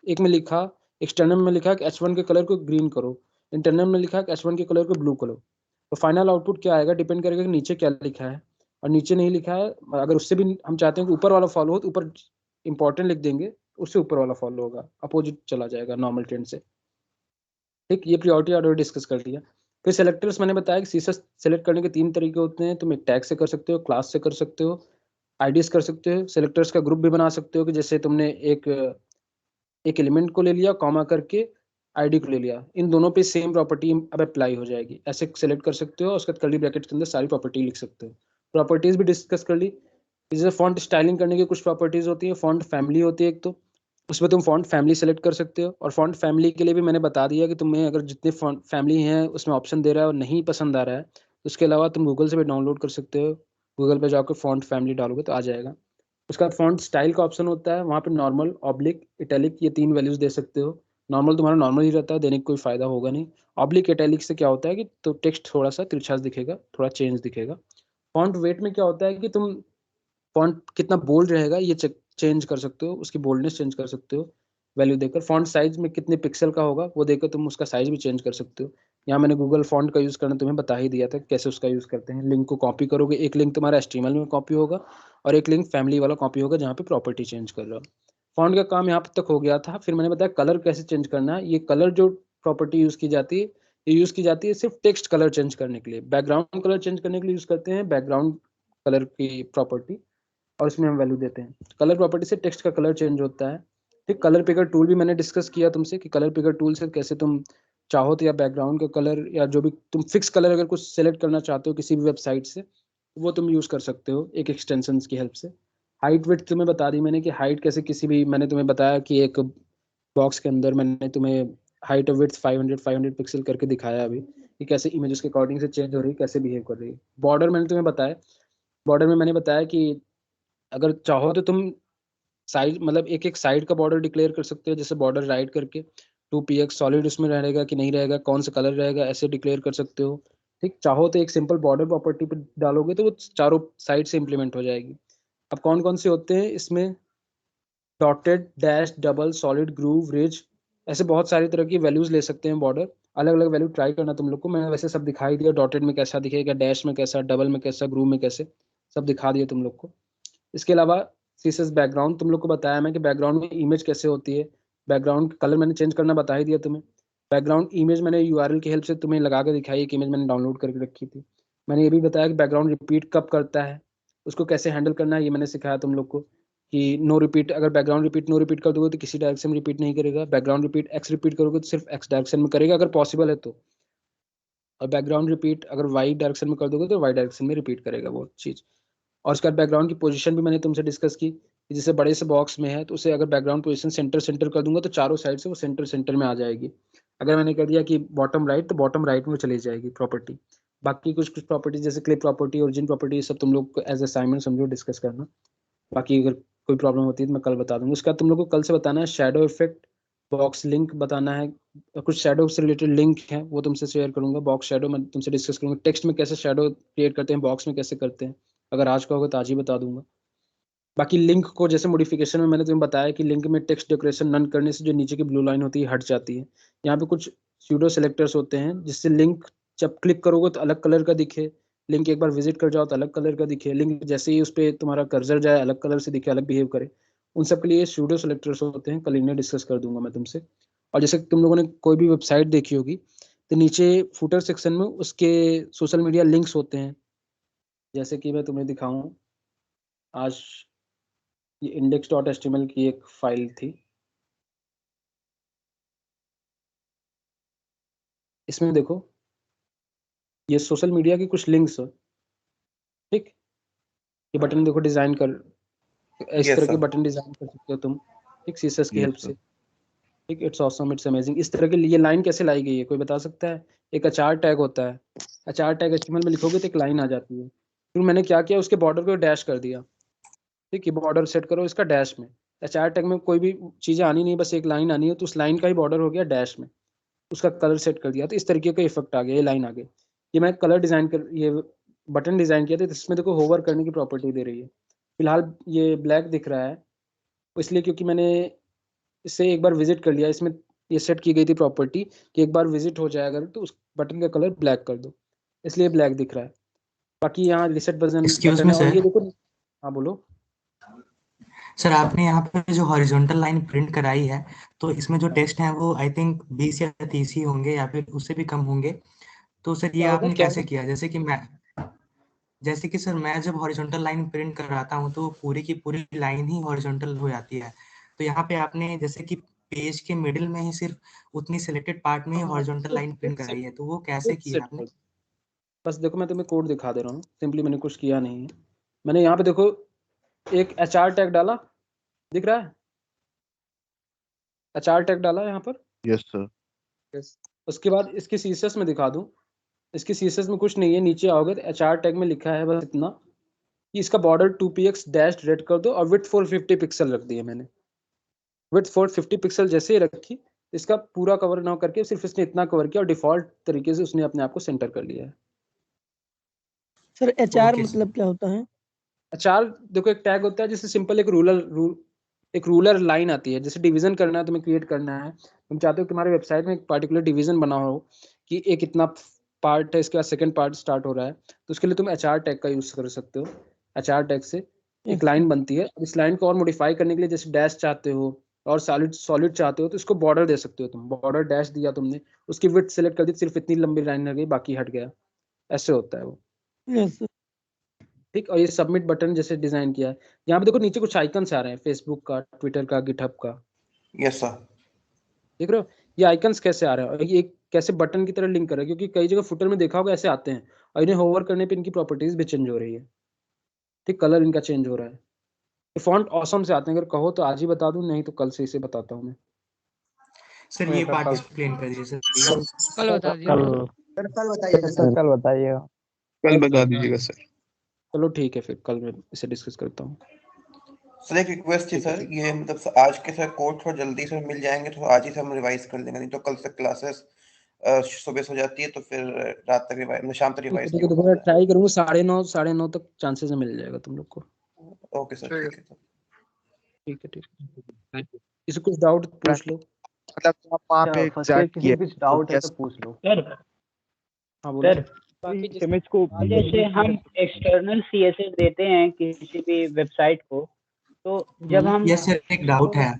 एक में लिखा, एक्सटर्नल में लिखा कि H1 के कलर को ग्रीन करो, इंटरनल में लिखा कि H1 के कलर को ब्लू करो, तो फाइनल आउटपुट क्या आएगा डिपेंड करेगा कि नीचे क्या लिखा है। और नीचे नहीं लिखा है, अगर उससे भी हम चाहते हैं कि ऊपर वाला फॉलो हो तो ऊपर इंपॉर्टेंट लिख देंगे, उससे ऊपर वाला फॉलो होगा, अपोजिट चला जाएगा नॉर्मल ट्रेंड से, ठीक। ये प्रायोरिटी ऑर्डर डिस्कस कर लिया। फिर सेलेक्टर्स मैंने बताया कि CSS सेलेक्ट करने के 3 तरीके होते हैं। तुम एक टैग से कर सकते हो, क्लास से कर सकते हो, आईडीज कर सकते हो। सेलेक्टर्स का ग्रुप भी बना सकते हो कि जैसे तुमने एक एलिमेंट को ले लिया, कॉमा करके आईडी को ले लिया, इन दोनों पे सेम प्रॉपर्टी अब अप्लाई हो जाएगी। ऐसे सेलेक्ट कर सकते हो, उसके बाद कर्ली ब्रैकेट के अंदर सारी प्रॉपर्टी लिख सकते हो। प्रॉपर्टीज भी डिस्कस कर ली। जैसे फॉन्ट स्टाइलिंग करने की कुछ प्रॉपर्टीज होती है, फॉन्ट फैमिली होती है एक, तो उसमें तुम फॉन्ट फैमिली सेलेक्ट कर सकते हो। और फॉन्ट फैमिली के लिए भी मैंने बता दिया कि तुम्हें अगर जितने फॉन्ट फैमिली हैं उसमें ऑप्शन दे रहा है और नहीं पसंद आ रहा है तो उसके अलावा तुम गूगल से भी डाउनलोड कर सकते हो। गूगल पे जाकर फॉन्ट फैमिली डालोगे तो आ जाएगा। उसका फॉन्ट स्टाइल का ऑप्शन होता है, वहाँ पे नॉर्मल, ऑब्लिक, इटैलिक, ये 3 वैल्यूज दे सकते हो। नॉर्मल तुम्हारा नॉर्मल ही रहता है, देने का कोई फायदा होगा नहीं। ऑब्लिक इटैलिक से क्या होता है कि तो टेक्स्ट थोड़ा सा तिरछा दिखेगा, थोड़ा चेंज दिखेगा। फॉन्ट वेट में क्या होता है कि तुम फॉन्ट कितना बोल्ड रहेगा ये चेंज कर सकते हो, उसकी बोल्डनेस चेंज कर सकते हो वैल्यू देकर। फॉन्ट साइज में कितने पिक्सल का होगा वो देकर तुम उसका साइज भी चेंज कर सकते हो। यहाँ मैंने गूगल फॉन्ट का यूज़ करना तुम्हें बता ही दिया था कैसे उसका यूज़ करते हैं। लिंक को कॉपी करोगे, एक लिंक तुम्हारा HTML में कॉपी होगा और एक लिंक फैमिली वाला कॉपी होगा जहाँ पे प्रॉपर्टी चेंज कर रहा हो। फॉन्ट का काम यहाँ तक हो गया था। फिर मैंने बताया कलर कैसे चेंज करना है। ये कलर जो प्रॉपर्टी यूज़ की जाती है, ये यूज़ की जाती है सिर्फ टेक्स्ट कलर चेंज करने के लिए। बैकग्राउंड कलर चेंज करने के लिए यूज़ करते हैं बैकग्राउंड कलर की प्रॉपर्टी, और इसमें हम वैल्यू देते हैं। कलर प्रॉपर्टी से टेक्स्ट का कलर चेंज होता है, ठीक। कलर पिकर टूल भी मैंने डिस्कस किया तुमसे कि कलर पिकर टूल से कैसे तुम चाहो तो या बैकग्राउंड का कलर या जो भी तुम फिक्स कलर अगर कुछ सेलेक्ट करना चाहते हो किसी भी वेबसाइट से, वो तुम यूज़ कर सकते हो एक एक्सटेंशन की हेल्प से। हाइट विड्थ तुम्हें बता दी मैंने कि हाइट कैसे किसी भी, मैंने तुम्हें बताया कि एक बॉक्स के अंदर मैंने तुम्हें हाइट और विड्थ 500 पिक्सल करके दिखाया अभी कि कैसे इमेजेस के अकॉर्डिंग से चेंज हो रही है, कैसे बिहेव कर रही है। बॉर्डर मैंने तुम्हें बताया, बॉर्डर में मैंने बताया कि अगर चाहो तो तुम साइड मतलब एक एक साइड का बॉर्डर डिक्लेयर कर सकते हो। जैसे बॉर्डर राइट करके 2px सॉलिड उसमें रहेगा कि नहीं रहेगा, कौन सा कलर रहेगा, ऐसे डिक्लेयर कर सकते हो, ठीक। चाहो तो एक सिंपल बॉर्डर प्रॉपर्टी पे डालोगे तो वो चारों साइड से इंप्लीमेंट हो जाएगी। अब कौन कौन से होते हैं इसमें, dotted, dash, double, solid, groove, ridge, ऐसे बहुत सारी तरह की वैल्यूज ले सकते हैं बॉर्डर। अलग अलग वैल्यू ट्राई करना तुम लोग को, मैंने वैसे सब दिखाई दिया। डॉटेड में कैसा दिखेगा, डैश में कैसा, डबल में कैसा, ग्रूव में कैसे, सब दिखा दिया तुम लोग को। इसके अलावा CSS बैकग्राउंड तुम लोग को बताया मैं कि बैकग्राउंड में इमेज कैसे होती है। बैकग्राउंड कलर मैंने चेंज करना बता ही दिया तुम्हें। बैकग्राउंड इमेज मैंने URL की हेल्प से तुम्हें लगा के दिखाई, एक इमेज मैंने डाउनलोड करके रखी थी। मैंने ये भी बताया कि बैकग्राउंड रिपीट कब करता है, उसको कैसे हैंडल करना है, ये मैंने सिखाया तुम लोग को कि नो रिपीट, अगर बैकग्राउंड रिपीट नो रिपीट कर दोगे तो किसी डायरेक्शन में रिपीट नहीं करेगा। बैकग्राउंड रिपीट X रिपीट करोगे तो सिर्फ X डायरेक्शन में करेगा अगर पॉसिबल है तो। और बैकग्राउंड रिपीट अगर Y डायरेक्शन में कर दोगे तो Y डायरेक्शन में रिपीट करेगा वो चीज़। और उसके बाद बैकग्राउंड की पोजीशन भी मैंने तुमसे डिस्कस की, जैसे बड़े से बॉक्स में है तो उसे अगर बैकग्राउंड पोजीशन सेंटर कर दूंगा तो चारों साइड से वो सेंटर में आ जाएगी। अगर मैंने कह दिया कि बॉटम राइट तो बॉटम राइट में चली जाएगी प्रॉपर्टी। बाकी कुछ प्रॉपर्टी जैसे क्लिप प्रॉपर्टी, ओरिजिन प्रॉपर्टी, सब तुम लोग एज असाइनमेंट समझो डिस्कस करना। बाकी अगर कोई प्रॉब्लम होती है तो मैं कल बता दूंगा। उसके बाद तुम लोग को कल से बताना है शैडो इफेक्ट, बॉक्स लिंक बताना है, कुछ शैडो से रिलेटेड लिंक है वो तुमसे शेयर करूंगा। बॉक्स शैडो मैं तुमसे डिस्कस करूंगा, टेक्स्ट में कैसे शैडो क्रिएट करते हैं, बॉक्स में कैसे करते हैं, अगर आज का होगा तो आज ही बता दूंगा। बाकी लिंक को जैसे मॉडिफिकेशन में मैंने तुम्हें बताया कि लिंक में टेक्स्ट डेकोरेशन नन करने से जो नीचे की ब्लू लाइन होती है हट जाती है। यहाँ पे कुछ स्यूडो सेलेक्टर्स होते हैं जिससे लिंक जब क्लिक करोगे तो अलग कलर का दिखे, लिंक एक बार विजिट कर जाओ तो अलग कलर का दिखे, लिंक जैसे ही उस पर तुम्हारा कर्सर जाए अलग कलर से दिखे, अलग बिहेव करे। उन सब के लिए स्यूडो सेलेक्टर्स होते हैं, कल इन्हें डिस्कस कर दूंगा मैं तुमसे। और जैसे तुम लोगों ने कोई भी वेबसाइट देखी होगी तो नीचे फुटर सेक्शन में उसके सोशल मीडिया लिंक्स होते हैं। जैसे कि मैं तुम्हें दिखाऊं, आज ये index.html की एक फाइल थी, इसमें देखो ये सोशल मीडिया की कुछ लिंक्स है, ठीक। ये बटन देखो डिजाइन कर, इस Yes, तरह के sir. बटन डिजाइन कर सकते हो तुम, ठीक, सीएसएस की Yes, हेल्प sir. से, ठीक। It's awesome, it's amazing. इस तरह के लिए लाइन कैसे लाई गई है कोई बता सकता है? एक अचार टैग होता है, अचार टैग HTML में लिखोगे तो एक लाइन आ जाती है, फिर मैंने क्या किया उसके बॉर्डर को डैश कर दिया, ठीक है। बॉर्डर सेट करो इसका डैश में, अचार टैग में कोई भी चीजें आनी नहीं, बस एक लाइन आनी है, तो उस लाइन का ही बॉर्डर हो गया डैश में, उसका कलर सेट कर दिया तो इस तरीके का इफेक्ट आ गया, ये लाइन आ गई। ये मैं कलर डिजाइन कर, ये बटन डिजाइन किया था, इसमें देखो होवर करने की प्रॉपर्टी दे रही है। फिलहाल ये ब्लैक दिख रहा है इसलिए क्योंकि मैंने इसे एक बार विजिट कर लिया, इसमें ये सेट की गई थी प्रॉपर्टी कि एक बार विजिट हो जाए अगर तो उस बटन का कलर ब्लैक कर दो, इसलिए ब्लैक दिख रहा है। बाकी यहाँ रिसेट बटन एक्सक्यूज बटन मी है, और सर। ये देखो, हाँ बोलो सर आपने यहाँ पे जो हॉरिजॉन्टल लाइन प्रिंट कराई है, तो इसमें जो टेक्स्ट है वो आई थिंक 20 या 30 ही होंगे या फिर उससे भी कम होंगे। तो सर ये क्या होगा आपने क्या कैसे होगा? किया? जैसे कि सर मैं जब हॉरिजॉन्टल लाइन प्रिंट कराता हूँ तो पूरी की पूरी लाइन ही हॉरिजॉन्टल हो जाती है। तो यहाँ पे आपने जैसे कि पेज के मिडिल में ही सिर्फ उतनी सिलेक्टेड पार्ट में ही हॉरिजॉन्टल लाइन प्रिंट कराई है, तो वो कैसे किया सेट आपने? कर, बस देखो मैं तुम्हें कोड दिखा दे रहा हूँ, सिंपली मैंने कुछ किया नहीं है। मैंने यहाँ पे देखो एक HR टैग डाला, दिख रहा है? HR टैग डाला यहाँ पर, Yes, sir. yes। उसके बाद इसके CSS में दिखा दूं, इसके CSS में कुछ नहीं है, नीचे आओगे तो HR टैग में लिखा है बस इतना कि इसका बॉर्डर 2px डैश रेड कर दो और विड्थ 450 पिक्सल रख दिया मैंने। विड्थ 450 पिक्सल जैसे ही रखी, इसका पूरा कवर ना करके सिर्फ इसने इतना कवर किया और डिफॉल्ट तरीके से उसने अपने आप को सेंटर कर लिया है। सर HR मतलब क्या होता है? HR देखो एक टैग होता है जिससे सिंपल एक रूलर लाइन आती है, जैसे डिवीजन करना है तुम्हें, क्रिएट करना है, तुम चाहते हो तुम्हारे वेबसाइट में एक पार्टिकुलर डिवीजन बना हो कि एक इतना पार्ट है, इसके बाद सेकंड पार्ट स्टार्ट हो रहा है, तो उसके लिए तुम HR टैग का यूज कर सकते हो। HR टैग से एक लाइन बनती है, इस लाइन को और मॉडिफाई करने के लिए जैसे डैश चाहते हो और सॉलिड चाहते हो तो इसको बॉर्डर दे सकते हो तुम, बॉर्डर डैश दिया तुमने, उसकी विड्थ सेलेक्ट कर दी, सिर्फ इतनी लंबी लाइन रह गई, बाकी हट गया, ऐसे होता है वो, ठीक। और ये सबमिट बटन जैसे डिजाइन किया है, यहाँ पे देखो नीचे कुछ आइकन्स आ रहे हैं, फेसबुक का, ट्विटर का, गिटहब का, यस सर। देख रहे हो ये आइकन्स कैसे आ रहे हैं और ये कैसे बटन की तरह लिंक कर रहा है, क्योंकि कई जगह फुटर में देखा होगा ऐसे आते हैं और इन्हें होवर करने पे इनकी प्रॉपर्टीज भी चेंज हो रही है, ठीक, कलर इनका चेंज हो रहा है। ये फॉन्ट ऑसम से आते हैं, अगर कहो तो आज ही बता दूं, नहीं तो कल से इसे बताता हूँ मैं। सर ये पार्ट एक्सप्लेन कर दीजिए सर। कल बता दीजिए। कल बताइएगा सर। कल बताइएगा। कल बता दीजिएगा सर। चलो ठीक है, फिर कल मैं इसे डिस्कस करता हूँ। सर एक रिक्वेस्ट थी सर, ये मतलब आज के सर कोड थोड़ा जल्दी से मिल जाएंगे तो आज ही से हम रिवाइज कर लेंगे, नहीं तो कल से क्लासेस सुबह हो जाती है तो फिर रात तक रिवाइज, शाम तक रिवाइज नहीं हो पाता है। ट्राई करूंगा 9:30 तक चांसेस मिल जाएगा तुम लोग को। ओके सर, ठीक है सर। ठीक है, ठीक है। किसी कुछ डाउट पूछ लो, मतलब आप वहाँ पे एग्जैक्ट किया कुछ डाउट है तो पूछ लो सर। हाँ बोलो। इमेज को जैसे हम एक्सटर्नल CSS देते हैं किसी भी वेबसाइट को, तो जब हम यस सर एक डाउट है।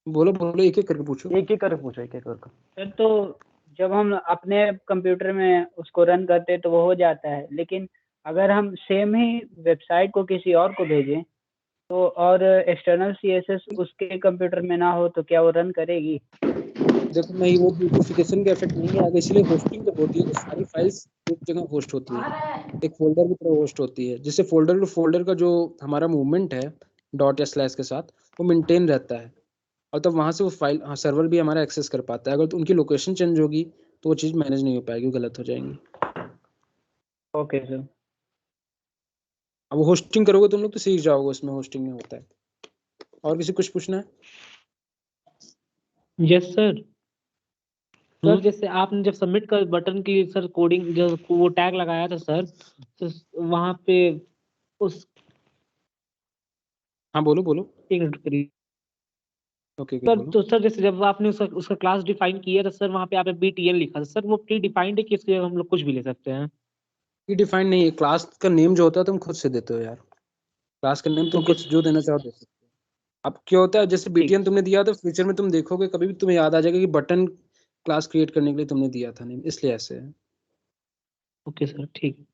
बोलो बोलो, एक एक करके पूछो। एक एक करके पूछो, एक एक करके सर। तो जब हम अपने कंप्यूटर में उसको रन करते हैं तो वो हो जाता है, लेकिन अगर हम सेम ही वेबसाइट को किसी और को भेजें तो और एक्सटर्नल CSS उसके कंप्यूटर में ना हो तो क्या वो रन करेगी? देखो नहीं, वो ब्यूटिफिकेशन का इफेक्ट नहीं आएगा, इसलिए होस्टिंग जब होती है तो सारी फाइल्स एक जगह होस्ट होती है, एक फोल्डर की तरह होस्ट होती है, जिससे फोल्डर टू फोल्डर का जो हमारा मूवमेंट है डॉट या स्लैश के साथ वो मेंटेन रहता है, और तब वहाँ से वो फाइल, हाँ, सर्वर भी हमारा एक्सेस कर पाता है। अगर तो उनकी लोकेशन चेंज होगी तो वो चीज़ मैनेज नहीं हो पाएगी, गलत हो जाएंगी। Okay sir. अब होस्टिंग करोगे तुम लोग तो सीख जाओगे, उसमें होस्टिंग में होता है। और किसी कुछ पूछना है? Yes sir. सर जैसे आपने जब सबमिट कर बटन के लिए सर कोडिंग जो वो टैग लगाया था सर, तो वहाँ पे उस हाँ बोलो बोलो। एक मिनट करिए ओके सर। बोलो। तो सर जैसे जब आपने उसका क्लास डिफाइन किया था सर, वहाँ पे आपने BTN लिखा था सर, वो प्री डिफाइंड है कि इसके हम लोग कुछ भी ले सकते हैं? ये डिफाइन नहीं है, क्लास का नेम जो होता है तुम खुद से देते हो यार। क्लास का नेम तुम खुद जो देना चाहो दे सकते हो। अब क्या होता है, जैसे BTN तुमने दिया तो फ्यूचर में तुम देखोगे कभी भी तुम्हें याद आ जाएगा कि बटन क्लास क्रिएट करने के लिए तुमने दिया था नेम, इसलिए ऐसे है। ओके सर ठीक।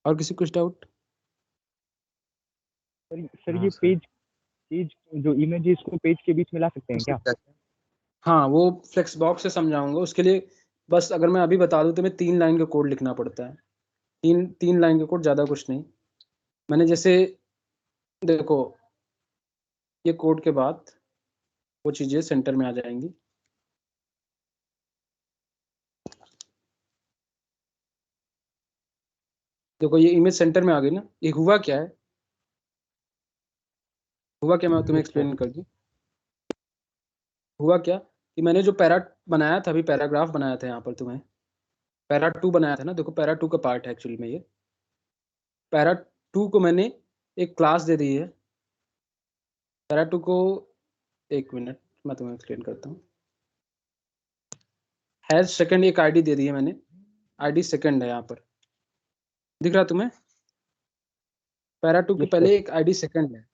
और किसी कुछ डाउट? सर ये पेज जो इमेज है इसको पेज के बीच में ला सकते हैं क्या? हाँ वो फ्लेक्स बॉक्स से समझाऊंगा। उसके लिए बस अगर मैं अभी बता दूं तो मैं 3 लाइन का कोड लिखना पड़ता है। तीन लाइन का कोड, ज़्यादा कुछ नहीं। मैंने जैसे देखो ये कोड के बाद वो चीज़ें सेंटर में आ जाएंगी। देखो ये इमेज सेंटर में आ गई ना। ये हुआ क्या है, हुआ क्या मैं तुम्हें एक्सप्लेन कर दूं। हुआ क्या कि मैंने जो पैरा बनाया था, अभी पैराग्राफ बनाया था यहाँ पर तुम्हें, पैरा 2 बनाया था ना। देखो पैरा 2 का पार्ट है एक्चुअली में ये। पैरा 2 को मैंने एक क्लास दे दी है। पैरा 2 को, एक मिनट मैं तुम्हें एक्सप्लेन करता हूँ। हैज सेकंड एक आईडी दे दी है मैंने, आईडी सेकंड है यहाँ पर, दिख रहा तुम्हें? पैरा 2 के पहले एक आईडी सेकंड है।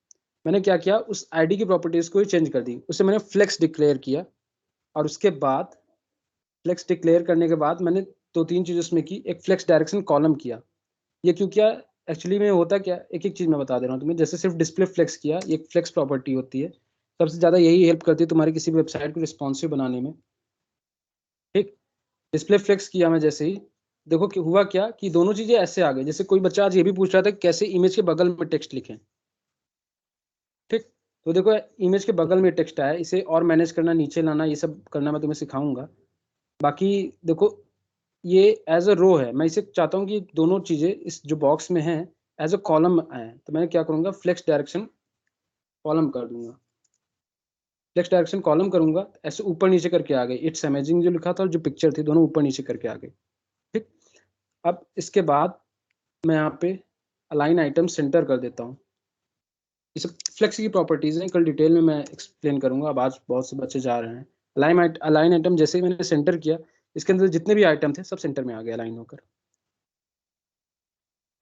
मैंने क्या किया, उस आईडी की प्रॉपर्टीज को ही चेंज कर दी। उसे मैंने फ्लेक्स डिक्लेयर किया, और उसके बाद फ्लेक्स डिक्लेयर करने के बाद मैंने 2-3 चीज़ उसमें की। एक फ्लेक्स डायरेक्शन कॉलम किया। ये क्यों किया, एक्चुअली में होता क्या, एक एक चीज़ मैं बता दे रहा हूँ तुम्हें। जैसे सिर्फ डिस्प्ले फ्लेक्स किया, ये एक फ्लेक्स प्रॉपर्टी होती है, सबसे ज़्यादा यही हेल्प करती है तुम्हारी किसी भी वेबसाइट को रिस्पॉन्सिव बनाने में। ठीक, डिस्प्ले फ्लेक्स किया मैं जैसे ही, देखो कि हुआ क्या कि दोनों चीज़ें ऐसे आ गई। जैसे कोई बच्चा आज ये भी पूछ रहा था कैसे इमेज के बगल में टेक्स्ट लिखें। ठीक, तो देखो इमेज के बगल में टेक्स्ट आया, इसे और मैनेज करना, नीचे लाना, ये सब करना मैं तुम्हें सिखाऊंगा। बाकी देखो ये एज अ रो है, मैं इसे चाहता हूँ कि दोनों चीज़ें इस जो बॉक्स में हैं एज अ कॉलम आए। तो मैंने क्या करूँगा, फ्लेक्स डायरेक्शन कॉलम कर दूंगा। फ्लेक्स डायरेक्शन कॉलम करूँगा, ऐसे ऊपर नीचे करके आ गई। इट्स अमेजिंग जो लिखा था और जो पिक्चर थी दोनों ऊपर नीचे करके आ गई। ठीक, अब इसके बाद मैं यहाँ पे अलाइन आइटम सेंटर कर देता हूँ। ये सब फ्लेक्स की प्रॉपर्टीज हैं, कल डिटेल में मैं एक्सप्लेन करूँगा। अब आज बहुत से बच्चे जा रहे हैं। अलाइन आइटम जैसे ही मैंने सेंटर किया, इसके अंदर जितने भी आइटम थे सब सेंटर में आ गए अलाइन होकर।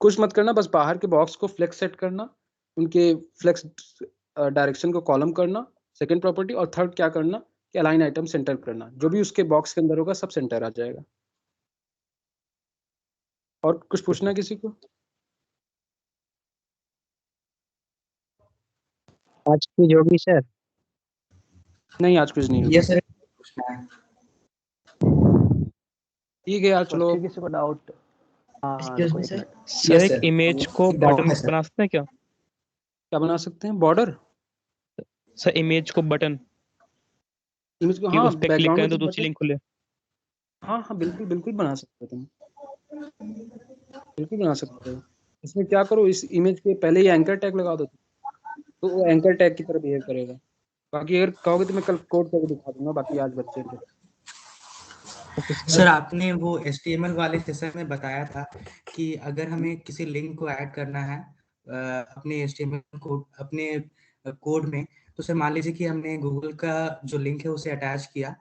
कुछ मत करना, बस बाहर के बॉक्स को फ्लेक्स सेट करना, उनके फ्लेक्स डायरेक्शन को कॉलम करना, सेकंड प्रॉपर्टी। और थर्ड क्या करना कि अलाइन आइटम सेंटर करना, जो भी उसके बॉक्स के अंदर होगा सब सेंटर आ जाएगा। और कुछ पूछना है किसी को? आज की होगी सर? नहीं आज कुछ नहीं होगा। Yes sir. ठीक है यार चलो। किसी को doubt? Excuse me sir. Sir एक इमेज को बटन बना सकते हैं क्या? क्या बना सकते हैं? बॉर्डर? सर इमेज को बटन, इमेज को, कि हाँ उस पे क्लिक करें तो दूसरी लिंक खुले। हाँ हाँ बिल्कुल बिल्कुल बना सकते हो तुम, बिल्कुल बना सकते हो। इसमें क्या करो, इस इमेज के पहले ही एंकर टैग लगा दो, तो वो एंकर टैग की तरह बिहेव करेगा। बाकी अगर कहोगे तो मैं कल कोड करके दिखा दूंगा। बाकी आज बच्चे सर आपने वो HTML वाले सेशन में बताया था कि अगर हमें किसी लिंक को ऐड करना है अपने HTML कोड, अपने कोड में, तो सर मान लीजिए कि हमने गूगल का जो लिंक है उसे अटैच किया,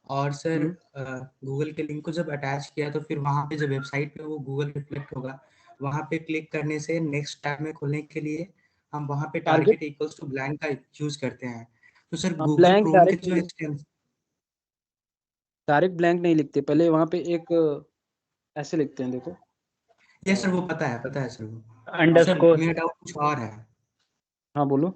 और सर गूगल के लिंक को जब अटैच किया तो फिर वहाँ पे जो वेबसाइट पे वो गूगल रिफ्लेक्ट होगा, वहाँ पे क्लिक करने से नेक्स्ट टैब में खोलने के लिए हम वहाँ पे टारगेट इक्वल्स टू ब्लैंक का यूज करते हैं। तो सर गूगल क्रोम के जो एक्सटेंशन, डायरेक्ट ब्लैंक नहीं लिखते, पहले वहाँ पे एक ऐसे लिखते हैं, देखो। यस सर वो पता है सर वो। अंडरस्कोर। मेरा डाउट कुछ और है। हाँ बोलो।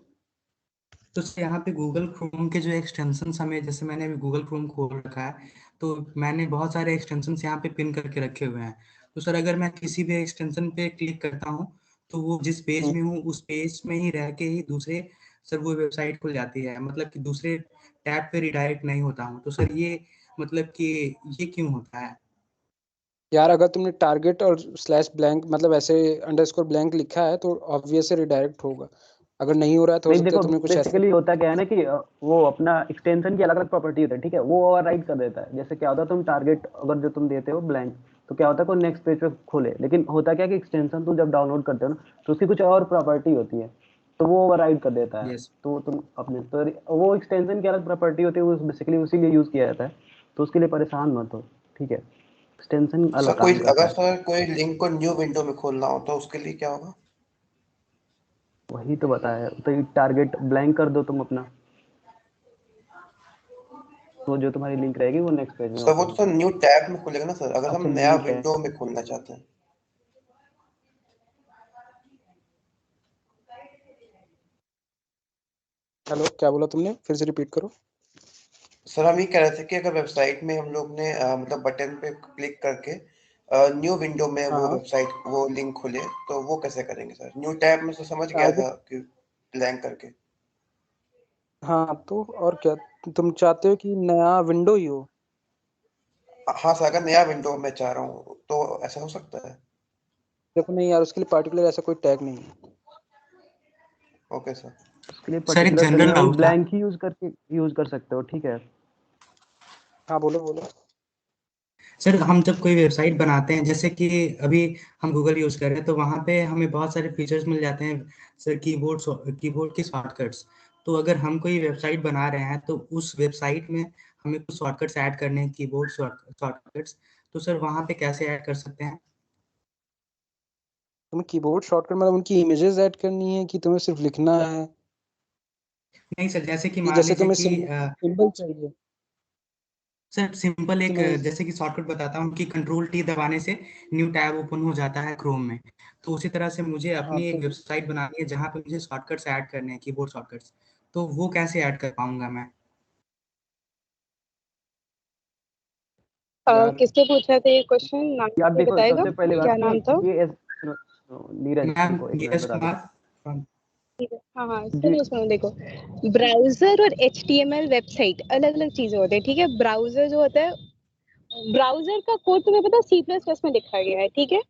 तो सर यहाँ पे गूगल क्रोम के जो एक्सटेंशंस हमें, जैसे मैंने अभी गूगल क्रोम खोल रखा है तो मैंने बहुत सारे एक्सटेंशंस यहाँ पे पिन करके रखे हुए हैं। तो सर अगर मैं किसी भी एक्सटेंशन पे क्लिक करता हूँ तो वो जिस पेज में हूँ उस पेज में ही रह के ही दूसरे सर वो वेबसाइट खुल जाती है, मतलब कि दूसरे टैब पे रिडायरेक्ट नहीं होता हूँ। तो सर ये मतलब कि ये क्यों होता है? यार अगर तुमने टारगेट और स्लैश ब्लैंक मतलब ऐसे अंडरस्कोर ब्लैंक लिखा है तो ऑब्वियस रिडायरेक्ट होगा। अगर नहीं हो रहा है तो हो नहीं सकता है देखो तुम्हें कुछ ऐसा बेसिकली होता क्या है ना कि वो अपना एक्सटेंशन की अलग अलग प्रॉपर्टी होती है, ठीक है, वो ओवरराइड कर देता है। जैसे क्या होता है, तुम टारगेट अगर जो तुम देते हो ब्लैंक, तो क्या होता है कोई नेक्स्ट पेज पे खोले, लेकिन होता क्या है कि एक्सटेंशन तुम जब डाउनलोड करते हो ना तो उसकी कुछ और प्रॉपर्टी होती है, तो वो ओवरराइड कर देता है। तो तुम अपने तो वो एक्सटेंशन की अलग प्रॉपर्टी होती है, वो बेसिकली उसी लिए यूज किया जाता है, तो उसके लिए परेशान मत हो, ठीक है। एक्सटेंशन सर अलग कोई काम करता अगर है। सर कोई लिंक को न्यू विंडो में खोलना हो तो उसके लिए क्या होगा? वही तो बताया, तो टारगेट ब्लैंक कर दो तुम अपना, तो जो तुम्हारी लिंक रहेगी वो नेक्स्ट पेज में सर वो ओपन तो सर न्यू टैब में खुलेगा ना सर, अगर हम अच्छा नया न्यू टैब। विंडो में खोलना चाहते हैं। हेलो, क्या बोला तुमने? फिर से रिपीट करो। सर हम ये कह रहे थे कि अगर वेबसाइट में हम लोग ने मतलब बटन पे क्लिक करके न्यू विंडो में वो हाँ वेबसाइट वो लिंक खोले तो वो कैसे करेंगे सर? न्यू टैब में तो समझ गया टारगेट, था कि ब्लैंक करके। हाँ तो और क्या, तुम चाहते हो कि नया विंडो ही हो? हाँ सर, अगर नया विंडो मैं चाह रहा हूँ तो ऐसा हो सकता है? देखो नहीं यार, उसके लिए पार्टिकुलर ऐसा कोई टैग नहीं है। Okay sir. उसके लिए सर एक पर्टिकुलर जनरल नहीं, डाउट था। ब्लैंक ही यूज कर सकते हो, ठीक है। हाँ बोलो बोलो। सर हम जब कोई वेबसाइट बनाते हैं, जैसे कि अभी हम गूगल यूज कर रहे हैं, तो वहाँ पे हमें बहुत सारे फीचर्स मिल जाते हैं सर, कीबोर्ड के शॉर्टकट्स। तो अगर हम कोई वेबसाइट बना रहे हैं तो उस वेबसाइट में हमें कुछ शॉर्टकट्स ऐड करने हैं, कीबोर्ड शॉर्टकट्स, तो सर वहाँ पे कैसे ऐड कर सकते हैं? तुम्हें कीबोर्ड शॉर्टकट मतलब उनकी इमेजेस ऐड करनी है कि तुम्हें सिर्फ लिखना है, नहीं सर, जैसे कि कि मान जैसे लीजिए तुम्हें कि सिंबल चाहिए? सर सिंपल एक तुम्हें जैसे कि शॉर्टकट बताता हूँ कि कंट्रोल टी दबाने से न्यू टैब ओपन हो जाता है क्रोम में। तो उसी तरह से मुझे हाँ अपनी एक तो वेबसाइट बनानी है जहाँ पे मुझे शॉर्टकट्स ऐड करने हैं, कीबोर्ड शॉर्टकट्स, तो वो कैसे ऐड कर पाऊंगा मैं? यार किससे पूछा था ये क्वेश्चन? नाम यार कोई देखो बताएगा सबसे पहले क्या बात नाम था? कि ये नीरज, मैम रुको एक मिनट नीरज बता दो कुमार। ठीक है, हाँ हाँ जी। सुनो सुनो, देखो ब्राउजर और HTML वेबसाइट अलग अलग चीजें होती है, ठीक है। ब्राउजर जो होता है, ब्राउजर का कोड तुम्हें पता है C++ में लिखा गया है, ठीक है।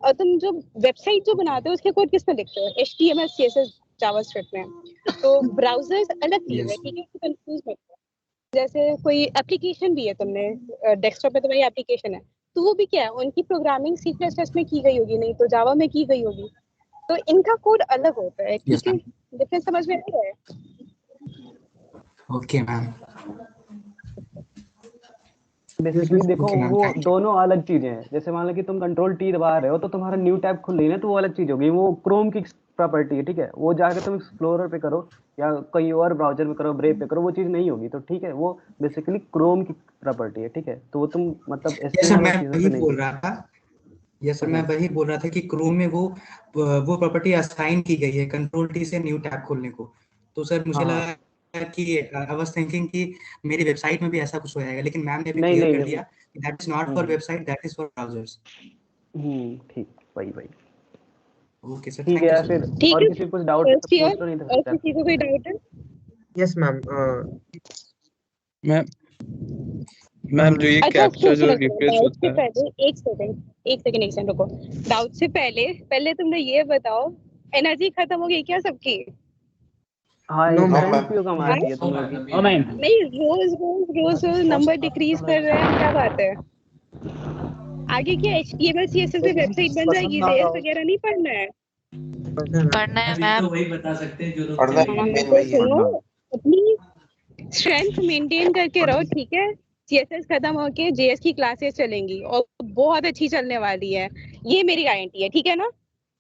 और तुम जो वेबसाइट जो बनाते हो उसके कोड किस में लिखते हो? HTML CSS जावास्क्रिप्ट में। तो ब्राउजर अलग चीज है, यस ठीक है, कंफ्यूज मत हो। जैसे कोई एप्लीकेशन भी है, तुमने डेस्कटॉप पे तुम्हारी एप्लीकेशन है, तो वो भी क्या है, उनकी प्रोग्रामिंग C++ में की गई होगी, नहीं तो जावा में की गई होगी। तो इनका कोड अलग होता है, यस ठीक है। मैम। डिफरेंस समझ में आ रहा है? Okay ma'am. बेसिकली देखो ओके मैम, वो थैंक यू। दोनों अलग चीजें हैं। जैसे मान लो कि तुम कंट्रोल टी दबा रहे हो तो तुम्हारा न्यू टैब खुल रही है, तो वो अलग चीज होगी, वो क्रोम की प्रॉपर्टी है, ठीक है। वो जाके तुम एक्सप्लोरर पे करो या कहीं और ब्राउजर में करो, ब्रेव पे करो, वो चीज नहीं होगी, तो ठीक है। वो बेसिकली क्रोम की प्रॉपर्टी है, ठीक है। तो वो तुम मतलब यस सर, HTML मैं और चीजों वही पे नहीं बोल होगी। रहा था। यस सर, मैं वही बोल रहा था कि क्रोम में वो प्रॉपर्टी असाइन की गई है कंट्रोल टी से न्यू टैब खोलने को। तो सर मुझे हाँ हाँ लगा कि आई वाज थिंकिंग कि मेरी वेबसाइट में भी ऐसा कुछ हो जाएगा, लेकिन मैम ने भी नहीं क्लियर नहीं कर नहीं दिया कि that is not for website, that is for browsers. ठीक, वही वही ओके सर, ठीक है थैंक यू यार। सर। फिर ठीक और है, किसी को कुछ डाउट है तो फर्स्ट पूछ ईयर लो, नहीं और तो किसी को कोई डाउट है? Yes ma'am. मैं मैम जो ये अच्छा कैप्चा जो सुनो, रिफ्रेश डाउट से होता है, पहले एक सेकंड रुको। डाउट से पहले तुमने ये बताओ, एनर्जी खत्म हो गई क्या सबकी? हाँ नो मैम। इंश्योरेंस क्यों कम आ रही है तुम लोग की? हाँ मैम। नहीं, रोज नंबर डिक्रीज कर रहे हैं, क्या बात है? आगे क्या HTML CSS में वेबसाइट बन जाएगी, JS वगैरह नहीं पढ़ना है? पढ़ना है मैम। पढ़ना हाँ मेन तो वही है। सुनो, अपनी स्ट्रेंथ मेंटेन करके रहो, ठीक है। CSS खत्म होके JS की क्लासेस चलेंगी और बहुत अच्छी चलने वाली है, ये मेरी गारंटी है, ठीक है ना।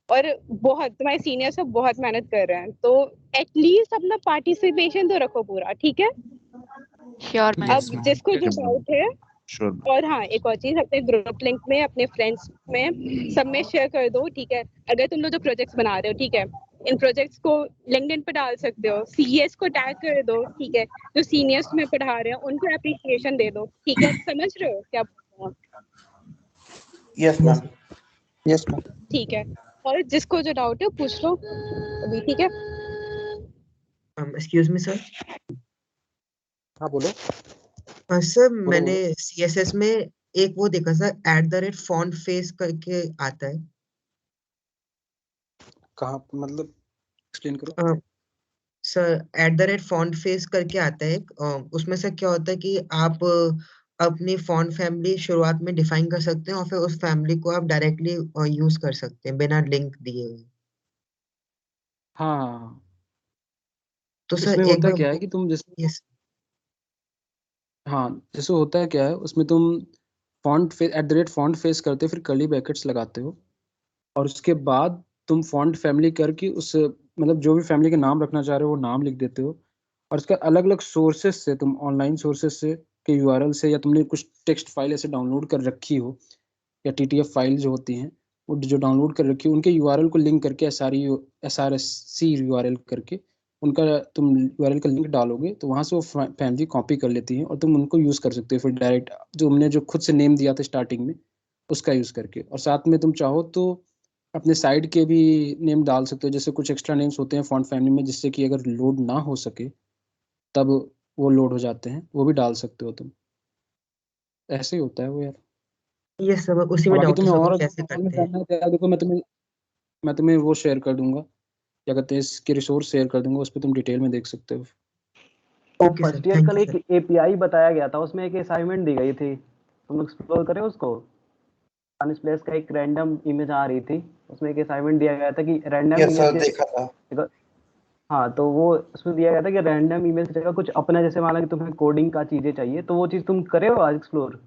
और बहुत तुम्हारे सीनियर सब बहुत मेहनत कर रहे हैं, तो एटलीस्ट अपना पार्टिसिपेशन तो रखो पूरा, ठीक है। Sure ma'am. अब जिसको जो डाउट है, श्योर। और हाँ एक और चीज, अपने ग्रुप लिंक में अपने फ्रेंड्स में सब में शेयर कर दो, ठीक है। अगर तुम लोग जो प्रोजेक्ट्स बना रहे हो, ठीक है, इन प्रोजेक्ट्स को लिंक्डइन पे डाल सकते हो, CES को टैग कर दो, ठीक है। जो सीनियर्स में पढ़ा रहे हैं उनको एप्रिसिएशन दे दो, ठीक है। समझ रहे हो क्या बोल रहा हूँ? Yes ma'am. Yes ma'am. ठीक है, और जिसको जो डाउट है पूछ लो अभी, ठीक है। Excuse me sir. हाँ बोलो सर बोलो मैंने बोलो। CSS में एक वो देखा सर, @font face करके आता है। कहाँ मतलब? एक्सप्लेन करो। सर @font_face करके आता है उसमें से क्या होता है कि आप अपनी फॉन्ट फैमिली शुरुआत में डिफाइन कर सकते हैं और फिर उस फैमिली को आप डायरेक्टली यूज कर सकते हैं बिना लिंक दिए हुए। हाँ तो सर इसमें एक होता बार क्या है कि तुम जैसे यस हाँ जैसे होता है क्या है उसमें तुम font face करते हो, फिर कर्ली ब्रैकेट्स लगाते हो और उसके बाद तुम फॉन्ट फैमिली करके उस मतलब जो भी फैमिली का नाम रखना चाह रहे हो वो नाम लिख देते हो और उसका अलग अलग सोर्सेस से तुम ऑनलाइन सोर्सेस से के यूआरएल से या तुमने कुछ टेक्स्ट फाइल ऐसे डाउनलोड कर रखी हो या टीटीएफ फाइल जो होती हैं वो जो डाउनलोड कर रखी हो उनके यूआरएल को लिंक करके SRC यूआरएल करके उनका तुम यूआरएल का लिंक डालोगे तो वहाँ से वो फैमिली कॉपी कर लेती है और तुम उनको यूज़ कर सकते हो फिर डायरेक्ट जो हमने जो खुद से नेम दिया था स्टार्टिंग में उसका यूज़ करके। और साथ में तुम चाहो तो अपने साइड के भी नेम डाल सकते हो, जैसे कुछ एक्स्ट्रा नेम्स होते हैं फॉन्ट फैमिली में जिससे कि अगर लोड ना हो सके तब वो लोड हो जाते हैं, वो भी डाल सकते हो तुम। ऐसे ही होता है वो यार। यस सर उसी अब में बाकी डाउट तुम्हें था और वो कैसे जानने करते हैं। है तो यार देखो मैं तुम्हें वो शेयर कर दूंगा, क्या कहते हैं इसके रिसोर्स शेयर कर दूंगा, उस पर तुम डिटेल में देख सकते हो। तो okay sir first year thank कल यू एक सर। एपीआई बताया गया था, उसमें एक असाइनमेंट दी गई थी, तुम एक्सप्लोर करें उसको। अनिस प्लेस का एक रैंडम इमेज आ रही थी, उसमें एक असाइनमेंट दिया गया था कि रैंडम यस इमेज सर के देखा था। हाँ तो वो उसमें दिया गया था कि रैंडम इमेज की जगह कुछ अपना, जैसे मान लो कि तुम्हें कोडिंग का चीजें चाहिए तो वो चीज तुम करे हो आज एक्सप्लोर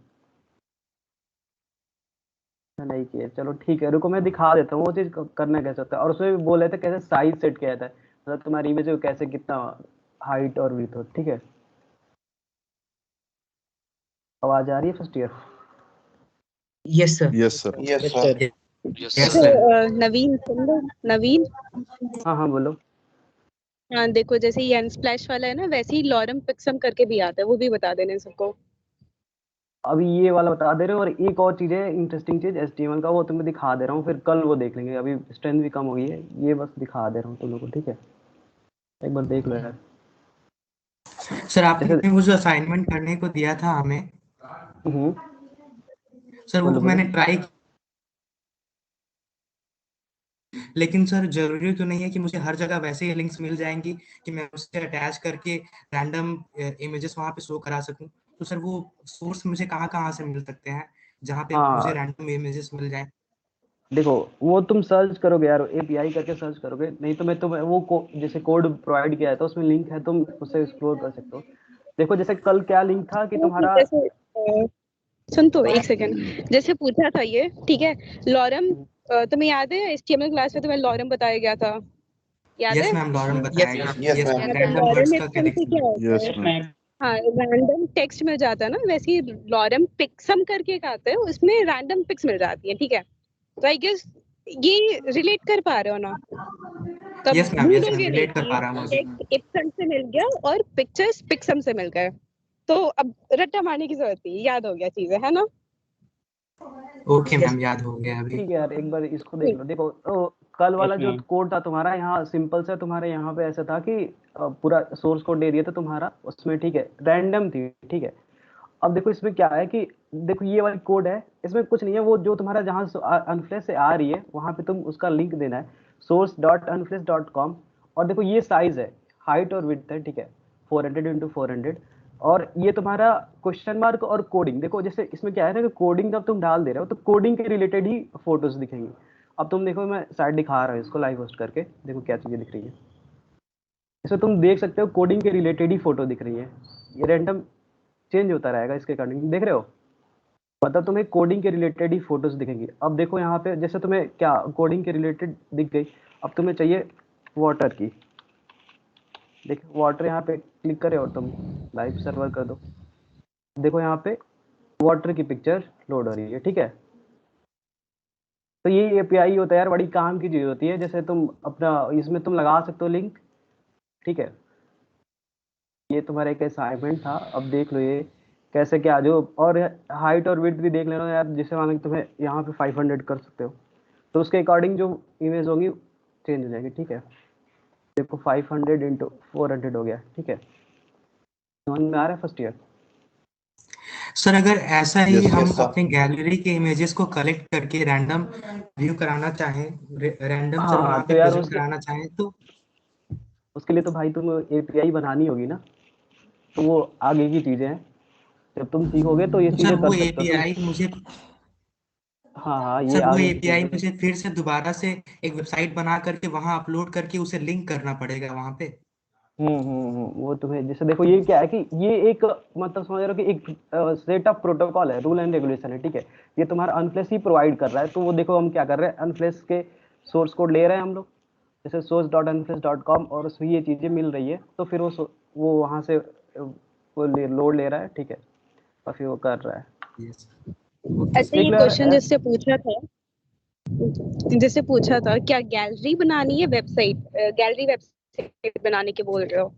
नहीं किए। चलो ठीक है रुको मैं दिखा देता हूँ वो चीज करना कैसे होता है। और उसमें भी बोल रहे थे कैसे साइज सेट किया जाता है, मतलब तुम्हारी इमेज को कैसे कितना हाइट और विड्थ हो। ठीक है आवाज आ रही है first year? Yes sir yes sir. Yes sir. अच्छा नवीन सुन लो नवीन। हाँ हाँ बोलो। हाँ देखो जैसे ये अनस्प्लैश वाला है ना वैसे ही लॉरम पिक्सम करके भी आता है, वो भी बता देने सबको। अभी ये वाला बता दे रहे हो और एक और चीज है इंटरेस्टिंग चीज HTML का, वो तुम्हें दिखा दे रहा हूँ, फिर कल वो देख लेंगे, अभी स्ट्रेंथ भी कम हो गई है, ये बस दिखा दे रहा हूँ तुम लोगों को। ठीक है एक बार देख लो यार। सर आपने वो जो असाइनमेंट करने को दिया था हमें सर वो बोलो मैंने ट्राई, लेकिन सर जरूरी तो नहीं है कि मुझे हर जगह वैसे ही लिंक्स मिल जाएंगी कि मैं उससे अटैच करके रैंडम इमेजेस वहां पे शो करा सकूं। तो सर वो सोर्स मुझे कहाँ से मिल सकते हैं जहाँ पे हाँ मुझे रैंडम इमेजेस मिल जाए? देखो वो तुम सर्च करोगे यार, API करके सर्च करोगे, नहीं तो मैं तुम्हें वो जैसे कोड प्रोवाइड किया है तो उसमें लिंक है, तुम उससे एक्सप्लोर कर सकते हो। देखो जैसे कल क्या लिंक था कि तुम्हारा जैसे सुन तो एक सेकंड, जैसे पूछा था ये ठीक है लॉरम, तुम्हें याद है HTML क्लास में तुम्हें लॉरम बताया गया था, याद है? यस मैम लॉरम बताया गया। Yes ma'am. रैंडम वर्ड्स का लॉरम से क्या होता यस है? मैम। हाँ रैंडम टेक्स्ट मिल जाता है ना, वैसे ही लॉरम पिक्सम करके एक आता है उसमें रैंडम पिक्स मिल जाती है। ठीक है तो आई गेस ये रिलेट कर पा रहे हो ना? तब यस मैम भूलोगे नहीं रिलेट कर पा रहा हूँ। कि टेक्स्ट इप्सम से मिल गया और पिक्चर्स पिक्सम से मिल गए, तो अब रट्टा मारने की जरूरत नहीं, याद हो गया चीजें है ना? ओके मैम याद हो गया अभी। ठीक है यार एक बार इसको देख लो। देखो तो कल वाला जो कोड था तुम्हारा यहाँ सिंपल सा, तुम्हारे यहाँ पे ऐसा था कि पूरा सोर्स कोड दे दिया था तुम्हारा उसमें, ठीक है रैंडम थी। ठीक है अब देखो इसमें क्या है कि देखो ये वाली कोड है, इसमें कुछ नहीं है, वो जो तुम्हारा जहाँ अनफ्लेश से आ रही है वहां पे तुम उसका लिंक देना है source.unflash.com। और देखो ये साइज है, हाइट और विड्थ है, ठीक है 400x400। और ये तुम्हारा क्वेश्चन मार्क और कोडिंग, देखो जैसे इसमें क्या है ना कि कोडिंग जब तुम डाल दे रहे हो तो कोडिंग के रिलेटेड ही फोटोज दिखेंगी। अब तुम देखो मैं साइड दिखा रहा हूँ इसको लाइव होस्ट करके, देखो क्या चीजें दिख रही है इसमें, तुम देख सकते हो कोडिंग के रिलेटेड ही फोटो दिख रही है, ये रैंडम चेंज होता रहेगा इसके अकॉर्डिंग, देख रहे हो? मतलब तुम्हें कोडिंग के रिलेटेड ही फोटोज दिखेंगी। अब देखो यहाँ पे जैसे तुम्हें क्या कोडिंग के रिलेटेड दिख गई, अब तुम्हें चाहिए वाटर की, देखो वाटर यहाँ पे क्लिक करे और तुम लाइव सर्वर कर दो, देखो यहाँ पे वाटर की पिक्चर लोड हो रही है। ठीक है तो ये API होता है यार, बड़ी काम की चीज होती है, जैसे तुम अपना इसमें तुम लगा सकते हो लिंक। ठीक है ये तुम्हारा एक असाइनमेंट था, अब देख लो ये कैसे क्या जो, और हाइट और विड्थ भी देख लेना यार, जैसे मान लो तुम्हें यहाँ पे 500 कर सकते हो तो उसके अकॉर्डिंग जो इमेज होंगी चेंज हो जाएगी। ठीक है देखो 500x400 हो गया। ठीक है समझ में आ रहा है फर्स्ट ईयर? सर अगर ऐसा ही Yes, हम yes, sir. अपने गैलरी के इमेजेस को कलेक्ट करके रैंडम व्यू कराना चाहें, रैंडम सर वहाँ तो पे यार प्रेजेंट उसके कराना चाहें तो उसके लिए तो भाई तुम एपीआई बनानी होगी ना, तो वो आगे की चीजें हैं, जब तुम सीखोगे तो ये तो चीजें सर कर वो सकते हो एपीआई मुझे हाँ ये सर वो आगे की एपीआई चीजें। मुझे फिर से दोबारा से एक वेबसाइट बना करके वहां अपलोड करके उसे लिंक करना पड़ेगा वहां पे। वो तुम्हें जैसे देखो ये क्या है कि ये एक मतलब समझ रहे हो कि एक सेट ऑफ प्रोटोकॉल है, रूल एंड रेगुलेशन है, ठीक है। ये तुम्हारा अनफ्लेस ही प्रोवाइड कर रहा है। तो वो देखो हम क्या कर रहे हैं, अनफ्लेस के सोर्स कोड ले रहे हैं हम लोग, जैसे source.unflash.com, और उसमें ये चीजें मिल रही है, तो फिर वो वहां से वो लोड ले रहा है, ठीक है, और फिर वो कर रहा है। ऐसे ये क्वेश्चन जिससे पूछा था क्या गैलरी बनानी है वेबसाइट, गैलरी वेबसाइट बनाने के बोल रहे हो?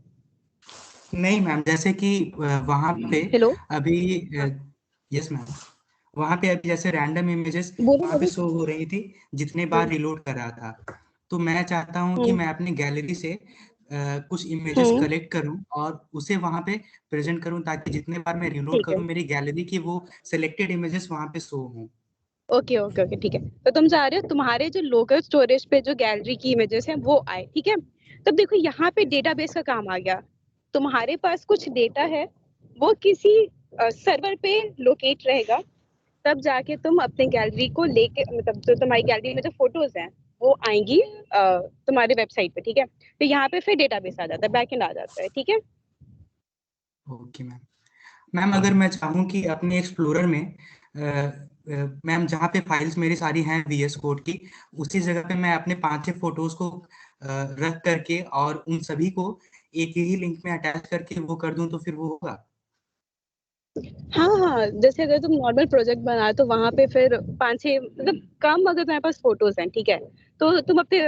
नहीं मैम, जैसे कि वहां पे अभी यस मैम, वहां पे अभी जैसे रैंडम इमेजेस वहां पे शो हो रही थी जितने बार रिलोड कर रहा था। तो मैं चाहता हूं कि मैं अपनी गैलरी से कुछ इमेजेस कलेक्ट करूं और उसे वहां पे प्रेजेंट करूं, ताकि जितने बार मैं रिलोड करूं मेरी गैलरी की वो सिलेक्टेड इमेजेस वहां पे शो हों। ओके ओके ओके ठीक है। तो तुम चाह रहे हो तुम्हारे जो लोकल स्टोरेज पे जो गैलरी की इमेजेस हैं वो आए, ठीक है। तब देखो यहाँ पे डेटाबेस का काम आ गया। तुम्हारे पास कुछ डेटा है, वो किसी सर्वर पे लोकेट रहेगा, तब जाके तुम अपने गैलरी को लेके, मतलब जो तुम्हारी गैलरी में जो फोटोज हैं वो आएंगी तुम्हारे वेबसाइट पे, ठीक है। तो यहाँ पे फिर डेटाबेस आ जाता है, बैकएंड आ जाता है, ठीक है। Okay ma'am. मैम अगर मैं चाहूँ कि अपने एक्सप्लोरर में मैम जहाँ पे फाइल्स मेरी सारी हैं VS कोड की, उसी जगह पे मैं अपने 5-6 फोटोज को रख करके और उन सभी को एक ही लिंक में अटैच करके वो कर दूं, तो फिर वो होगा? हाँ हाँ, जैसे अगर तुम नॉर्मल प्रोजेक्ट बनाए तो वहां पे फिर 5-6 मतलब कम, अगर तुम्हारे पास फोटोज हैं, ठीक है, तो तुम अपने